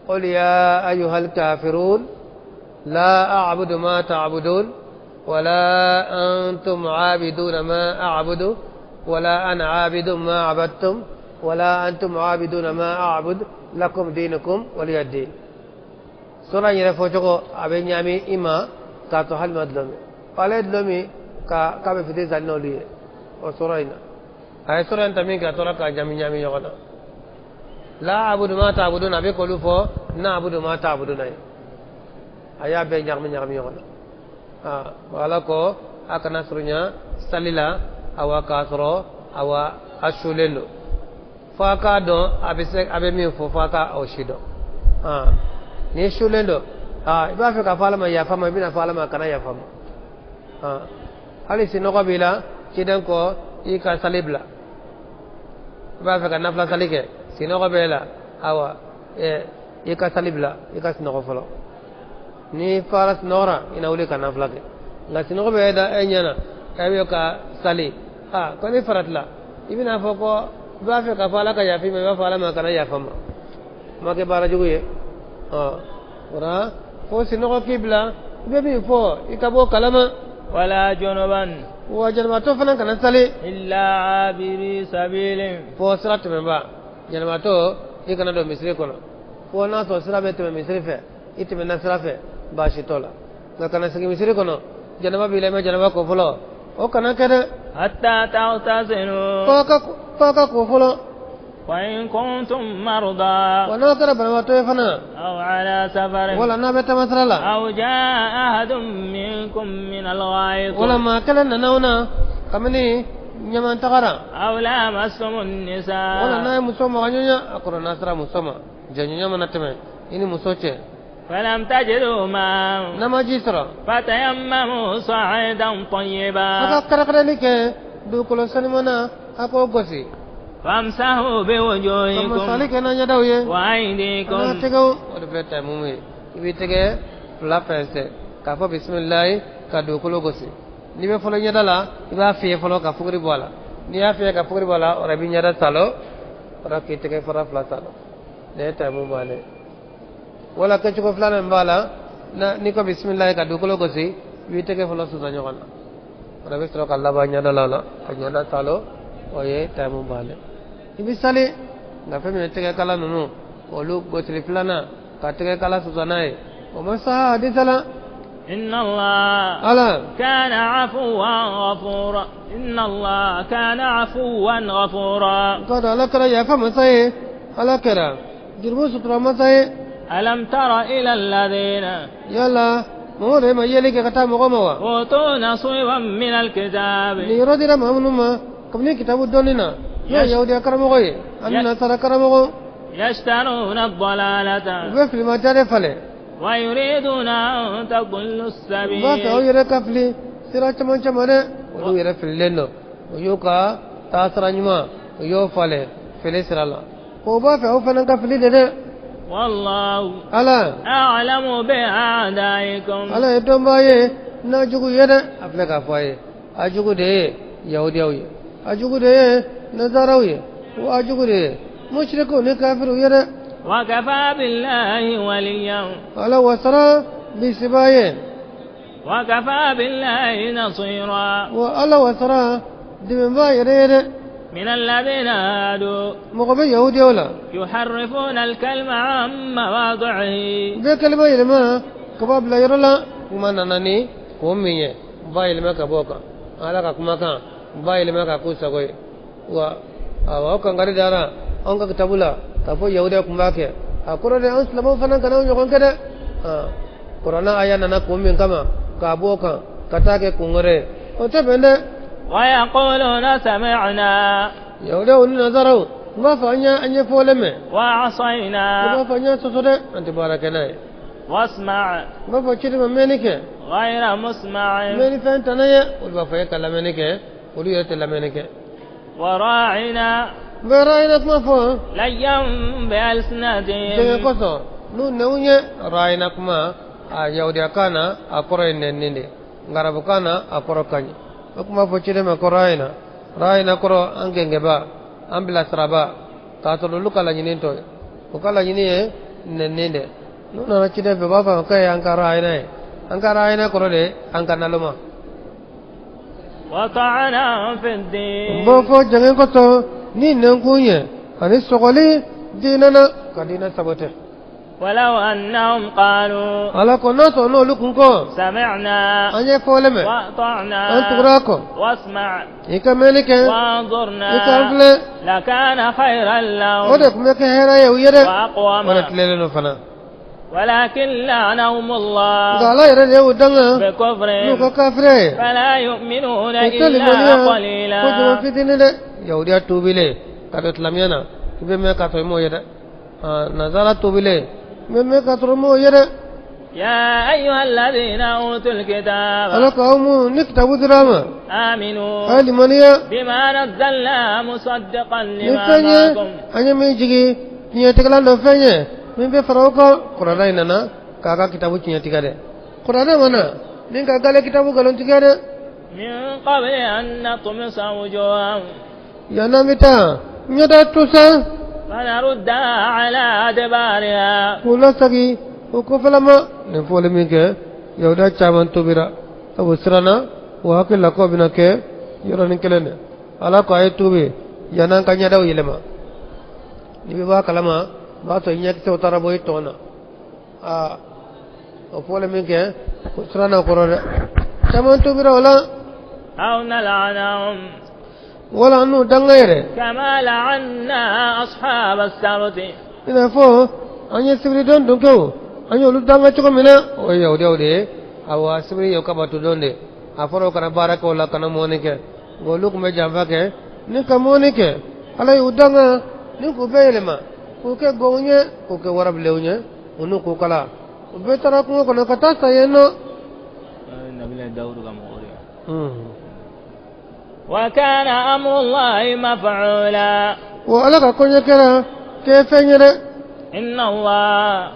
qul ya ayyuhal kafirun la a'budu ma ta'budun ولا أنتم عابدون ما أعبد ولا أنا عابد ما عبدتم ولا أنتم عابدون ما أعبد لكم دينكم ولي الدين سورة يرفوشكو أبي نيامي إما كاتو حل مدلومي قال دلومي كابي فتي زالنو لي وسورة إنا هاي سورة انتمين كاتورا كاجامي نيامي يغنا لا أعبد ما تعبدون أبي قولوا فو نعبد ما تعبدون أيا بي نيامي يغنا wala ko akana surunya salila awa kasro awa ashulendo faka do abe mi fo faka oshido ni shulendo iba fe ka fala ma ya fama bina fala ma kana ya fama hali sinoko bila kidan ko ika salibla iba fe ka nafla salike sinoko bela awa ika salibla ika sinoko folo ni faras nora ina ule kana flake la sinogo be da enyana kayo ka sali ko ni faratla ibina foko ba fe ka fala ka yafi me ba fala ma kana yafama make bara juguye ora ko sinogo kibla be bi fo ikabo kalama ولا جنبا وجنبا تو فنان kana sali إلا عابري سبيل fo srat me ba janba to ikana do misri kono fo na to sira be to misri fe itme na sira fe bashi tola ngakana sigi misiri kono janaba bile me janaba ko folo o kana kede حتى تغتسلوا paka ko folo وإن كنتم مرضى wana kara bana to fana أو على سفر wala na beta masrala أو جاء أحد منكم من الغائط wala ma kala na nauna kamani nyaman takara أو لامستم النساء wala na musoma ganyonya akoro nasra musoma janyonya manateme ini musoche فلم تجدوا ماء nama jisra فتيمموا صعيدا طيبا aka karakara like du kolo sanimana ako gosi فامسحوا بوجوهكم masali kana nyadawiye وأيديكم tegau wala beta mumi ibi tege la pense ka fo bismillah ka du kolo gosi ni be folo nyadala iba fiye folo ka fugri bola ni ya fiye ka fugri bola ora bi nyada salo ora ki tege fara fla salo ne ta mu bale wala ka ci ko flana mbala na ni ko bismillah ka du kolo gosi wi tege folo su zanyo kana ora be sro ka Allah ba nyada la ka nyada salo oye ta mu bale ibi sali nga fe me tege kala nunu olu gotri flana ka tege kala su zanae o masa hadisala إن الله ala كان عفوا غفورا إن الله كان عفوا غفورا kada ala kara ya fa masaye ala kara jirbu sutra masaye ألم تر إلى الذين yala more ma yele ke kata mo mawa أوتوا نصيبا من الكتاب ni rodira mamnuma kamni kitabu donina ya yahudi karamo goye anna sara karamo go يشترون الضلالة be fil ma tare fale ويريدون أن تضلوا ba ka السبيل yere kafli sira chaman chamane o yere fil leno o yoka tasranyuma o yo fale fele sirala ko ba fa o fanan kafli de والله ala أعلم بأعدائكم ala edon baye na jugu yede afle ka faye ajugu de yahudi ajugu de نزاروي واجغري مشركون كافر يرى وكفى بالله وليا على وسرا بسبايه وكفى بالله نصيرا وعلى وسرا دمبا يرى من الذين هادوا مقبل يهودي ولا يحرفون الكلمة عن مواضعه بكلمة يلما كباب لا يرلا وما ناني ومية بايل ما كبوكا على كمكان بايل ما كوسا وكان غير دارا أنك كتابولا كفو يهودي كمباكي أقول لهم سلموا فنا كانوا يقولون كده قرانا آية نانا كومين كما كابوكا كتاكي كونغري وتبنى ويقولون سمعنا يهودي ونزارو ما فانيا أني فولمه وعصينا ما فانيا سوسودة أنت باركنا واسمع ما فشيت منك غير مسمع مني فان تنايا ولا فيا كلامك ولي يتلامك وراعنا براينا ما فو ليا بألسنتهم جاي كوسو نو نونيا راينا كما يهودي كانا أقرأ نندي غرب كانا أقرأ كاني وكما فشيت ما كراينا راينا كرو أنجنجبا أمبلا سرابا كاتلو لوكالا جنينتو لوكالا جنيه نندي نو نحكي بابا كاي أنكارا هنا كرولة أنكارنا لما وطعنا في الدين بوفو جنگن كتو ني ننكوني أني سوغلي ديننا كدينا سبوته ولو أنهم قالوا على كنا تونو لكنكو سمعنا أني فولمه وأطعنا أنتقراكو واسمع إكملك وانظرنا إكمل لكان خيرا لهم ودك مكهرا يويرة وأقوم ونتللنو فنا ولكن لعنهم الله قال يرى يودنا بكفرهم نوكا كافره فلا يؤمنون إلا قليلا كجوا في ديننا يهوديا توبيله كاتو تلاميانا بما كاتو مو يدا نزارا توبيله بما كاتو مو يدا يا أيها الذين أوتوا الكتاب ألا قوم نكتبوا دراما آمنوا هل منيا بما نزلنا مصدقا لما نفني معكم أنا ميجي نيتكلم نفني من بفروقا قرانا إننا كاكا كتابو نيتكلم قرانا منا من كاكا كتابو قالون تكلم من قبل أن نطمس وجوههم ينامتا نيدا توسا فنردها على أدبارها كولا سكي وكفلما نفول منك يودا چامن توبيرا أبو سرانا وهاكل لكو بناك يراني كلنا على قاية توبي ينام كنيا داو يلما نبي كلامه باتو إنيك سوتارا بوي تونا وفول منك سرانا كورا چامن توبيرا ولا أو نلعنهم ولا أنو دعيره كما لعنا أصحاب السبت إذا فو أني سبريدون دونكو أني أولو دعنا شو كمينا أوه أودي أو سبري يوكا باتودون دي أفرو كنا بارك ولا كنا مونيك غلوك مجامعك نك مونيك على يودعنا نكو بيلما كوكا غونيا كوكا وراب لونيا ونو كوكلا وبيترا كنا كتا سينو نبينا داود كموري وكان أمر الله مفعولا وعلى كونيا كلا كيف ينير إن الله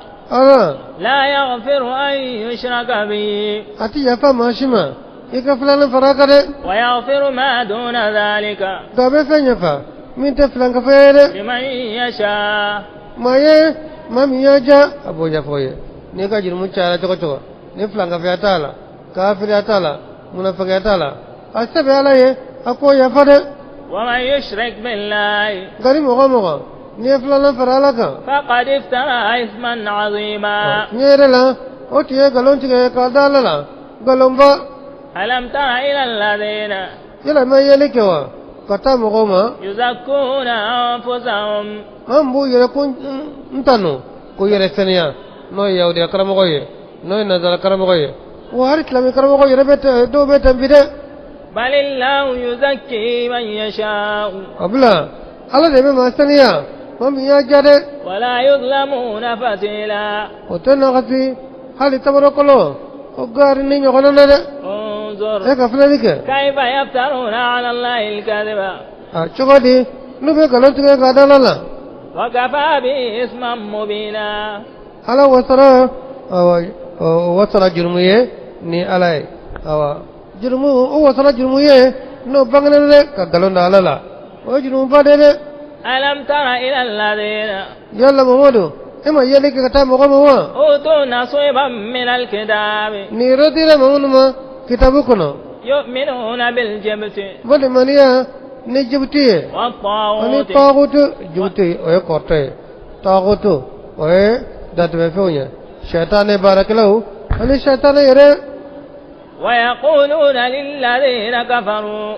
لا يغفر أن يشرك به أتي يفا ماشيما يكفلان فراكره ويغفر ما دون ذلك دابه فنيفا من تفلان كفير لمن يشاء ما مياجا أبو جافوي نيكا جرمو چارا چوكو چوكو نفلان كفيا تالا كافر تالا منافق تالا أستبع عليه أكو يفر ومن يشرك بالله غريم مغا نفلان فرالاك فقد افترى إثما عظيما نيرلا أوتيه غلون چكي كادالا غلون با ألم تر إلى الذين يلا ما يلكوا كتا مغوما يزكون أنفسهم أمبو يلكون انتانو كو يرسنيا نو يهودي كرمغوي نو نزال كرمغوي وهارت لم كرمغوي ربت دو بيت بيد بل الله يزكي من يشاء أبلا على ذي ما سنيا هم يجاد ولا يظلمون فتيلا وتنغسي هل تبركلو وقارني يغنى انظر هيك فلانك كيف يفترون على الله الكذب شغلي نبي قالوا تيجي كذا وكفى به اسما مبينا على وصل جرمية ني على جرمو وصل جرمية نو بانغنا كقولون على لا وجنون بدل ألم تر إلى الذين يلا محمد إما يلك كتاب مقامه أوتوا نصيبا من الكتاب نيرتي لمن ما كتابكنا يؤمنون بالجبت بل منيا نجبتي أني والطاغوت طاغوت جبتي أي قرطي طاغوت أي دات بفونيا شيطان بارك له أني شيطان يرى ويقولون للذين كفروا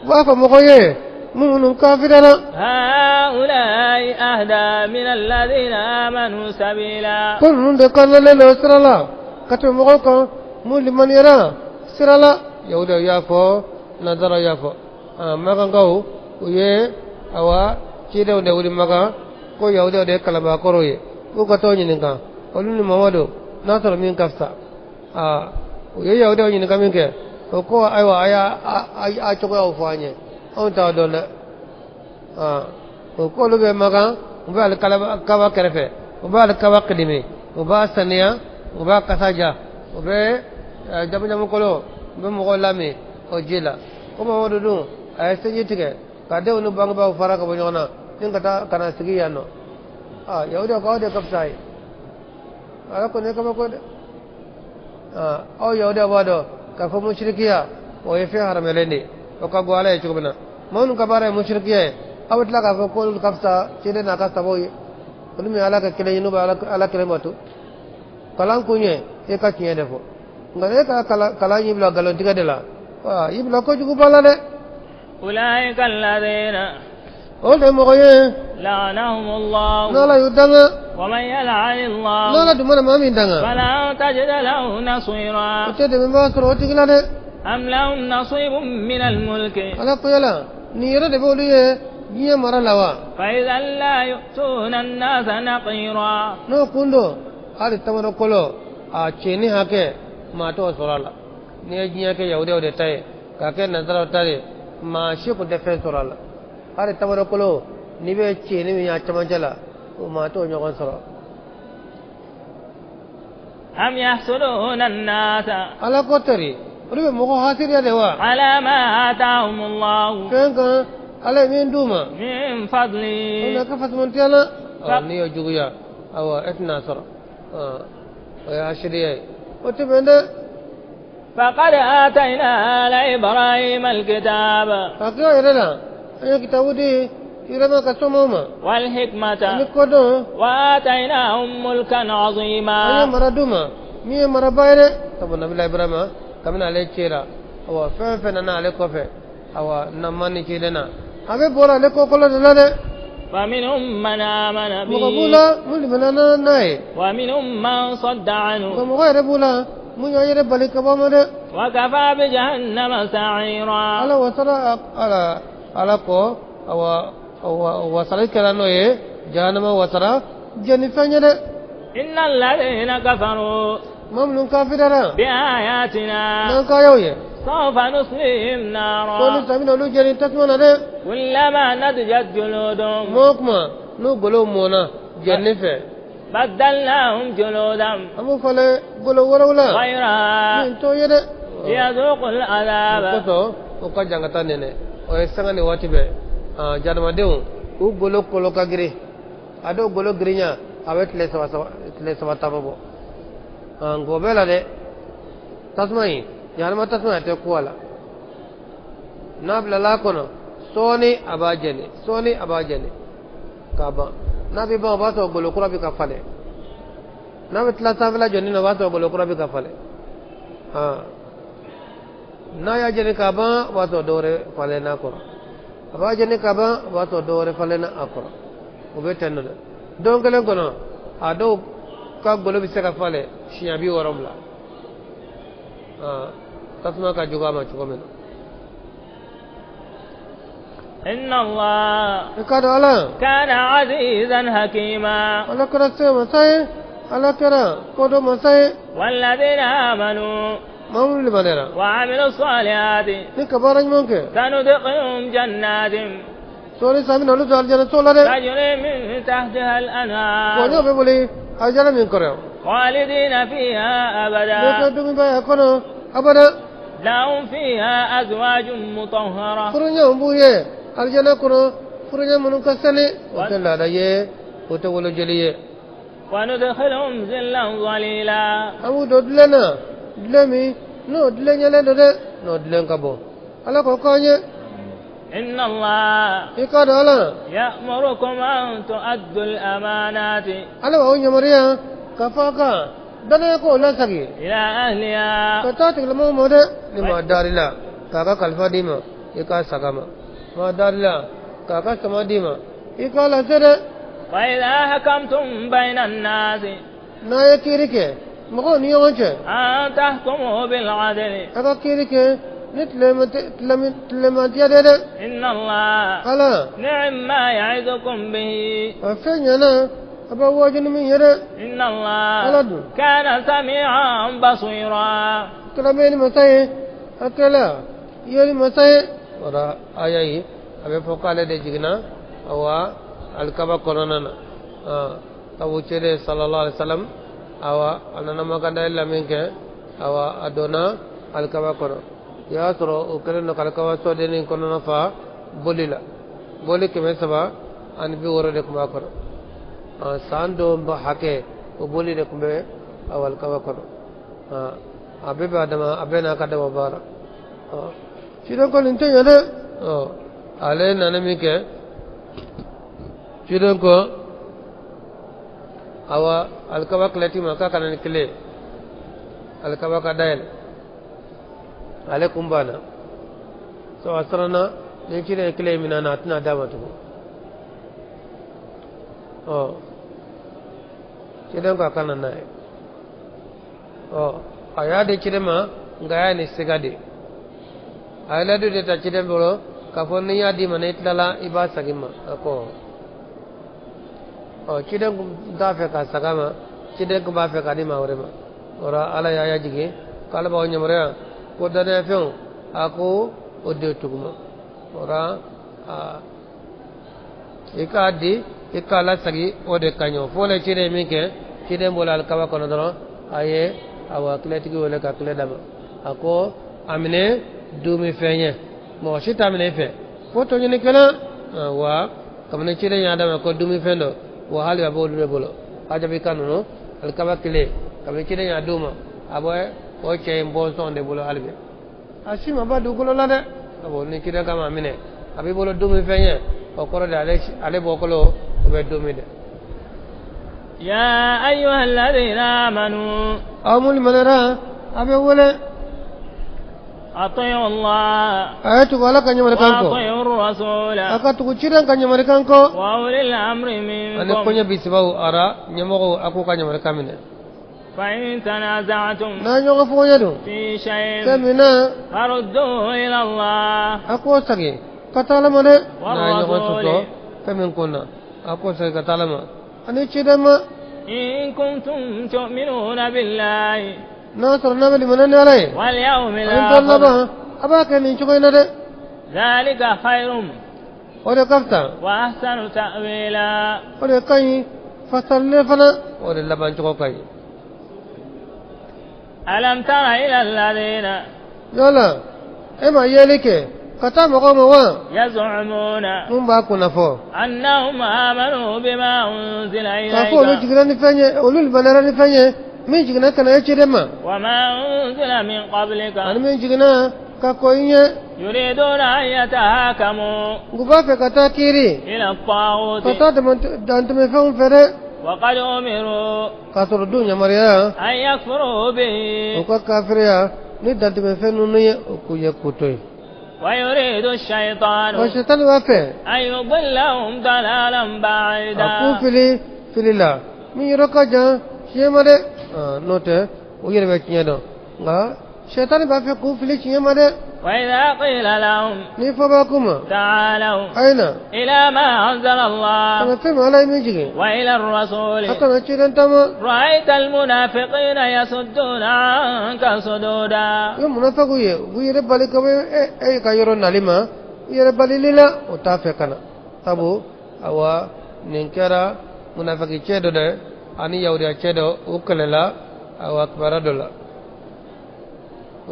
وافا مخويه من كافرنا هؤلاء أهدى من الذين آمنوا سبيلا كل من ذكر له سرلا كتب مخوكا مول من يرى سرلا يودا يافو نظر يافو ما كان كاو ويه أوا كيدا ودي مكا كو يودا ودي كلام كروي وكتوني نكا ولن محمد ناصر من كفسا ويه يودا ودي نكا منك وكو أيوا أيا أشوكوا أوفانيه on ta dole ko lu be maga ubal kala kawa kerefe ubal kawa qidimi uba saniya uba kasaja ube jamu jamu kolo be mo lami o jila ko mo wodu ay senyi tige ka de onu bang ba fara ka bonyona tin kata kana sigi yano yauda ko de kapsai ala ko ne ka ko de o yauda wado ka fo mushrikiya o yefe haramelendi o ka gwala e chukubna mon ka bare mushrikiya awtla ka fo ko kapsa chede na ka saboy kun mi ala ka kele yinu ba ala kele matu kalan kunye e ka kiye defo ngare ka kala yibla galon tiga de la yibla ko jugu bala de أولئك الذين o de mo ye لعنهم الله nala yudanga ومن يلعن الله nala dumana mami danga فلا تجد له نصيرا chede me ba soro tigla de أم لهم نصيب من الملك ala ko yala ni yere de bolu ye niya mara lawa فإذا لا يؤتون الناس نقيرا no kundo ari tamaro kolo cheni hake mato sorala ni jinya ke yaude ode tay ka ke nazara tare ma shi ko de fe sorala ari tamaro kolo ni be cheni mi ya chamanjala o mato nyogon soro أم يحسدون الناس ala ko tari uribe mo ko hasir ya dewa على ما آتاهم الله kenka ala min duma من فضله ona ka fasmon tiala ni yo juguya awa etna soro ya ashriye otibende فقد آتينا آل إبراهيم الكتاب akyo yerela ayo kitabu di irama kasomoma والحكمة ani kodo وآتيناهم ملكا ayo عظيما maraduma miye marabayre sabu nabi ibrahima kamina ale chera awa fefe nana ale kofe awa namani chedena abe bora ale kokolo de فمنهم من آمن به mugabula muli banana nai ومنهم من صد عنه mugayre bula munya yere balika bamade وكفى بجهنم سعيرا ala wasara ala ko awa wasara kelano ye jahannama wasara jeni fanyade إن الذين كفروا mamnun kafirara بآياتنا nan kayoye سوف نصليهم ko ni نارا tamina lu jeni tasmana de كلما نضجت جلودهم mokma no golo mona jeni fe بدلناهم جلودا amu fale golo warawla غيرها min to yede ليذوقوا العذاب koto o ka jangata nene o sangani wati be janama dew u golo kolo kagiri ado golo grinya awet le sawa tamabo ngobela de tasmai janama tasmai te kuala nabla la kono soni abajene kaba nabi ba ba to golo kura bi ka fale nabi tla savela joni no ba to golo kura bi ka fale na ya jeni kaba ba to dore fale na ko aba jeni kaba ba to dore fale na akoro ube tenno donc len kono ado ka golo bi se ka fale shiya bi waromla tasma ka juga ma chuko men إن الله kado ala كان عزيزا حكيما ala kara se masai ala kara kodo masai والذين آمنوا mamul banera وعملوا الصالحات ni kabaraj monke سندخلهم جنات sori sami nalu dal jana solare تجري من تحتها ko الأنهار be boli ajana min kore خالدين فيها be ko أبدا dumi ba kono abada لهم فيها أزواج مطهرة furunya umbuye aljana kono furunya munu kasane wala da ye woto wolo jeliye وندخلهم ظلا ظليلا amu do dlena dlemi no dlenya le do de no dlen kabo ala ko konye إن الله ikada ala يأمركم أن تؤدوا الأمانات ala wa nyamariya kafaka dana ko la sagi إلى أهلها kata tiglamu mode lima darila kaka kalfa dima ika sagama ma darila kaka sama dima ika la sere وإذا حكمتم بين الناس na ye kirike mako ni yonche أن تحكموا بالعدل aka kirike nit lemati ya dede إن الله ala نعم ما يعظكم به afenya na aba wajin min yere إن الله ولد. كان سميعا بصيرا kalameni masaye akala yeli masaye ora ayayi abe fokale de jigna awa alkaba koronana tawu chere sallallahu alaihi wasallam awa anana maganda illa minke awa adona alkaba kono ya toro o kele no kalkaba so de ni kono na fa bolila boli ke mesaba an bi woro de kuma kono sando ba hake o boli de kumbe awal kaba kono abe ba dama abe na kadama bara cido ko linte yade ale nana minke cido ko awa alkaba kleti maka kanan kile alkaba ka dayel ale kumbana so asrana ne cire kile mina na tana dama to cido ka kanan nae aya de cire ma ngaya ni sigade ayla de ta cire bolo ka fonni ya di mane itlala iba sagima ako cire da fe ka sagama cire ko ba fe ka di ma ore ma ora ala ya ya jige kala ba nyamre ko dane fe ako ode tuguma ora ikadi ikala sagi ode kanyo fole cire minke cire bolal kawa kono doro aye awa kletigi wala ka kle dama ako amine dumi fenye mo shita amine fe foto nyene kala wa kamne chire nya dama ko dumi fendo wa hali abo dure bolo aja be kanuno al kaba kle kamne chire nya duma abo o che mbon sonde bolo halbe asima ba du kolo la de abo ni chire kama amine abi bolo dumi fenye o koro de ale bokolo o be dumi de يا أيها الذين آمنوا amul manara abe wala أطيعوا الله ayatu wala kanya marikanko وأطيعوا الرسول akatu kuchiran kanya marikanko وأولي الأمر ane منكم konya bisibau ara nyamogo aku kanya marikamine فإن تنازعتم na nyonga fonya do في شيء semina فردوه إلى الله aku sagi katala mane na nyonga والرسول suto femin kona aku sagi katala ma ani chidama إن كنتم تؤمنون بالله na sarna bali manane alai واليوم anta Allah ba الآخر abaka ni chukai na de ذلك خير ore kafta وأحسن تأويلا ore kai fasalle fana ore laban chuko kai ألم تر إلى الذين yala ema yelike kata mogo wa يزعمون mun ba kuna fo أنهم آمنوا بما أنزل kafo lu إليك jigran ni fanye ulul balara ni fanye min jigna kana yace dema وما أنزل من قبلك an min jigna ka koyinya يريدون أن يتهاكموا guba fe kata kiri إلى الطاغوت kata dan tume fe fere وقد أمروا ka tur dunya mariya أن يكفروا به o ka kafiriya ni dan tume fe nunu ye o ku ye kutoy ويريد الشيطان wa shaitan wa fe أن يضلهم ضلالا بعيدا aku filila mi roka ja shemade note o yere be kinyado nga shaitan ba fe ku fili chinyamade وإذا قيل لهم ni fa ba kuma تعالوا aina إلى ما أنزل الله ana fe malai mi jige وإلى الرسول haka na chidan tama رأيت المنافقين يصدون عنك صدودا yo munafiqu ye bu yere bali ka ka yoro nalima yere bali lila o ta fe kana tabu awa ninkara munafiqi chedo de ani yawri chedo ukalela awa akbaradola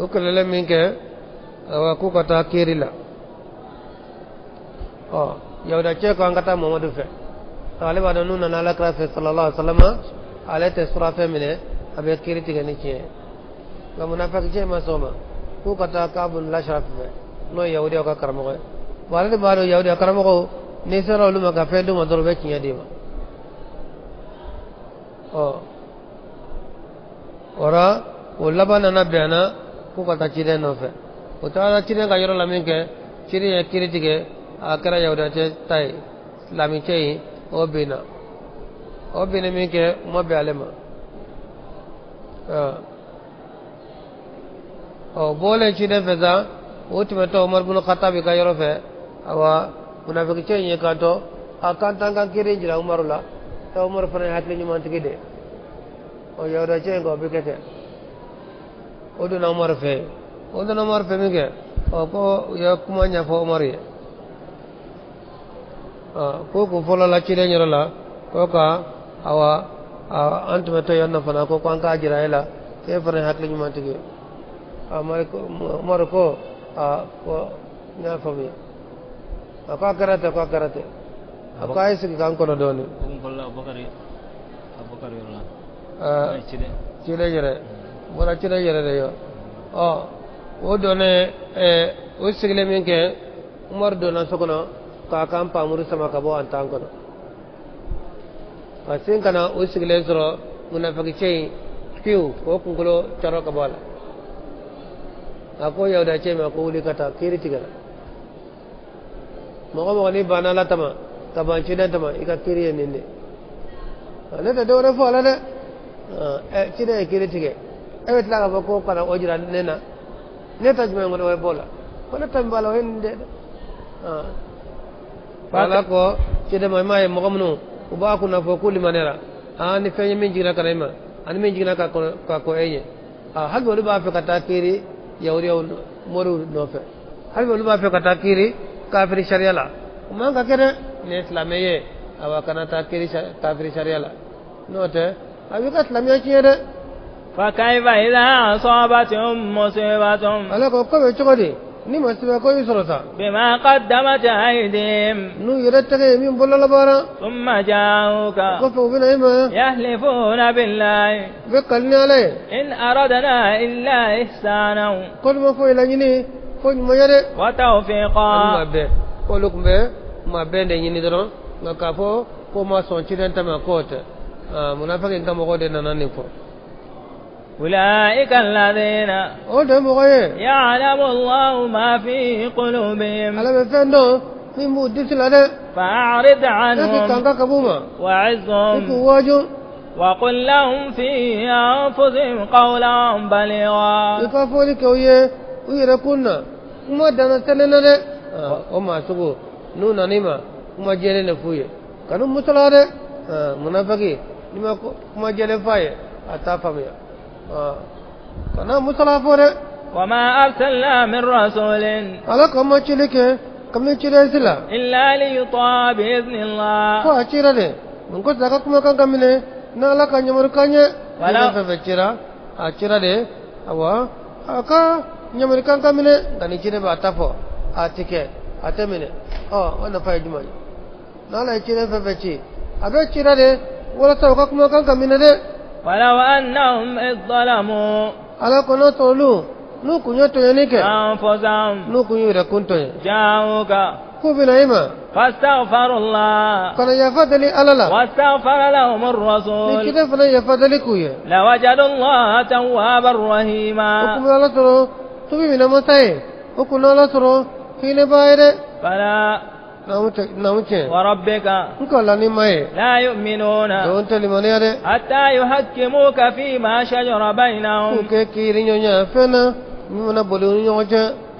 ukalela minke awa ku kata kirila yahuda ce ko angata muhammadu fe taliba da nuna na lakra fe sallallahu alaihi wasallam alate sura fe mine abe kiriti gani ce ga munafiki ce ma soma ko kata kabun la sharaf fe no yahudi ka karamo ko wala de balo yahudi karamo ko ni sara uluma ka fe do ma doro be kinya de ma ora wala bana na bana ko kata cire no fe o ta cire ga yoro lamin ke cire ya kiriti ge akara yahuda ce tai lamin ce o bina min ke mo be alema bole ci de feza ultime to Umar bin Khattab ka yoro fe awa munafiki ce ye ka to akan tanga kire jira Umar la to Umar fa hatli ñu man tigide o yahuda ce ngo be kete o do na Umar fe mi ke o ko ya kuma nya fo Umar ye ko folo la ci de ñoro la ko ka awa antume to yonna fana ko an ka jira ila ke fara hatli ñu man tigide amay ko Umar ko ko nya fami aka karate aka isi kan ko doni ko la Abubakar yola cire jere bora cire jere de yo o done o sigle min ke Umar dona sokono ka kan pamuru sama ka bo antan kono asin kana o sigle zoro munafiki cey piu ko kungulo charo ka bala ako yahuda ce ma ko wuli kata kiri tigala mo ni bana la tama ka ban ci dan tama ika kiri ne ne da dole fo la de ci de kiri tige e wet la ko kana ojira nena ne ta jme ngodo way bola wala tam bala hen de bala ko ci de may mo gamnu ko ba ku na fo kulli manera ani fenye min jira kana ma ani min jira ka ko eye hal bo ba fe kata kiri yahudi moru nofe hal be luma fe kata kiri kafiri sharia la man ka kede ne islameye awa kana ta kiri kafiri sharia la note abi ka islameye chede fa kayfa idha asabatum musibatum ala ko be chogodi ni masiba ko yisorota bima qaddamat aydihim nu yirette min bolla bara thumma ja'uka ko fo bina ima yahlifuna billahi be kalni alay in aradna illa ihsana ko mo fo ilani ko mo yare wa tawfiqa ma be ko lukmbe ma be de nyini doron ngaka fo ko ma son ci den tama ko te munafiki ngam ko de nanani fo أولئك الذين يعلم الله ما في قلوبهم فأعرض عنهم وعزهم وقل لهم في أنفسهم قولا بليغا kana musala fore وما أرسلنا من رسول على كما تشلك كم تشلسلا إلا ليطاع بإذن الله فأشيرني من كل ذاك كم كان كمله نالا كان يمر كانيه ولا ففشرا أشيرني أوا أكا يمر كان كمله كان يشير باتفو أتيكه أتمنه أنا فايدماي نالا يشير ففشي أبى أشيرني ولا ذاك كم كان كمله ولو أنهم إذ ظلموا على كنا تولو نو كنيا تينيك أنفسهم نو كنيا ركونتو جاءوك كوبنا إما فاستغفروا الله كنا يفضل على الله واستغفر لهم الرسول كده فنا يفضل كويه لوجدوا الله توابا رحيما وكم الله ترى تبي من مساي وكنا الله ترى حين بايره فلا وربك لا يؤمنون حتى يحكموك فيما شجر بينهم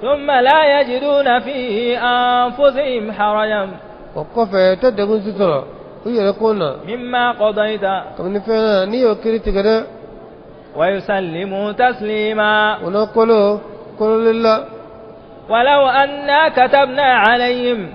ثم لا يجدون في أنفسهم حرجا مما قضيت ويسلموا تسليما ولو أنا كتبنا عليهم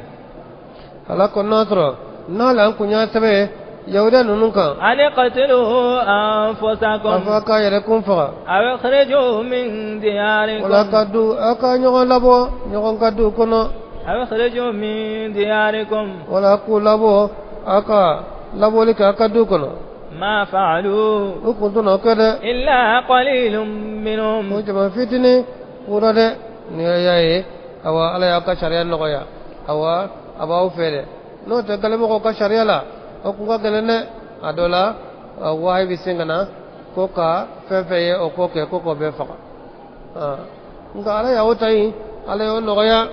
ala ko natro nala ko nya tabe yawda nununka an qatilu anfusakum afa ka yare kun fa aw akhriju min diyarikum wala kadu aka nyogon labo nyogon kadu kono أو اخرجوا من دياركم ولا أقول لابو أكا لابو لك أكدوكنا ما فعلوا وكنتنا كذا إلا قليل منهم وجمع فتني ورده نياي أو على أكا شريان نقيا أو أباو فيره نو تكلم أكا شريان لا أكو كلنا أدولا واي بيسنغنا كوكا ففيه أو كوكا بفقا نقول على يا وتاي على يا نقيا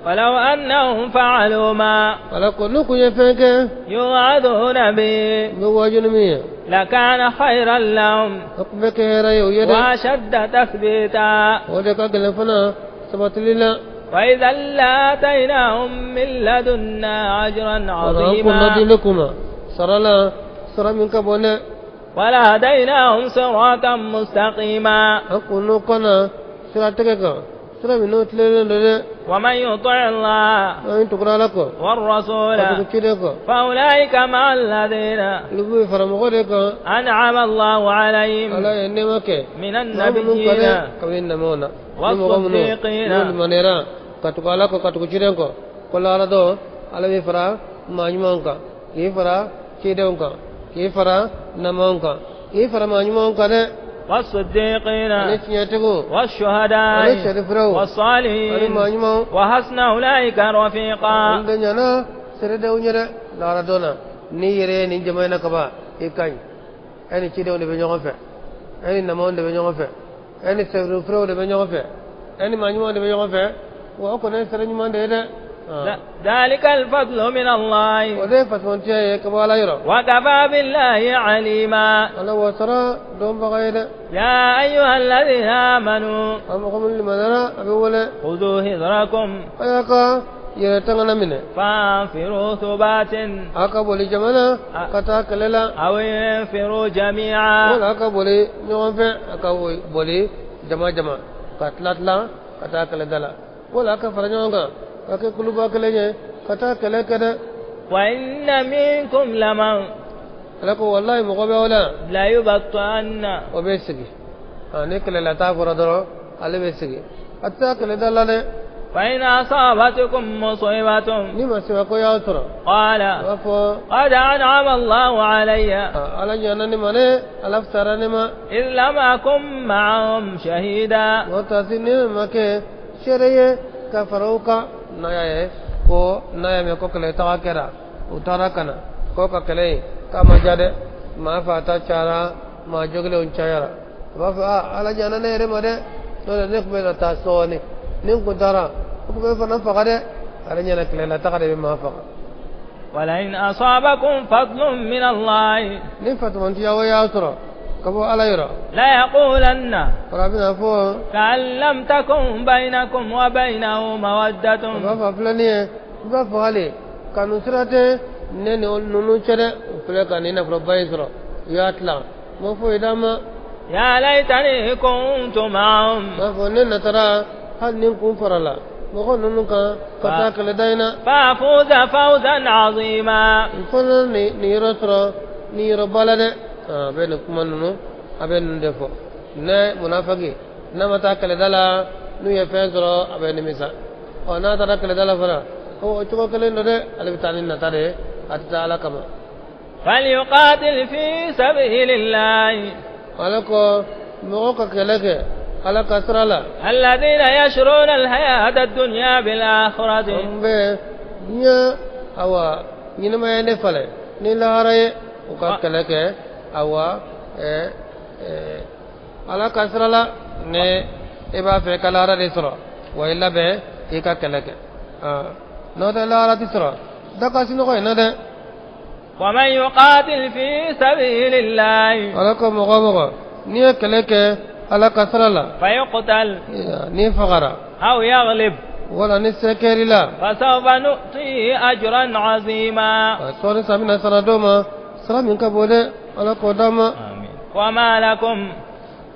ولو أنهم فعلوا ما ولا كل كل فيك يوعدون به بواجنمية لكان خيرا لهم أقبك هراي ويدا وأشد تثبيتا وجاك كلفنا سبت لنا وإذا لآتيناهم من لدنا أجرا كنا عظيما دينكما سرلا سر منك بنا ولهديناهم صراطا مستقيما أكون كنا سرتك سر منو تلنا ومن يطع الله أنت تقرأ لك والرسول أتذكرك فأولئك مع الذين لبي فرمغرك أنعم الله عليهم على إنمك من النبيين كمين نمونا والصديقين منيرا كتقالك كتكشيرك كل على دو على بفرا ماجمانك يفرا كيدونك يفرا نمانك يفرا ماجمانك ده والصديقين نسيتكو والشهداء والصالحين وحسن أولئك رفيقا عندنا سردونيرا لاردونا نيري نجمعنا كبا إكاين أني كيدون دبنيوفه أني نمون دبنيوفه أني سفرو دبنيوفه أني ماجمون دبنيوفه وأكون سرنيمان ده ذلك الفضل من الله وكفى بالله عليما يا أيها الذين آمنوا خذوا حذركم فانفروا ثبات أو انفروا جميعا Kake kuluba kelenya kata kele kada wa inna minkum laman alako wallahi mogobe wala la yubattanna obesigi ane kele lata foradoro ale besigi atta kele dalale fa in asabatukum musibatun ni masiba ko ya toro qala qad an'ama Allahu alayya ala janani mane alaf sarane ma illa ma'akum ma'ahum shahida wa tasini make shereye kafaruka naya ko naya me ko kale ta kera utara kana ko ka kale ka majade ma fata cara ma jogle un chayara ba fa ala jana ne re made to ne ko be ta so ni nin ko dara ko be fa na fa kade ala nyana kale la ta kade ma fa wala in asabakum fadlun min Allah nin fatman tiya wa ya sura كبو على يرى لا يقولن ربنا فو كأن لم تكن بينكم وبينه مودة بابا فلانية بابا علي كانوا سرته نني نونو شرة فلا كان هنا فرباي سرا ياتلا ما فو إداما يا ليتني كنت معهم ما فو نن ترى هل نكون فرلا ما هو نونو كا كتاك لدينا فافوز فوزا عظيما فلان نيرو سرا نيرو بالده بين كمانو أبين ندفو نا منافقي نا متى كل دلا نو يفزرو أبين ميسا أو نا ترى كل دلا فرا هو أشوف كل ندى على بتانين نتاري أتى كما فليقاتل في سبيل الله علىكو موقع كلك على كسرلا الذين يشرون الحياة الدنيا بالآخرة يا أو ينما ينفعل نيلاري وكلك awa ala kasrala ne eba fe kalara de sura wa illa be eka keleke no de lara ti sura da kasino ko ina de wa man yuqatil fi sabilillahi ala ko mo ni keleke ala kasrala fa yuqtal ni fagara aw yaghlib wala ni sekerila fa sawfa nu'ti ajran azima sura sabina sanadoma sura min ka bode على قدامة وما لكم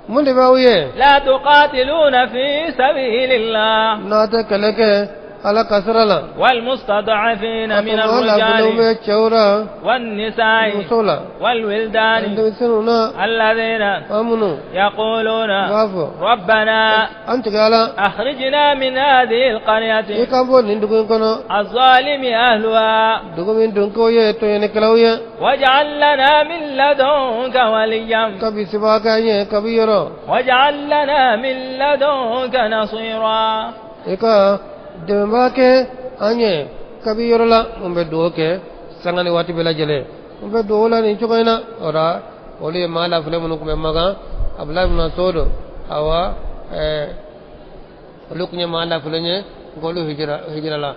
من دباوية لا تقاتلون في سبيل الله ناتك لك على كسرلا والمستضعفين من الرجال والنساء والولدان الذين يقولون ربنا أخرجنا من هذه القرية الظالم أهلها واجعل لنا من لدنك وليا واجعل لنا من لدنك نصيرا anye kabi yorola umbe duoke sangani wati bela jele umbe duola ni chokoina ora oli mala fule munu kume maga abla ibn sodo awa lukunya mala fule nye golu hijra la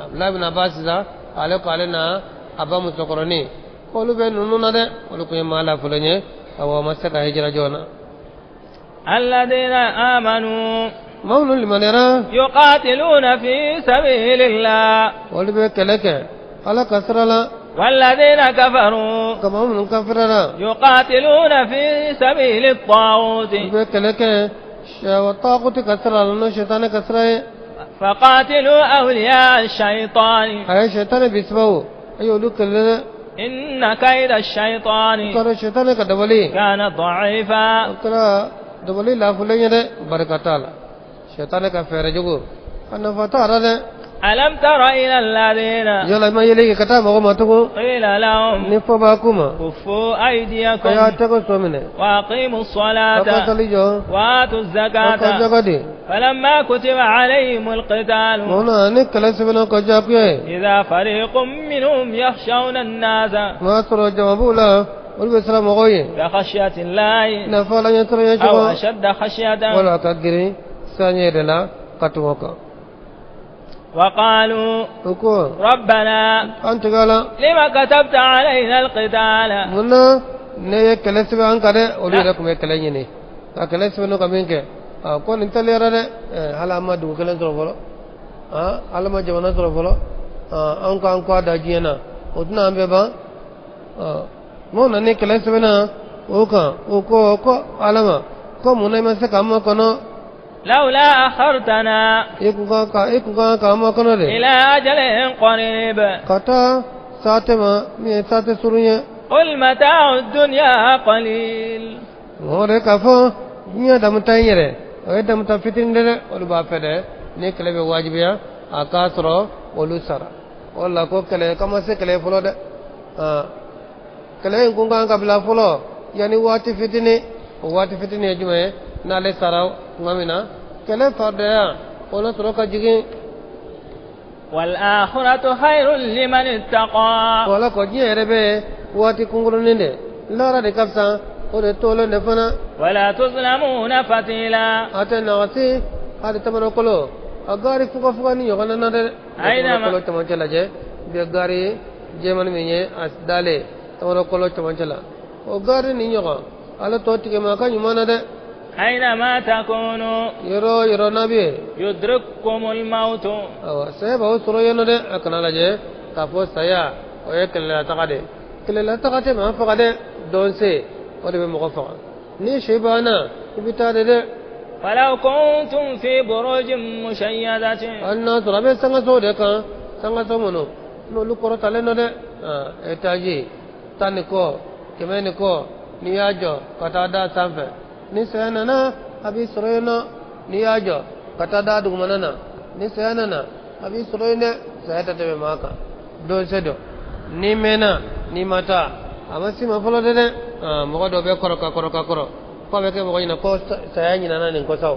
abla ibn abbas za ale kale na abamu sokoroni golu be nunu na de lukunya mala fule nye awa masaka hijra jona الذين آمنوا يقاتلون في سبيل الله والذين كفروا يقاتلون في سبيل الطاغوت فقاتلوا أولياء الشيطان إن كيد الشيطان كان ضعيفا دبلي لا فلين ده بركاتالا شيطان کا فیر جگو ان فتارا ده ألم تر إلى الذين يلا ما يلي كتا مغو ماتو قيل لهم نفباكما كفوا أيديكم وأقيموا الصلاة وآتوا الزكاة فلما كتب عليهم القتال إذا فريق منهم يخشون الناس كخشية الله أو أشد خشية وقالوا ربنا لما كتبت علينا القتال kon intalera de hala ma du kelen tro folo hala ma jamana tro folo an ko da jiena utna ambe ba mo na ne kelen sebena o ko alama ko munai ma se kam kono لولا أخرتنا إكوكا كاما كنره إلى أجل قريب كتا ساتما مي سات سوريا قل متاع الدنيا قليل موري كفو دنيا دمتايره أي دمتا فتين ده ولو بافده نكله بواجبيا أكاسرو ولو سرا ولا كو كله كما سه كله فلو ده كله إنكوكا كبلا فلو يعني واتي فتنه جمعه نالي سراو نامينا كله فرديا ولا تروكا جيجين والآخرة خير لمن اتقى ولا كوجي ربي واتي كونغرونين لا را دكابسا ولا تولو نفنا ولا تظلمون فتيلا أتناسي هذا تمر كلو أغاري فوقا نيو كنا نادر أينما كلو تمانچلا جه بيغاري جيمان مينيه أسدالي تمر كلو تمانچلا أغاري نيو كا على توتي كما كان يمانا ده أينما تكونوا يرو نبي يدرككم الموت سيب هو سرويانو ده أكنا لجه كافو سيا ويكلا تقدي كلا تقدي ما فقدي دونسي وده بمغفر ني شيبانا يبتا ده فلو كنتم في بروج مشيدة الناس ربي سانغسو ده كان سانغسو منو نو لوكورو تالنو ده etaji taniko kemeniko niajo katada sanfe ni sayana abi soroyna ni ajo katada dugumanana ni sayana abi soroyne sayata tebe maka do sedo ni mena ni mata amasi mafolo de mo do be koroka ko be ke mo ina ko sayani nana ni ko saw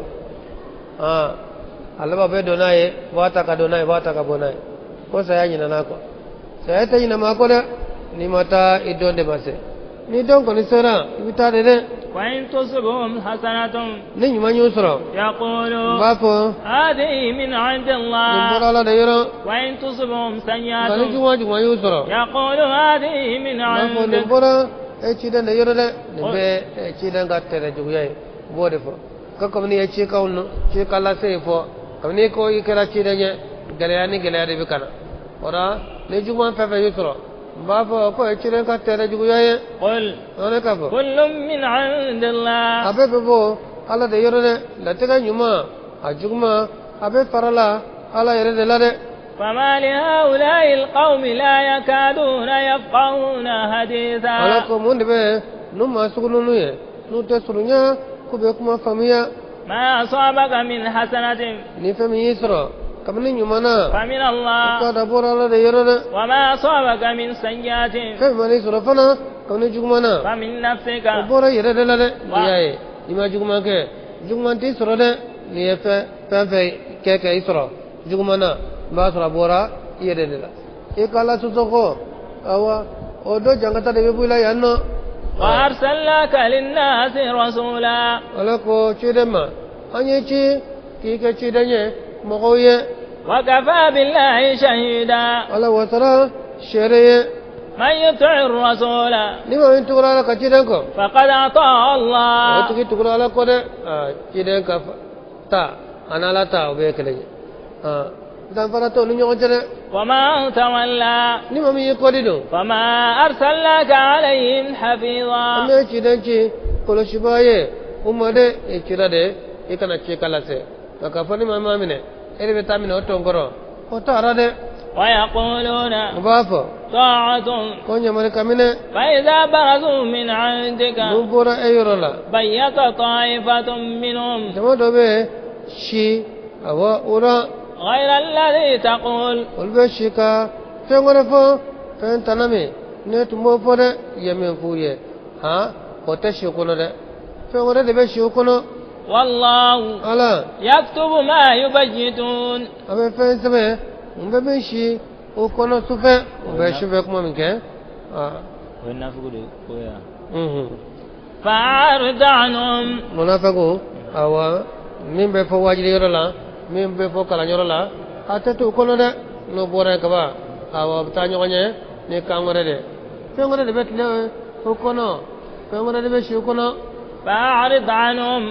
alaba be donaye wata ka bonaye ko sayani nana ko sayata ina mako de ni mata idonde base ni don ko ni sora ibita de وإن تصبهم حسنة يقولوا هذه من عند الله وإن تصبهم سيئة يقولوا هذه من عندك بابا كو اتشرين كاتره جوياي قل كل من عند الله ابي بو الله ديرونه لتغا نيما اجوما ابي فرلا ala yere de la de فما لهؤلاء القوم لا يكادون يفقهون حديثا ala ko mun de be nu ma sugunu nu ye nu te surunya ku be kuma famiya ما أصابك من حسنة ni fami yisro kamni nyumana فمن الله ka da bora la de yere de وما أصابك من سيئة fami mani suro fana kamni jugmana فمن نفسك bora yere de la de yaye ima jugman ke jugman ti suro de ni ye fe ke isro jugmana ba sura bora yere de la e kala su ko awa o do jangata de be bula yanno وأرسلناك للناس رسولا ala ko chidema anye chi ki ke chidanye mogoye وكفى بالله شهيدا ala wasara shereye من يطع الرسول ni ma intura ala ka chidan ko فقد أطاع الله o tuki tukura ala ko de chiden ka ta anala ta obe kele dan fara to nyo jere وما تولى ni ma mi ko dido فما أرسلناك عليهم حفيظا ame chiden chi kolo shibaye umade e chirade e kana chekala se ka fani mama mine ere betamine o tongoro o tara de ويقولون mubafo طاعة ko nyamare kamine فإذا برزوا من عندك nubora eyorola بيت طائفة منهم jama dobe shi awa ura غير الذي تقول ulbe shika fengore fo fen tanami ne tumbo fo de yemen fuye ha o te shi kono de fengore de be shi kono والله ala يكتب ما يبيتون abe fen sebe umbe be shi o kono sufe umbe shufe kuma minke والنافق كويا فأعرض عنهم munafiqu awa min be fo wajiri yorola min be fo kala yorola atatu kono de no bore ka ba awa ta nyonye ni kangore de fengore de betle o kono fengore de be shi kono فأعرض عنهم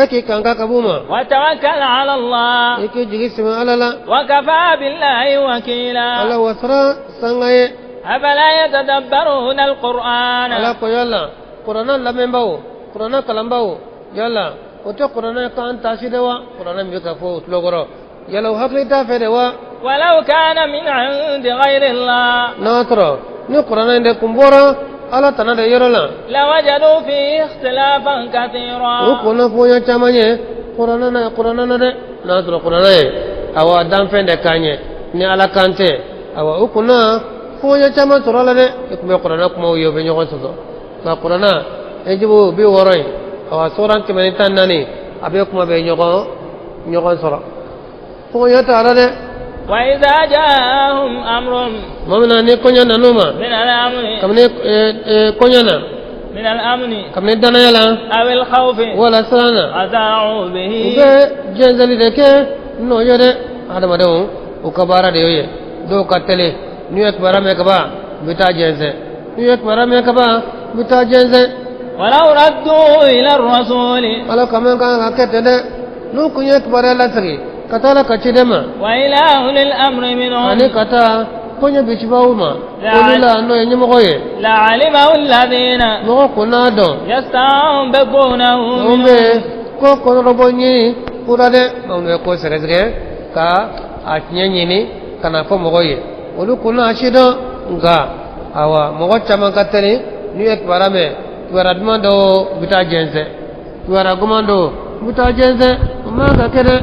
eki kanga kabuma وتوكل على الله eki jigi sima alala وكفى بالله وكيلا ala wasra sangaye أفلا يتدبرون القرآن ala ko yalla qur'ana lamembawo qur'ana kalambawo yalla o te qur'ana kan tasidewa qur'ana mi ka fo logoro yalla hakli ta fedewa ولو كان من عند غير الله natro ni qur'ana inde kumbora ala tanade yorola لوجدوا فيه اختلافا كثيرا o kono fo ya chamanye qur'ana na de natro qur'ana e awa dan fende kanye ni ala kante awa o kuna fo ya chama sorola de ko be qur'ana kuma yo be nyogon so ka qur'ana ejibu bi woroi awa soran ke men tan nani abe kuma be nyogon soro fo ya tara de وإذا جاءهم أمر mamna ni konya nanuma من الأمن kamne konya na من الأمن kamne dana yala أو الخوف wala sana أذاعوا به ube jenzali de ke no yede adama de o kabara de yoye do katele New York barame kaba bita jenze New York barame kaba bita jenze ولو ردوا إلى الرسول ala kamen kan akete de no kunya bara la sagi katala kachidema وإلى أولي الأمر منهم ani kata konya bichibawuma La- olula no yenyimo koye لعلمه الذين mo kuna do يستنبطونه ombe منهم ko kono robonyi kurade ombe ko seresge ka atnyenyini kana fo mogoye olu kuna ashido nga awa mogo chama katani New York barame tuara dumando bita jense tuara gumando bita jense maga kede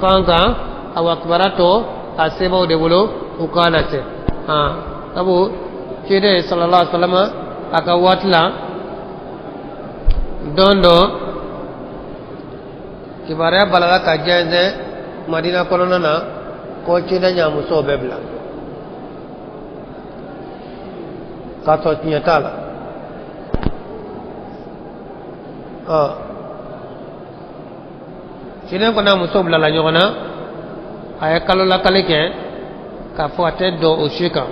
fanka awa kbarato asebo de bolo ukala se tabu kede sallallahu alaihi wasallam aka watla dondo kibaraya balaga ka jense madina kolona na ko kede nyamu so bebla kato nyatala sinen ko na muso bila la nyogona ay kalo la kalike ka fo ate do o shika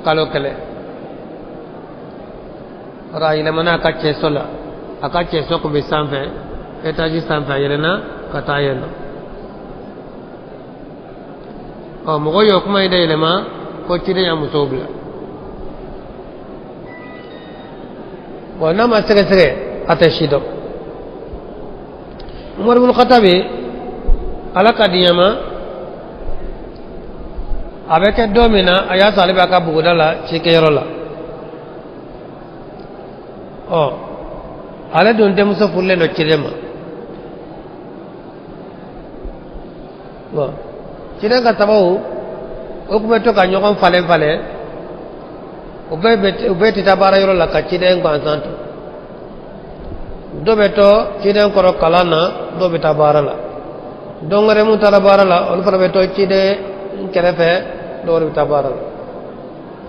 kalo kele ra ile mana ka chesola aka cheso ko be sanfe etaji sanfe yelena kata yeno mo go yo kuma ide ile ma ko chide ya muso bila wana ma sege sege ate shido Umar bin Khattab ala kadiyama abeke domina aya salibe aka bugudala cike yorola ala don demuso fulle no cirema cire ka tabawu o kuma to ka ɲɔgɔn falen falen u bɛ tita baara yɔrɔ la ka ciden gansan to dɔ bɛ to ciden kɔrɔ kalan na dɔ bɛ taa baara la don wɛrɛ mun taara baara la olu fana bɛ to ciden kɛrɛfɛ dɔw bɛ taa baara la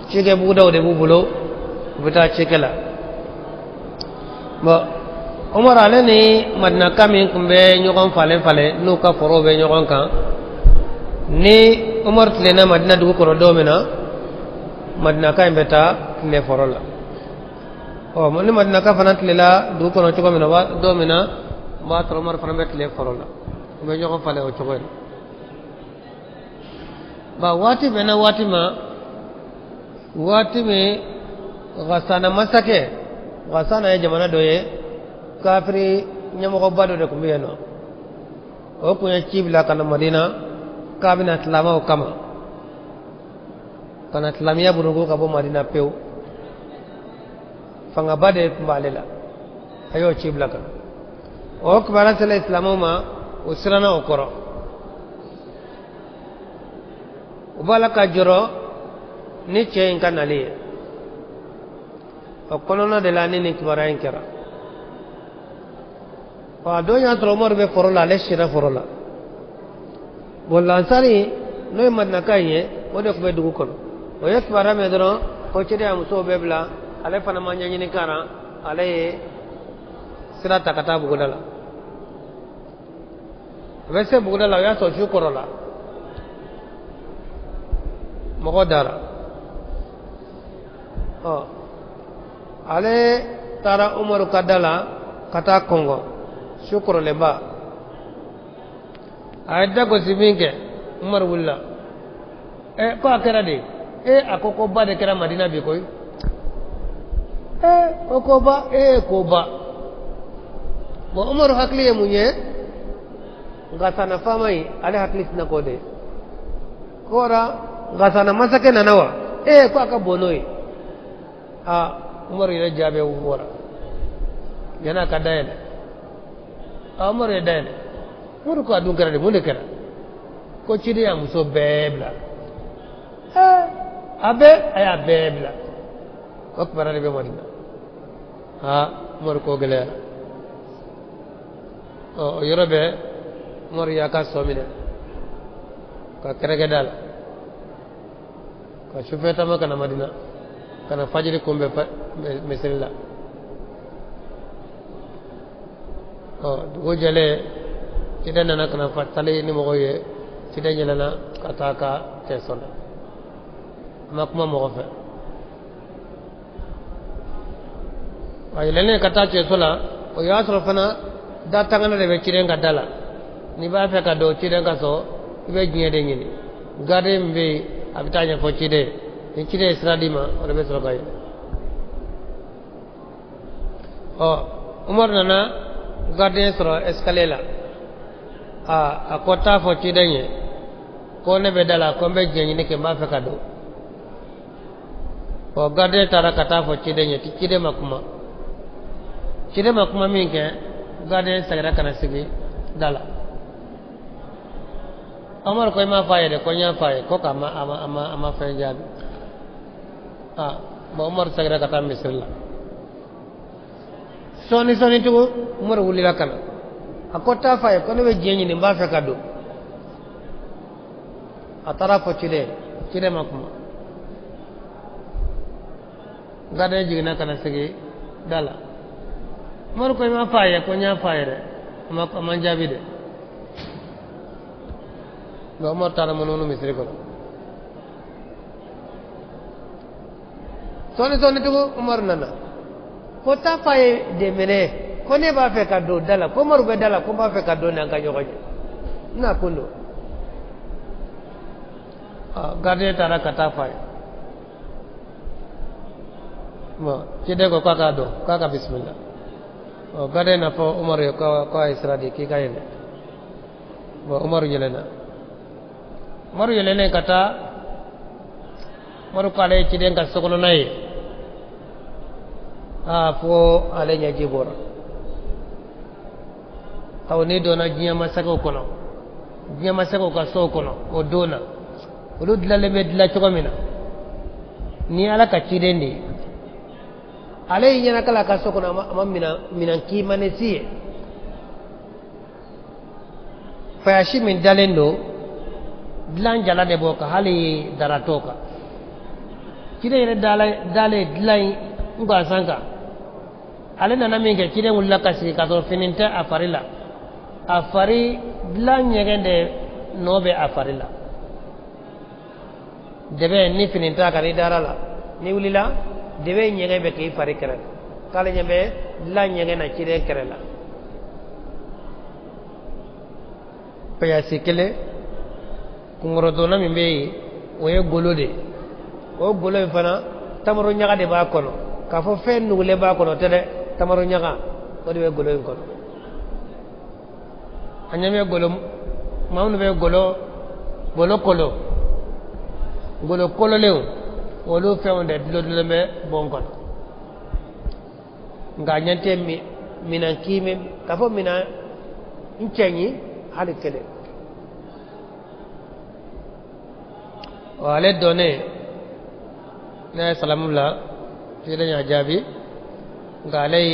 cikɛ bugudaw de b'u bolo u bɛ taa cikɛ la Umar ale ni Madina ka min tun bɛ ɲɔgɔn falen falen n'u ka forow bɛ ɲɔgɔn kan ni Umar tilenna Madina dugu kɔrɔ don min na Madina ka in bɛ taa tile foro la ni Madina ka fana tilela dugu kɔnɔ cogo min na don min na o b'a sɔrɔ Umar fana bɛ tile foro la u bɛ ɲɔgɔn falen o cogo la waati bɛnna waati ma waati min Ghassana masakɛ Ghassana ye jamana dɔ ye kafiri ɲɛmɔgɔba dɔ de tun bɛ yen nɔ o tun ye ci bila ka na Madina k'a bɛna silamɛw kama ka na silamɛya burugu ka bɔ Madina pewu fangaba de tun b'ale la a y'o ci bila ka na o kibaruya sera silamɛw ma o siranna o kɔrɔ u b'a la ka jɔrɔ ni cɛ in ka nali ye o kɔnɔna de la ni nin kibaruya in kɛra a don y'a sɔrɔ Umaru bɛ foro la ale sira foro la lansari n'o ye Madinaka in ye o de tun bɛ dugu kɔnɔ o ye kibaruya mɛn dɔrɔn ko cɛdiya musow bɛ bila ale fana ma ɲɛɲini kan na ale ye sira ta ka taa buguda la a bɛ se buguda la o y'a sɔrɔ su kɔrɔ la mɔgɔ dara ale taara Umaru ka da la ka taa kɔngɔ su kɔrɔlenba a ye dagosi min kɛ Umaru wulila ko a kɛra de a ko ba de kɛra Madina bi koyi o ko ba ko ba Umaru hakili ye mun ye Ghassana faama yi ale hakili tɛna k'o de ye kora Ghassana masakɛ nana wa ko a ka bon n'o ye Umaru yɛrɛ jaabi bɔra yan'a ka dayɛlɛ Umaru ye dayɛlɛ Umaru ko a dun kɛra de mun de kɛra ko ciden y'a muso bɛɛ bila a y'a bɛɛ bila o kibaruya de bɛ Madina Umaru ko gɛlɛyara o yɔrɔ bɛɛ Umaru y'a ka sɔ minɛ ka kɛrɛkɛ da la ka sufɛ taama ka na Madina ka na fajiri kunbɛn misiri la dugu jɛlen ciden nana ka na tali ni mɔgɔw ye ciden yɛlɛnna ka taa ka kɛso la a ma kuma mɔgɔ fɛ a yɛlɛnnen ka taa kɛso la o y'a sɔrɔ fana da tangana de bɛ ciden ka da la n'i b'a fɛ ka don ciden ka so i bɛ diɲɛ de ɲini garde min bɛ yen a bɛ taa ɲɛfɔ ciden ni ciden ye sira d'i ma o de bɛ sɔrɔ ka yɛlɛ Umaru nana gardien sɔrɔ escalier la a ko taa fɔ ciden ye ko ne bɛ da la ko n bɛ diɲɛ ɲini kɛ n b'a fɛ ka don gardien taara ka taa fɔ ciden ye ciden ma kuma min kɛ gardien seginna ka na sigi da la Umaru ko i m'a fɔ a ye dɛ ko n y'a fɔ a ye ko a ma fɛn jaabi Umaru seginna ka taa misiri la sɔɔni tugu Umaru wulila ka na a ko taa fɔ a ye ko ne bɛ diɲɛ ɲini n b'a fɛ ka don a taara fɔ ciden ma kuma gardien jiginna ka na sigi da la Umaru ko i m'a fɔ a ye ko n y'a fɔ a ye dɛ a ma jaabi dɛ Umaru taara munumunu misiri kɔnɔ sɔɔni tugu Umaru nana ko taa fɔ a ye de minɛ ko ne b'a fɛ ka don da la ko Umaru bɛ da la ko n b'a fɛ ka don ni an ka ɲɔgɔn ye n n'a kun don gardien taara ka taa fɔ a ye ciden ko k'a k'a dɔn k'a ka bisimila gardien na fɔ Umaru ye k'a ye sira di k'i ka yɛlɛ Umar yelena kata Umaru kale ciden ka sokono nayi fo ale nya jibora taw ni dona jinya masako kono jinya masako ka so kono o dona olu dilale be dila cokomina ni ala ka ciden di ale nya kala ka so kono ama minan ki manesiye fayashi min dalendo dilan jala de boka hali daratoka kide yere dale dilan ngwa sanka ale nana min ke kide wulla kasi ka to fininta afari dilan nyegende nobe afarila debe ni fininta ka ni darala ni wulila debe nyegebe ke fari kere kala nyebe dilan nyegena kide kerela payasi kele kungoro dona min be o ye golo de o golo in fana tamaro nyaga de ba kono ka fo fen nugule ba kono tede tamaro nyaga o de be golo in kono anyame golo mawnu be golo kolo lew o lo fewnde dilo be bon kono nga nyante minan kimi ka fo minan inchenyi hali kele wale donné na salamullah ci dañu jabi nga lay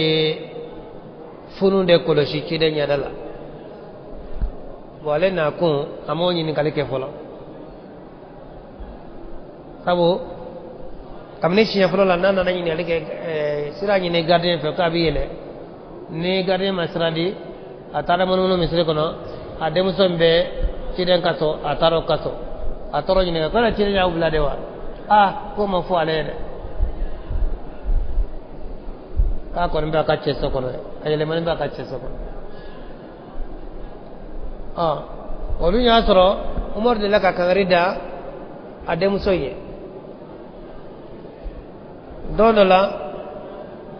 fununde kolosi ci dañu dala wale na ko amoni ni kale ke folo sabo kamne ci folo la nana nañu ne leke sirañi ne gardien fe ka biyele ne gardien masradi atara monuno misre kono ademsombe ci den kaso ataro kaso atoro nyine ko la ci nya ubla dewa ko ma fo ale de ka ko mba ka cheso ko ayele man mba ka cheso ko olu nya soro umar de la ka kangarida adem soye donola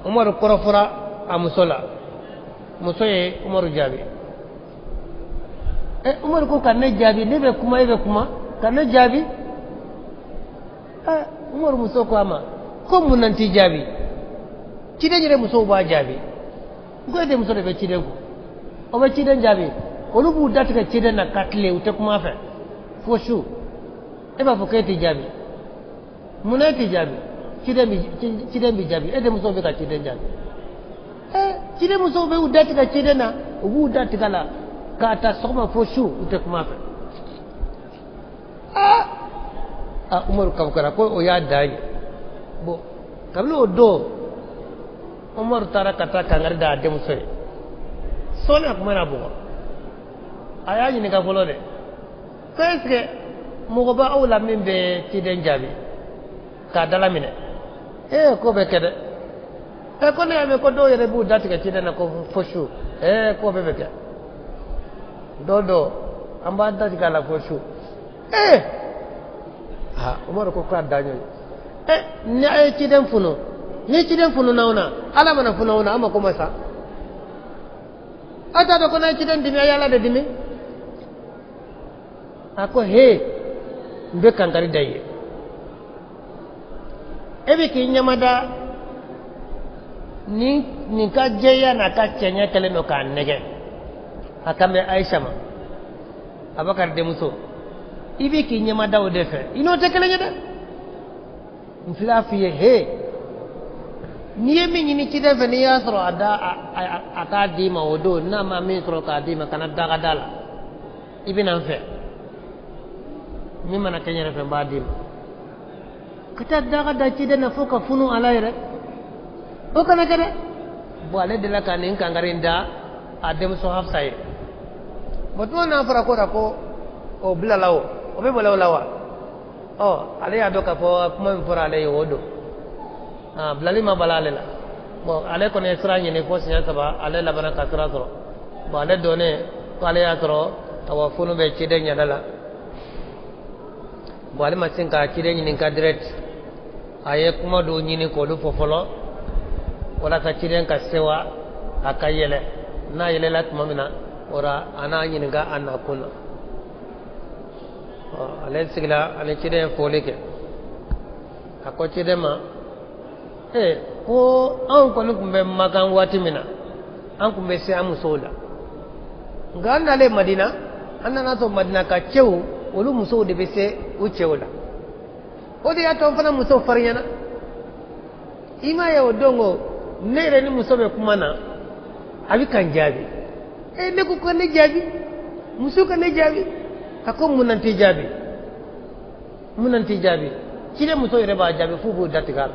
umar korofura amusola musoye umar jabi umar ko kan ne jabi ne be kuma kana jabi umar muso ko ama ko munanti jabi cide jere muso ba jabi ko de muso be cide ko o be cide jabi olu bu datka cide na katle ute kuma fa fo shu e ba fo kete jabi munati jabi cide bi jabi e de muso be ka cide jabi cide muso be u datka cide na u datka la ka ta soma fo shu ute kuma fa Umar kabkara ko o ya dai bo kablo do Umar tara kata kangar da dem soy sona kuma na bo aya ni ka folo de keske mo ba awla min be ci den jabi ka dala mine ko be kede ko ne ame ko do yere bu dati ka ci den ko foshu ko be ke do amba dati ka la foshu Umar ko ka danyo ni ay ci dem funo nauna ala mana funo na ama ko masa ata do ko na ci dem dimi yalla de dimi ako mbe kankari daye ebe ki nyamada ni ka jeya na ka cenya kele no ka nege akame Aisha ma Abakar de muso ibi ki nyama dawo defe ino te kele nyada mfila fiye ni yemi ni ci defe ni yasro ada aka di ma odo na ma mi sro ka di ma kana daga dala ibi nan fe mi mana kenya refe ba di kata daga da ci de na foka funu alayre o kana kada bo ale de la kanin kangarinda adem so hafsaye boto na fara ko o blalawo o be bolaw lawa ale ya doka fo kuma mi fora ale yodo blali ma balale la bo ale ko ne sra nyene fo sinya saba ale la bana kasra soro bo ale done ko ale ya soro awa funu be cide nyadala bo ale ma sinka cide nyini ka direct aye kuma do nyini ko do fofolo wala ka cide ka sewa akayele na yele la tuma mina ora ana ñininga anna kunna alen sigla alen cide folike ako cide ma ko an ko kumbe magan wati mina an kumbe sai amusola nga andale madina annana to madina ka cew wolu muso de be se u cewla o de ya to fana muso farnyana ima ya odongo nere ni muso be kumana abi kan jabi ne ko ne jabi muso kan ne jabi ako munanti jabi cire muso yere ba jabi fu bu datigal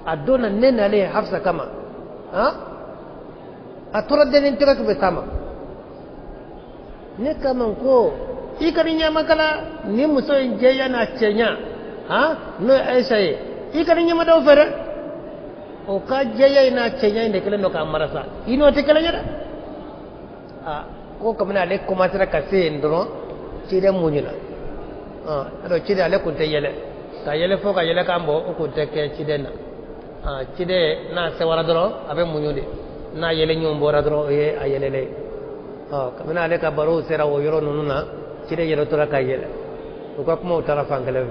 adona nena le hafsa kama atura denen tira ko be tama ne kama ko ikari nyama kala ni muso je yana cenya no aisha ikari nyama do fere o ka je yana cenya inde kala no ka marasa ino te kala nyada ko kamna le ko masira ka se ndoro cire munyina ado cire ale kun te yele ka yele fo ka yele kambo o kun te ke cide na cide na se wara doro abe munyude na yele nyombora doro ye ayele le kamna ale ka baro sera wo yoro nununa cide yelo to ka yele ko ko mo tara fangale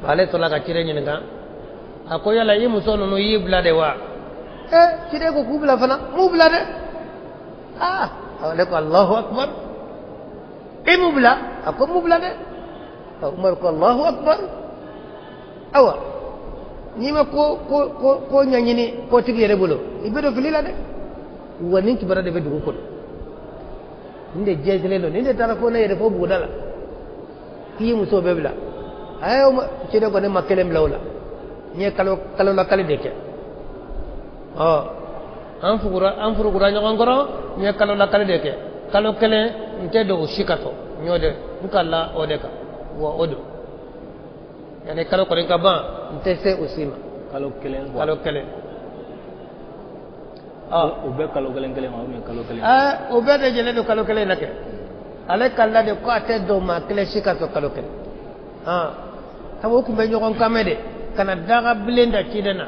bale to la ka cide nyinga ako yala yi muso nunu yi blade wa cide ko kubla fana mu blade ale ko Allahu akbar mu bla ako mu blade umar ko Allahu akbar awa nima ko nyanyini ko tigi yere bulo ibedo filila de woni ki bara de be dugu ko inde jejele lo inde tara ko na yere fo budala ki muso be bla ayo ci de ko ne makelem lawla nye kalo la kali deke an furugura nyagon goro nye kalo la kali deke kalo kele nte do shikato nyode nkalla odeka wa odo yani kalo ko rinka ba nte se usima kalo kelen ube kalo kelen ma ube kalo kelen ube de jele do kalo kelen nake ale kala de ko ate do ma kele shikato kalo kelen tawo ku be nyogon kamede kana daga blenda cidena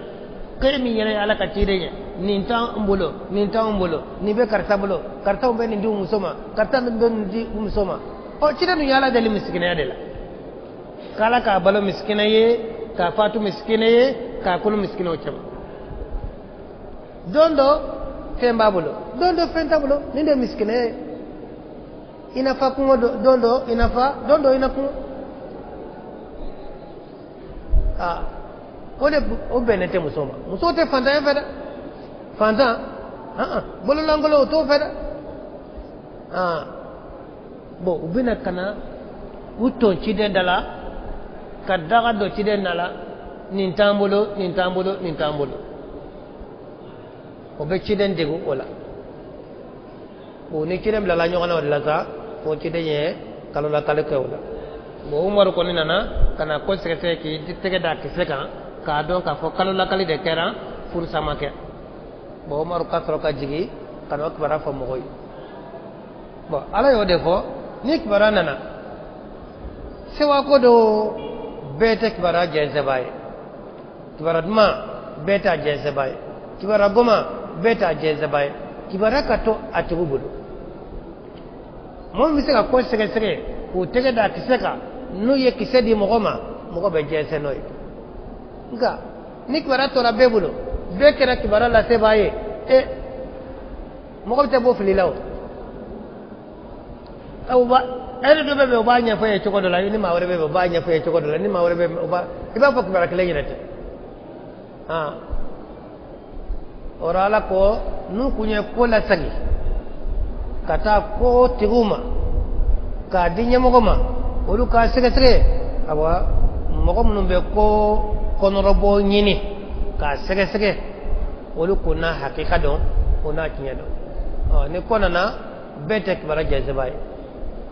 kay mi yene ala ka cidenya nin tan mbulo ni be karta bulo karta be ni ndi musoma karta be ndi musoma o cidenu yala dali miskina ya dela kala ka balo miskina ye ka fatu miskina ye ka kulu miskina o chama dondo temba bulo dondo fenta bulo ninde miskina ye inafa kungo dondo inafa kone o benete musoma muso te fanta ya feda fanta bolo langolo to feda bo ubina kana uton ciden dala kadaga do ciden nala nintambulo o be ciden degu wala o ni ciden la nyogana wala sa o ciden ye kalola kale ko wala bo umaru ko ni nana kana ko sekete ki tege da kiseka ka don ka fo kalola kali de kera pour samake bo umaru ka soro ka jigi kana ko bara fo mogoy bo ala yo defo ni kibara nana sewa ko do bete kibara jense baye kibara duma beta jense baye kibara goma beta jense baye kibara kato atibubudu mo mi se ka ko sege ko tege da kiseka no ye kisedi mogoma mogo be jense noy nga ni kibara to la bebulo be kera kibara la se baye mogo te bo fililaw awba ere do be ba nya faye choko dola ni ma wore be ba nya faye choko dola ni ma wore be ba iba fa kibara kele yinete orala ko nu kunye ko la sagi kata ko tiguma ka dinya mogoma olu ka sege awa mogom no be ko konorobo nyini ka sege olu kuna hakika don kuna kinya don ni kona na bete kibara jazabai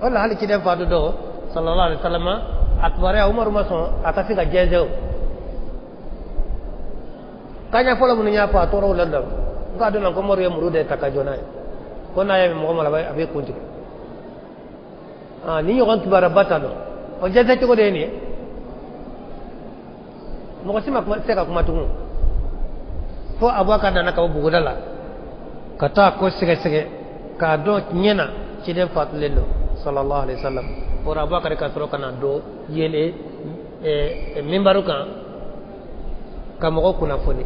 wala hali kide fadu do sallallahu alaihi wasallam akbare umar maso atasi ga jezeo kanya fola mun nya fa toro landa ngado nan ko moriye murude takajona ko na yami mogoma la bay abe kunti ni yogon kibara batano o jete ko de ni mo ko sima ko seka ko matumu fo abaka dana ka bugudala kata ko sige sige ka do nyena ci dem fatlelo sallallahu alaihi wasallam ora bakari ka soro kana do yele mimbaru kan ka mo ko na foni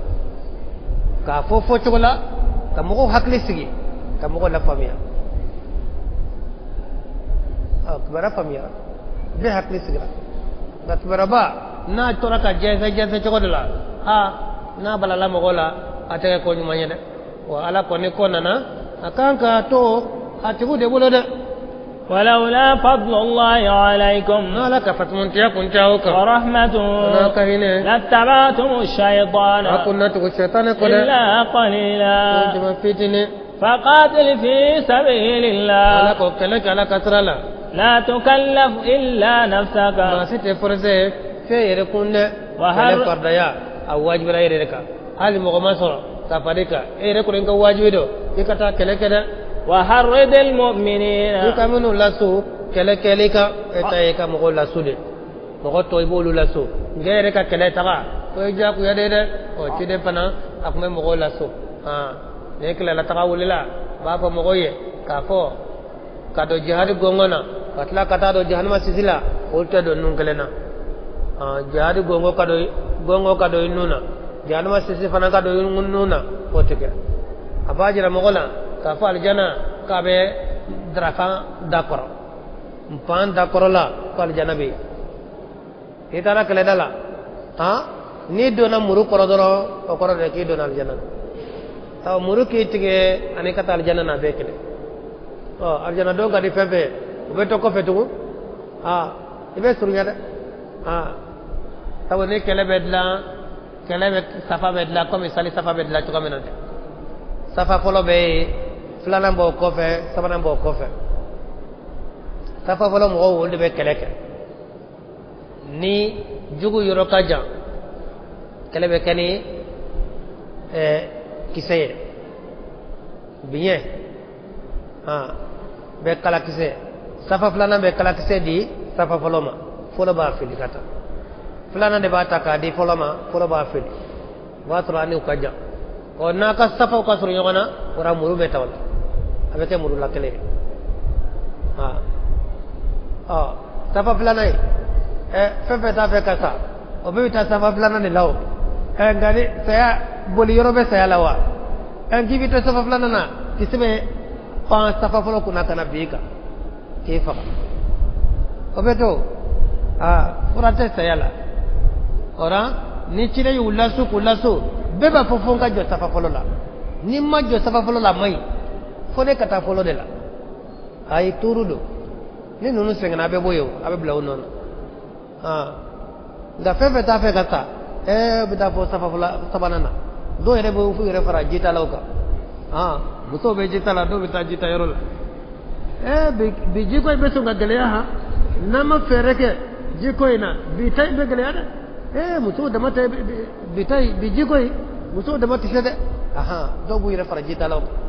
ka fofo chola ka mo hakli sigi ka mo la famia akbara famia be hakli sigi dat baraba na tora ka jese chokola na balala mo gola atake ko nyumanya de wa ala ko ne ko nana akanka to atibu de bolo de ولولا فضل الله عليكم لك فتمنتيا كنت اوك ورحمته لاتبعتم الشيطان إلا قليلا فقاتل في سبيل الله لا تكلف إلا نفسك ما ستفرزه في يركون فرديا أو واجب لا يرك هذه مغمسة تفريكا يركون إنك واجب دو يكتا كلكدا وحرد المؤمنين يكمنوا لسو كلكليكا إتايكا مغول لسو دي مغول تويبولو لسو غيرك كلتغا ويجاكو يدي وشيدي فنا أكمل مغول لسو نيكلا لتغا وللا بابا مغوية كافو كادو جهاد غونغنا كتلا كتا دو جهاد ما سيسلا قلت دو نونكلنا جهاد غونغو كادو ينونا جهاد ما سيسي فنا كادو ينونا وتكلا أباجر مغولا kafa aljana kabe drafa dakoro mpan dakoro la ko aljana be itara kale dala ni dona muru korodoro o korode ki dona aljana taw muru ki tige ani kata aljana na be kele aljana do ga di fefe be to ko fetu ibe surunya de taw ni kele bedla kele be safa bedla ko misali safa bedla to kamenante safa folo be fulana bo kofe sabana bo kofe safa folo mo wolde be keleke ni jugu yoro kaja kelebe kani kiseye bien be kala kise safa fulana be kala kise di safa folo ma folo ba fili kata fulana de ba taka di folo ma folo ba fili watro ani ukaja o naka safa ka suru yogana ora muru be tawala abete muru la kele safa planai fefe ta fe kasa o be ta safa plana ni law ngani saya boli yorobe saya lawa gibi to safa plana na kisbe pa safa folo kuna kana bika kefa o be to ora te saya la ora ni chire ulasu beba fofonga jo safa folo la ni ma jo safa folo la mai fone kata folo de la ay turudo ni nunu sengana be boyo abe blaw non da fefe ta fe kata bida fo safa folo sabanana do ere bo fu ere fara jita lawka muso be jita la do bita jita yoro la bi jiko be so ngale ha nama fereke jiko ina bitai be gale ada muso da mata bitai bi jiko muso da mata shede do bu ere fara jita lawka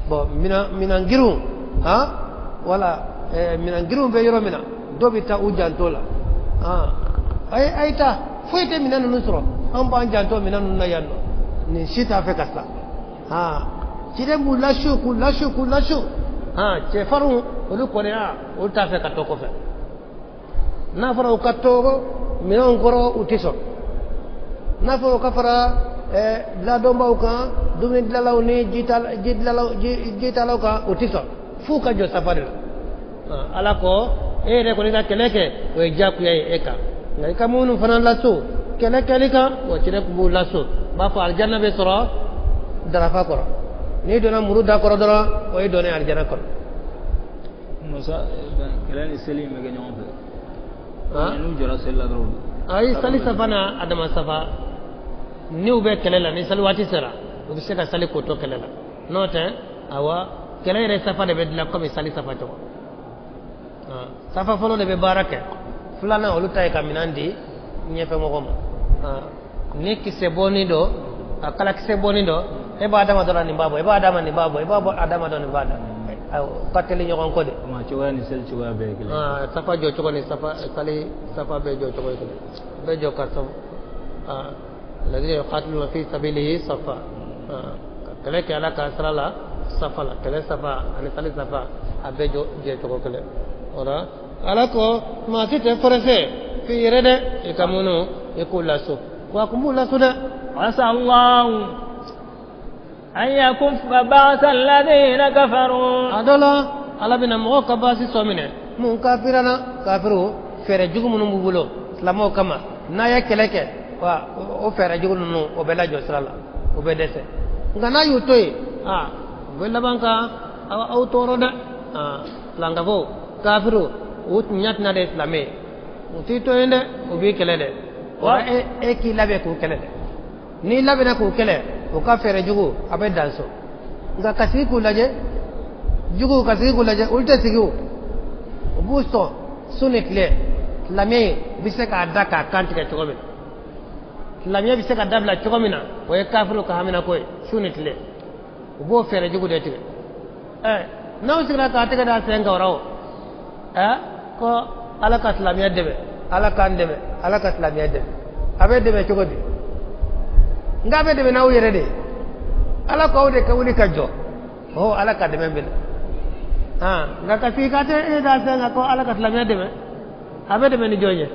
bo minangiru wala minangiru be yoro mina do bita ujantola ay ta foyte minan nusro am ba janto minan na yanno ni sita fe kasa cire mu lashu ce faru olu ko ne o ta fe kato ko fe na fara o kato minan goro utiso na fara o kafara la domba o kan dumi dlalaw ni jitalaw ka utiso fu ka jo safari ala ko re ko ni ka keleke o jaku yai eka ngai kamunu fanan laso keleke ka o cire ku laso ba fa aljanna be soro darafa koro ni dona muruda koro dora o e dona aljanna koro musa kelani selim me ganyo be nu jora sella dro ay sali safana adama safa ni ube kelela ni sali wati sera o se ka sali ko to kelela note awa kelere safa de bedla ko mi sali safa to safa folo de be barake fulana oluta e kaminandi nyefe mo goma ni kise boni do akala kise boni do e ba adama do ni babo e ba adama ni babo e ba adama do ni bada pateli nyon ko de ma ci wani sel ci wa be kele safa jo ko ni safa sali safa be jo ko be jo ka so الذين يقاتلون في سبيله صفا kele ke ala ka srala safa la kele safa ani sali safa abe jo je to ko kele ora ala ko ma ti te forese fi yere e kamuno e ko laso wa kumula so de عسى الله أن يكف بأس الذين كفروا adola ala bina mo ka basi somine mun kafirana kafiru fere jugu mun bubulo islamo kama na ya keleke wa o fere jugu nu o bela jo srala o be dese ngana yutoy bella banka au toro da langa fo kafiru o nyat na de islamé o tito ende o be kelede wa e ki labe ko kelede ni labe na ko kele o ka fere jugu abe danso nga kasi ko laje jugu kasi ko laje ulte sigu busto sunitle lamé bise ka daka kanti ka chogobe lamé bise ka dabla chogomina o e kafiru ka hamina koy sunitle bo fere jugu de tige naw sigra ka tige da senga warawo ko ala ka islamiyya debe ala kan debe ala ka islamiyya debe abe debe chogodi ngabe debe naw yere de ala ko de ka wuli ka jo ala ka debe bil nga ka fi ka te da senga ko ala ka islamiyya debe abe debe ni joje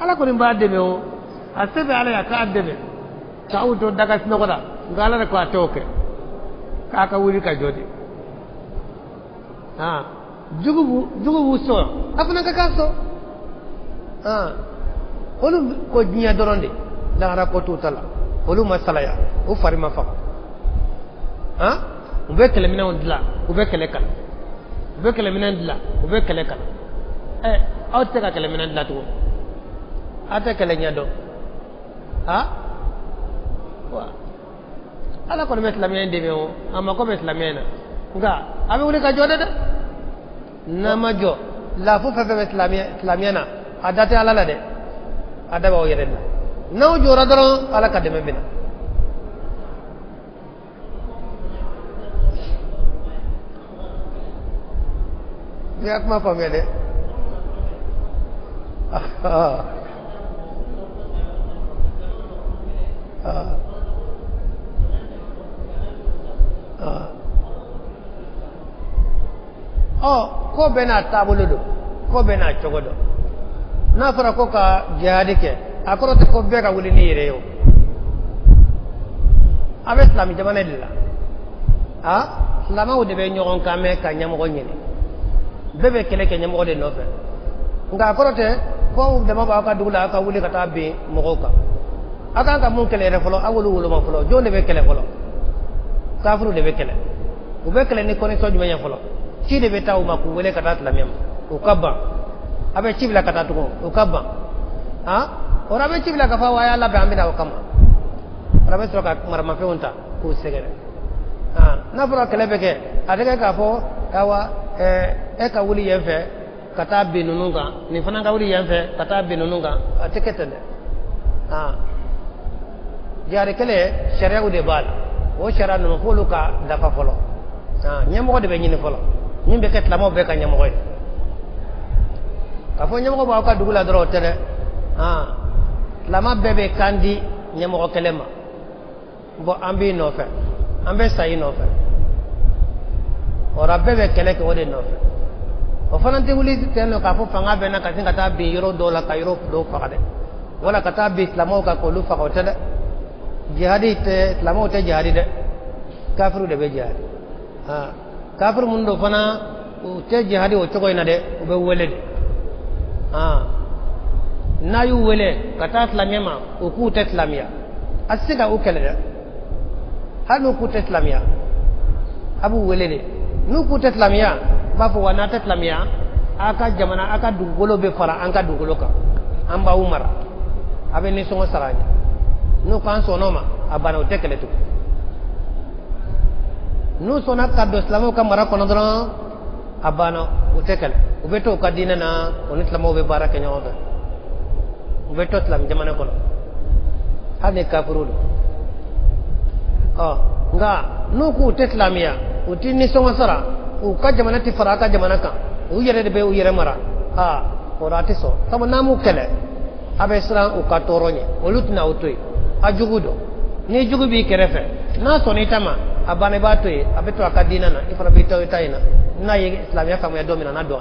ala ko ni ba debe o asebe ala ya ka debe ka uto daga sinogoda ngala ko atoke kaka wuri ka jodi jugu so afuna ka kaso olu ko dinya doronde la ra ko tutala olu masala ya o farima fa ube kele mina ondla ube kele kala ube kele mina ondla ube kele kala awte ka kele mina ondla to ate kele nyado wa ala ko islamiyya ndebe o amma ko islamiyya na nga abe wuli ka jode de nama jo la fu fa islamiyya na adate ala la de adaba o yere na naw jora daro ala ka deme bina yak ma famele ko bena tabulu do ko bena chogodo na fara ko ka jihadi ke akoro te ko be ka wuli ni yere yo abe islami jamane dilla islama o de be nyogon kame ka nyamo nyini bebe kele ke nyamo de nofe nga akoro te ko de ma ba ka dugula ka wuli ka tabi mogoka aka ka mun kele re folo awulu wulu ma folo jone be kele folo kafuru de be kele u be kele ni koni soju me folo ci de be taw ma ku wele kata islamiyam o kabba abe cibla kata to o kabba ora be cibla ka fa wa ya labe amida o kama ora be troka marama fe onta ko segere na fura kele be ke adega ka fo kawa ka wuli yenfe kata binununga ni fana ka wuli yenfe kata binununga atekete de jare kele sharia de bal o sharia no folu ka dafa folo nyamo de be nyini folo nimbe ket la mo be ka nyamo koy ka fo nyamo ko ba ka dugula doro tere lama bebe kandi nyamo ko kelema bo ambi no fe ambe sayi no fe ora bebe kele ko de no fe o fanante wuli teno ka fo fanga be na ka singa ta bi yoro dola ka yoro do fa de wala ka ta bi islamo ka ko lu fa ko tere jihadi te islamo te jihadi de kafiru de be jihadi kafir mun do fana te jihadi o chogoy na de o be wele de na yu wele kata islamiyama o ku te islamiya asiga o kele de hanu ku te islamiya abu wele de nu ku te islamiya ba fo wana te islamiya aka jamana aka dugolo be fara anka dugolo ka amba umar abe ni songo saranya nu kan sonoma abana o tekele tu nu sona kaddo islamo ka mara kono dron abano utekale ubeto kadina na on islamo be baraka nyodo ubeto islam jamana kono hade kafirul nga nu ku islamiya utini songa sara u ka jamana ti faraka jamana ka u yere be u yere mara orati so sabu namu kele abe islam u ka toronye olutna utui ajugudo ni jugu bi kerefe na soni tama abane batoy abeto akadina na ifara bito itaina na ye islamia kama ya domina na do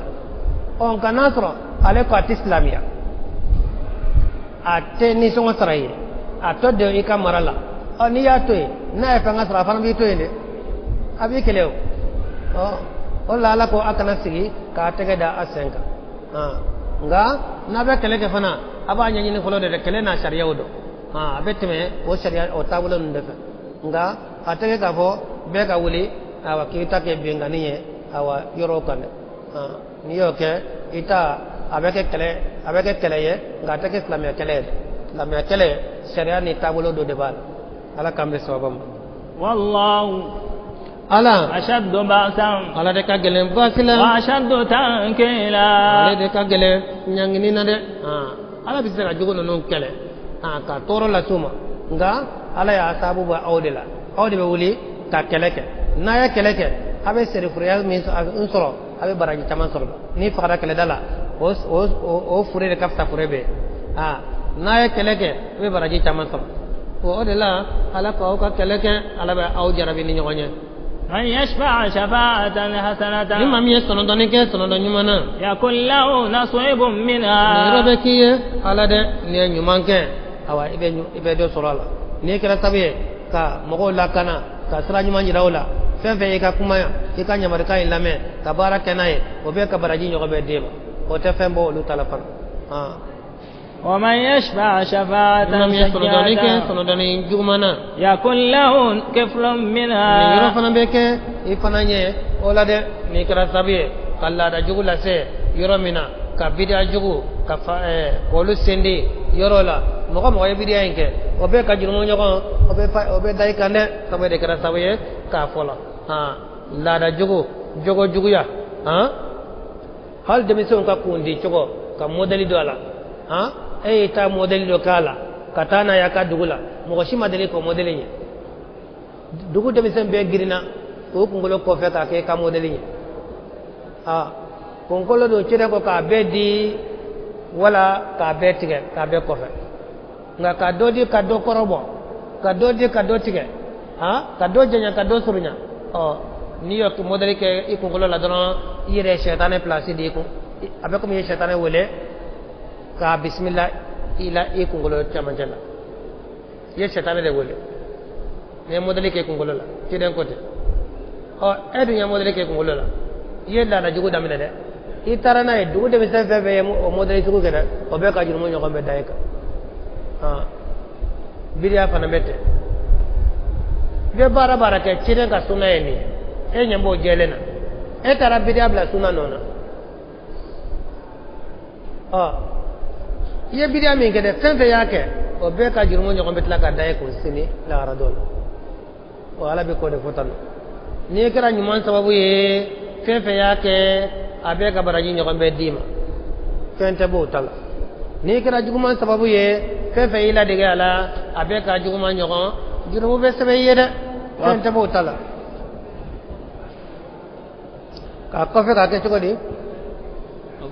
on kanasro ale ko islamia ate ni songo sarai ato de ika marala oni ya toy na e fanga sara fana bi toy ne abi keleo o la ko akana sigi ka tege da asenka nga na be kele ke fana aba nyanyi ni folo de kele na sharia wodo abetme o sharia o tabulo ndefa nga atege ka fo be ka wuli awa kita ke benganiye awa yoro kan ni yo ke ita abeke kele ye nga tege islamia kele sharia ni tabulo do debal ala kambe sobam wallahu ala ashaddu ba'san ala de ka gelen basila wa ashaddu tankila ala de ka gelen nyangini na de ala bisira jogo no kele ka toro la suma nga ala ya sabu ba awde be wuli ka keleke na ya keleke abe seri furiya min unsoro abe baraji taman soro ni fara kele dala o fure de kafta furebe na ya keleke abe baraji taman soro o de la ala ko ka keleke ala ba aw jarabi ni nyonya من يشفع شفاعة حسنة لما ميسون دونيكي سون دونيمانا يكون له نصيب منها ربكيه على ده ني نيمانكه awa ibe do sorala ni kala tabe ka mogo lakana ka sira nyuma nyirawla fenfe ka kuma e ka nyamar ka ilame ka baraka nay o be ka baraji nyogo be deba o te fembo lu talafan ومن يشفع شفاعة سيئة يكون له كفل منها يرفنا بك يفنانيه ولا ده ni kala tabe kala da jugula se yoromina ka bidia jugu ka kolu sendi yorola mogo ye bidia inke obe ka jurumo nyogo obe dai kande sabe de kara sabe ka fola la da jugu ya hal de mission ka kundi jogo ka modeli do ala ta modeli do kala katana ya ka dugula mogo shi modeli ko modeli ni dugu de mission be girina ko kungolo ko fe ka ke ka modeli ni konkolo do cire ko ka bedi wala ka betige ka be ko fe nga ka dodi ka do korobo ka dodi ka do tige ka do jenya ka do surunya ni yo to modeli ke i konkolo la dono yire shaytané place di ko abe ko mi shaytané wole ka bismillah ila i konkolo chamanjala ye shaytané de wole ne modeli ke konkolo la ci den côté edu nya modeli ke konkolo la ye la na jugo damina de itara na dugu de bisa febe o modeli sugu gena o be ka jurumo nyoko be dayka bidia fana mete be bara ke cire ka suna yeni e nyambo jelena e tara bidia bla suna nona ye bidia min gede febe yake o be ka jurumo nyoko be tlaka dayko sini la radol o ala be ko de fotan ni kera nyuman sababu ye febe yake abe ka baraji nyogon be dima fente bo tala ni kira juguma sababu ye fefe ila de ala abe ka juguma nyogon jurumu be sebe yede fente bo tala ka kofe ka ke chogodi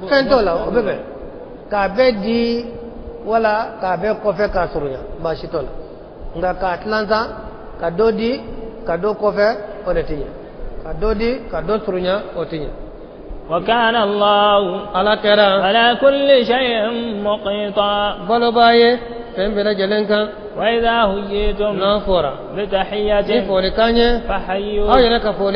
fento la obebe ka be di wala ka be kofe ka surunya ba shitola nga ka atlanta ka dodi ka do kofe odetinya ka dodi ka do surunya otinya وكان الله على كل شيء مقيتا بلو بايه فين بلا جلنكا وإذا هيتم نافورا بتحية فحيوا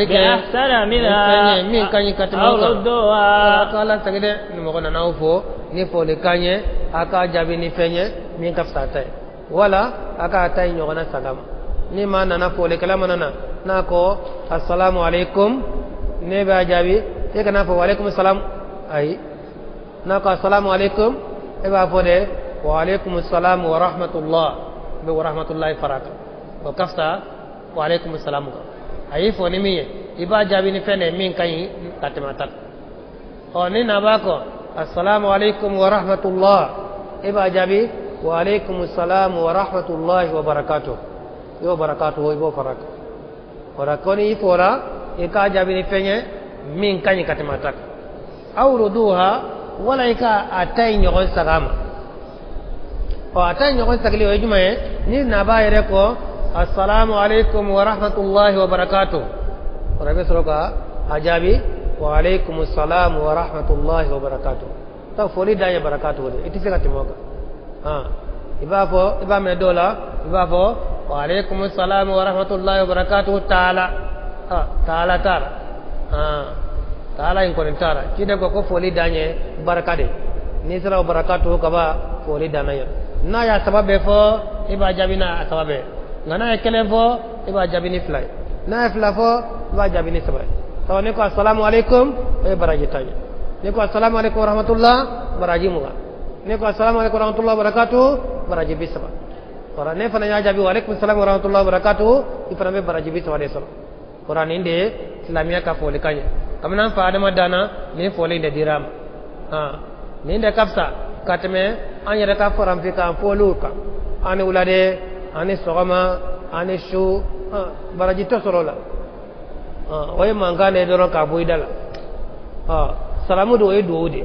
بأحسن منها أو ردوها قال سجد نمغنا نوفو نفولي كانيه أكا جابي نفنيه من كفتاتي ولا أكا أتاي نغنا سلام نما نانا فولي كلامنا ناكو السلام عليكم نبا جابي يكنا فو وعليكم السلام أي ناكو السلام عليكم إبا فودي وعليكم السلام ورحمة الله ورحمة الله فرق وكفتا وعليكم السلام أي فوني مية إبا جابي نفني مين كاي كاتماتك أوني نباكو السلام عليكم ورحمة الله إبا جابي وعليكم السلام ورحمة الله وبركاته يو بركاته يبو فرق وركوني فورا إكا جابي نفني min kanyi katimatak aw ruduha wala ika atay nyogon sagama o atay nyogon sagli o jumaye ni na ba yere ko assalamu alaikum wa rahmatullahi wa barakatuh rabe soroka ajabi wa alaikum assalam wa rahmatullahi wa barakatuh ta foli da ya barakatuh de iti sega timoka iba me dola iba fo wa alaikum assalam wa rahmatullahi wa barakatuh taala taala in ko tara kide ko foli danye barakade ni sira barakatuh kaba foli danaya na ya sababe fo iba jabina sababe ngana ya kelen fo iba jabini fly na ya fla fo iba jabini sababe to ne ko assalamu alaikum e baraji tanya ne ko assalamu alaikum warahmatullah baraji muga ne ko assalamu alaikum warahmatullah wabarakatuh baraji bisaba ora ne fana ya jabi wa alaikum assalam warahmatullah wabarakatuh ifana be baraji bisaba de so ora ni de islamia ka fo le kanya kamna fa adama dana ni fo le de diram ni de kapsa katme an yɛrɛ ka faranfi kan fɔliw kan ani wulade ani sɔgɔma ani su baraji tɛ sɔrɔ la o ye mankan de dɔrɔn k'a bɔ i da la salamu de o ye duwawu de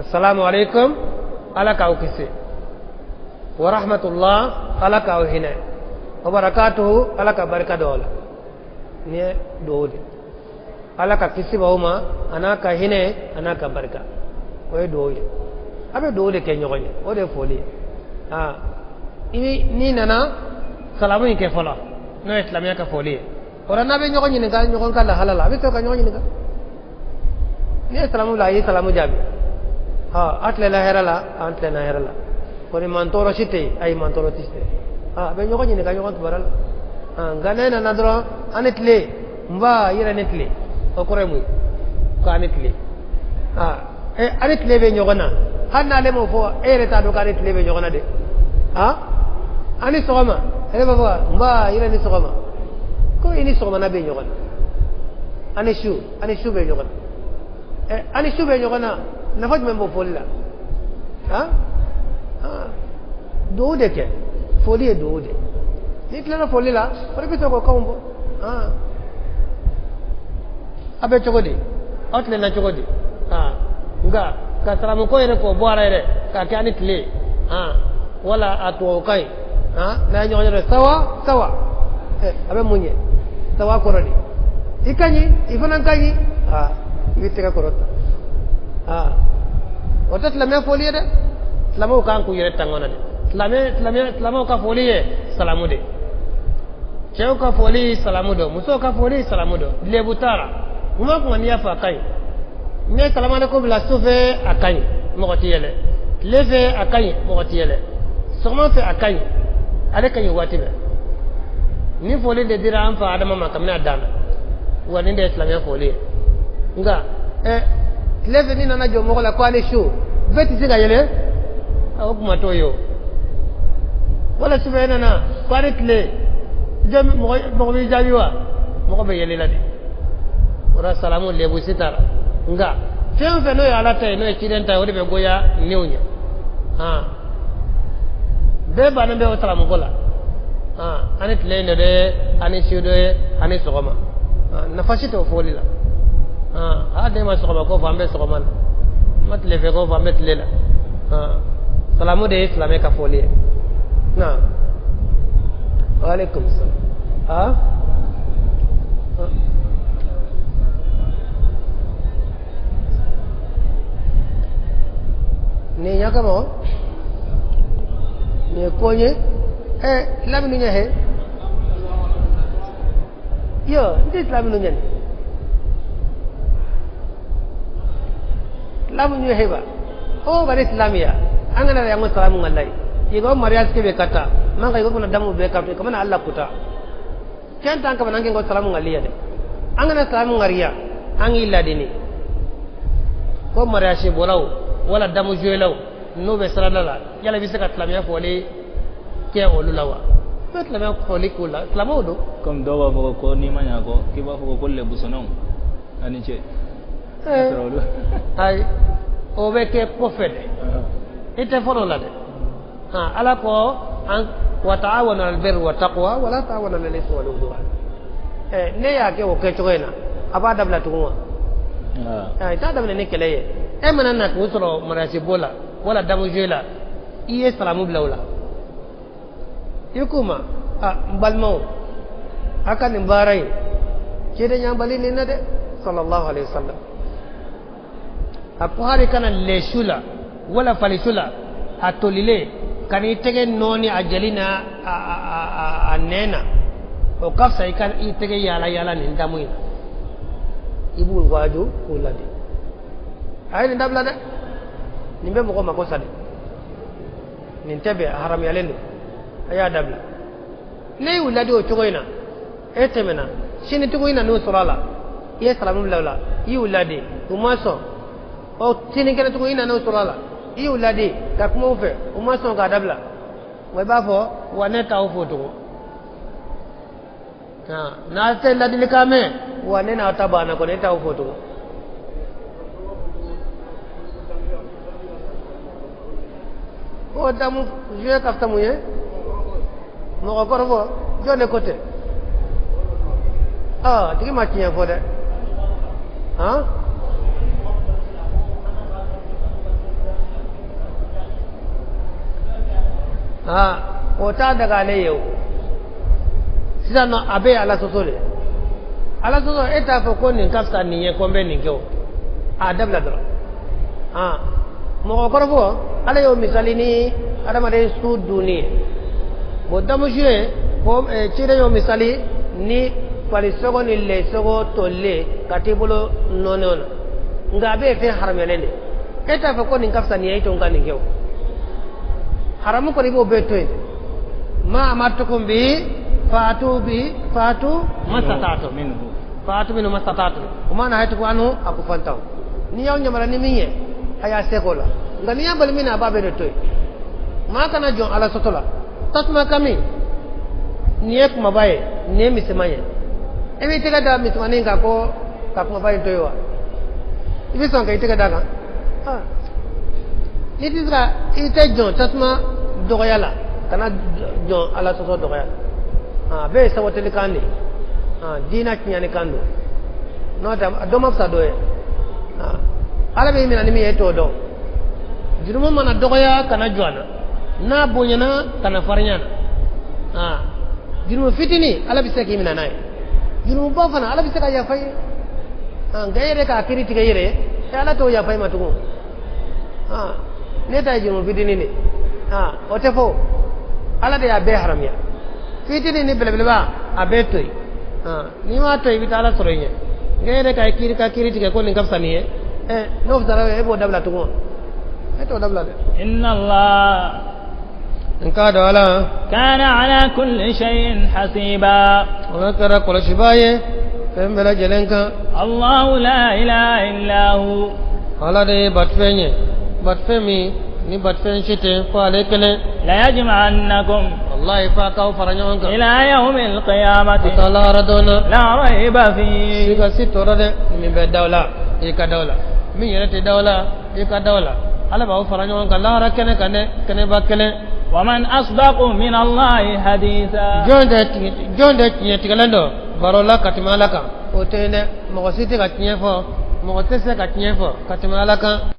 assalamu alaikum ala k'aw kisi wa rahmatullah ala k'aw hinɛ wa barakatuhu ala ka barika dɔw la ni ye duwawu de ala ka kisi b'aw ma an'a ka hinɛ an'a ka barika o ye duwawu ye abe do de ke ñogoñe o de foli ni nana salamu ke fola no islamia ka foli ora na be ñogoñe ni ga ñogon ka la halala abe to ka ñogoñe ni ga ni salamu la yi salamu jabi atle la herala antle na herala ko ni mantoro site ay mantoro tiste be ñogoñe ni ga ñogon baral ngane na nadro anetle mba yira netle o ko remuy ko anetle anetle be ñogona hanna le mo fo ere ta do kare tlebe jogona de ani sogoma ere baba mba ire ni sogoma ko ini sogoma na be jogona ani shu be jogona ani shu be jogona na faj membo folila do de ke foli do de ni tla folila pare bi to ko kombo abe chogodi otle na chogodi nga ka salamu ko yere ko boara yere ka kani tle wala atu kai na nyo nyore sawa abe munye sawa koroni ikanyi ifana kanyi viteka korota otat lamya foliye de salamu kan ku yere tangona de salamu ka foliye salamu de chew ka foli salamu do muso ka foli salamu do lebutara ngoma ko niya fa kai ne salamu alaikum la sufe akany mokoti yele leve akany mokoti yele soma fe akany ale kany watibe ni foli de dira am fa adama makamna dana wani de islamia foli nga leve ni nana jo mokola ko ale shu beti siga yele awu kuma to yo wala sufe nana ko ale tle jam mo bi jabiwa mo be yele la de ora salamu lebu sitara nga fen fe no ya ala tay no accidenta o de be goya newnya be bana be o salamu gola ani tlene de ani shude ani sogoma na fasito foli la de ma sogoma ko fambe sogoma matle fe ko fambe tlela salamu de islame ka foli na wa alaikum salam ni yakamo ni konye laminu nyahe yo ndi laminu nyen laminu nyahe ba o bari islamia angana ya ngo salamu ngallai yigo marias ke be kata manga yigo kuna damu be kata kamana Allah kuta kenta kan nange ngo salamu ngalliya de angana salamu ngariya angi ladini ko mariasi bolaw wala damu jelaw no be salala yala bi saka islamia fole ke olulawa islamia fole kula islamo do comme do ba ko ni manya ko ki ba ko le busonon ani che ay o be ke profete ite foro la de ala ko an wa ta'awanu al birri wa taqwa wa la ta'awanu al ismi wal udwan ne ya ke o ke choena aba dabla tuwa ta dabla ne keleye manana ko soro marasi bola wala damu jela iye salamu blawla yukuma balmo aka ni barai kede nya bali ni na de sallallahu alaihi wasallam aku hari kana lesula wala falisula atolile kani tege noni ajalina anena o kafsa ikan itege yala ni ndamuina ibu waju uladi ay ni dabla de nimbe mo ko makosa de nin tebe haram yalendo aya dabla ne uladi o chogoina etemena shini tugoina no surala ye salamu lawla yi uladi umaso o tini kene tugoina no surala yi uladi ka kuma ufe umaso ga dabla way ba fo wane taw fo to na te ladi likame wane na tabana ko ne taw fo to o damu je kafta muye mo ko korfo jone côté tigi ma tiɲɛ fɔ dɛ o t'a daga ale ye o sisan nɔ a bɛ ala soso de ala soso e t'a fɔ ko nin ka fisa nin ye ko n bɛ nin kɛ o a dabila dɔrɔn mɔgɔkɔrɔbɔ ala y'o misali ni adamaden su dunni ye bon damusu ye ko ciden y'o misali ni falisogo ni lesogo tolle katibolo nonona nga be fe haramelen de eta fa ko nin kafsa ni ayto ngani ngew haramu ko ribo be toy ma amartukum bi fatu mastatatu minhu mastatatu kuma na haytu anu aku fantaw ni yaw nyamara ni minye aya sekola ngani yambal mina babe de toy ma kana jon ala sotola tasma kami ni ek mabaye ni misemaye ebi tega da mismani nga ko ka kuma bayin toywa ibi son kay tega daga ni tisra ite jon tasma dogoyala kana jon ala soso dogoyala be sawateli kandi dina kinyani kando nota do mafsa doye ala be mina ni mi eto do jurumo mana dogoya kana jwana na bonyana kana farnyana jurumo fitini ala bi seki mina nay jurumo ba fana ala bi seka ya fay ngayere ka kiriti gayere ala to ya fay matugo ne tay jurumo fitini ni o te fo ala de ya be haram ya fitini ni bele ba abe toy ni ma toy bi tala soroye ngayere ka kiriti ga ko ni gafsani no fdara e bo dabla tugo eto dabla de inna allah كان على كل شيء حسيبا وذكر كل شبايه فمبلا جلنكا الله لا اله الا هو على دي باتفمي ni batfen shite fale kele la yajma'annakum wallahi fa ka faranyon ka ila yawmil qiyamati ta'ala radona la rayba fi siga sitorade min be dawla e ka dawla min yete dawla e ka dawla ala ba faranyon ka la rakene kane bakele ومن أصدق من الله حديثا jonde tigalando barola katimalaka otene mogosite ka tiefo mogotese ka tiefo katimalaka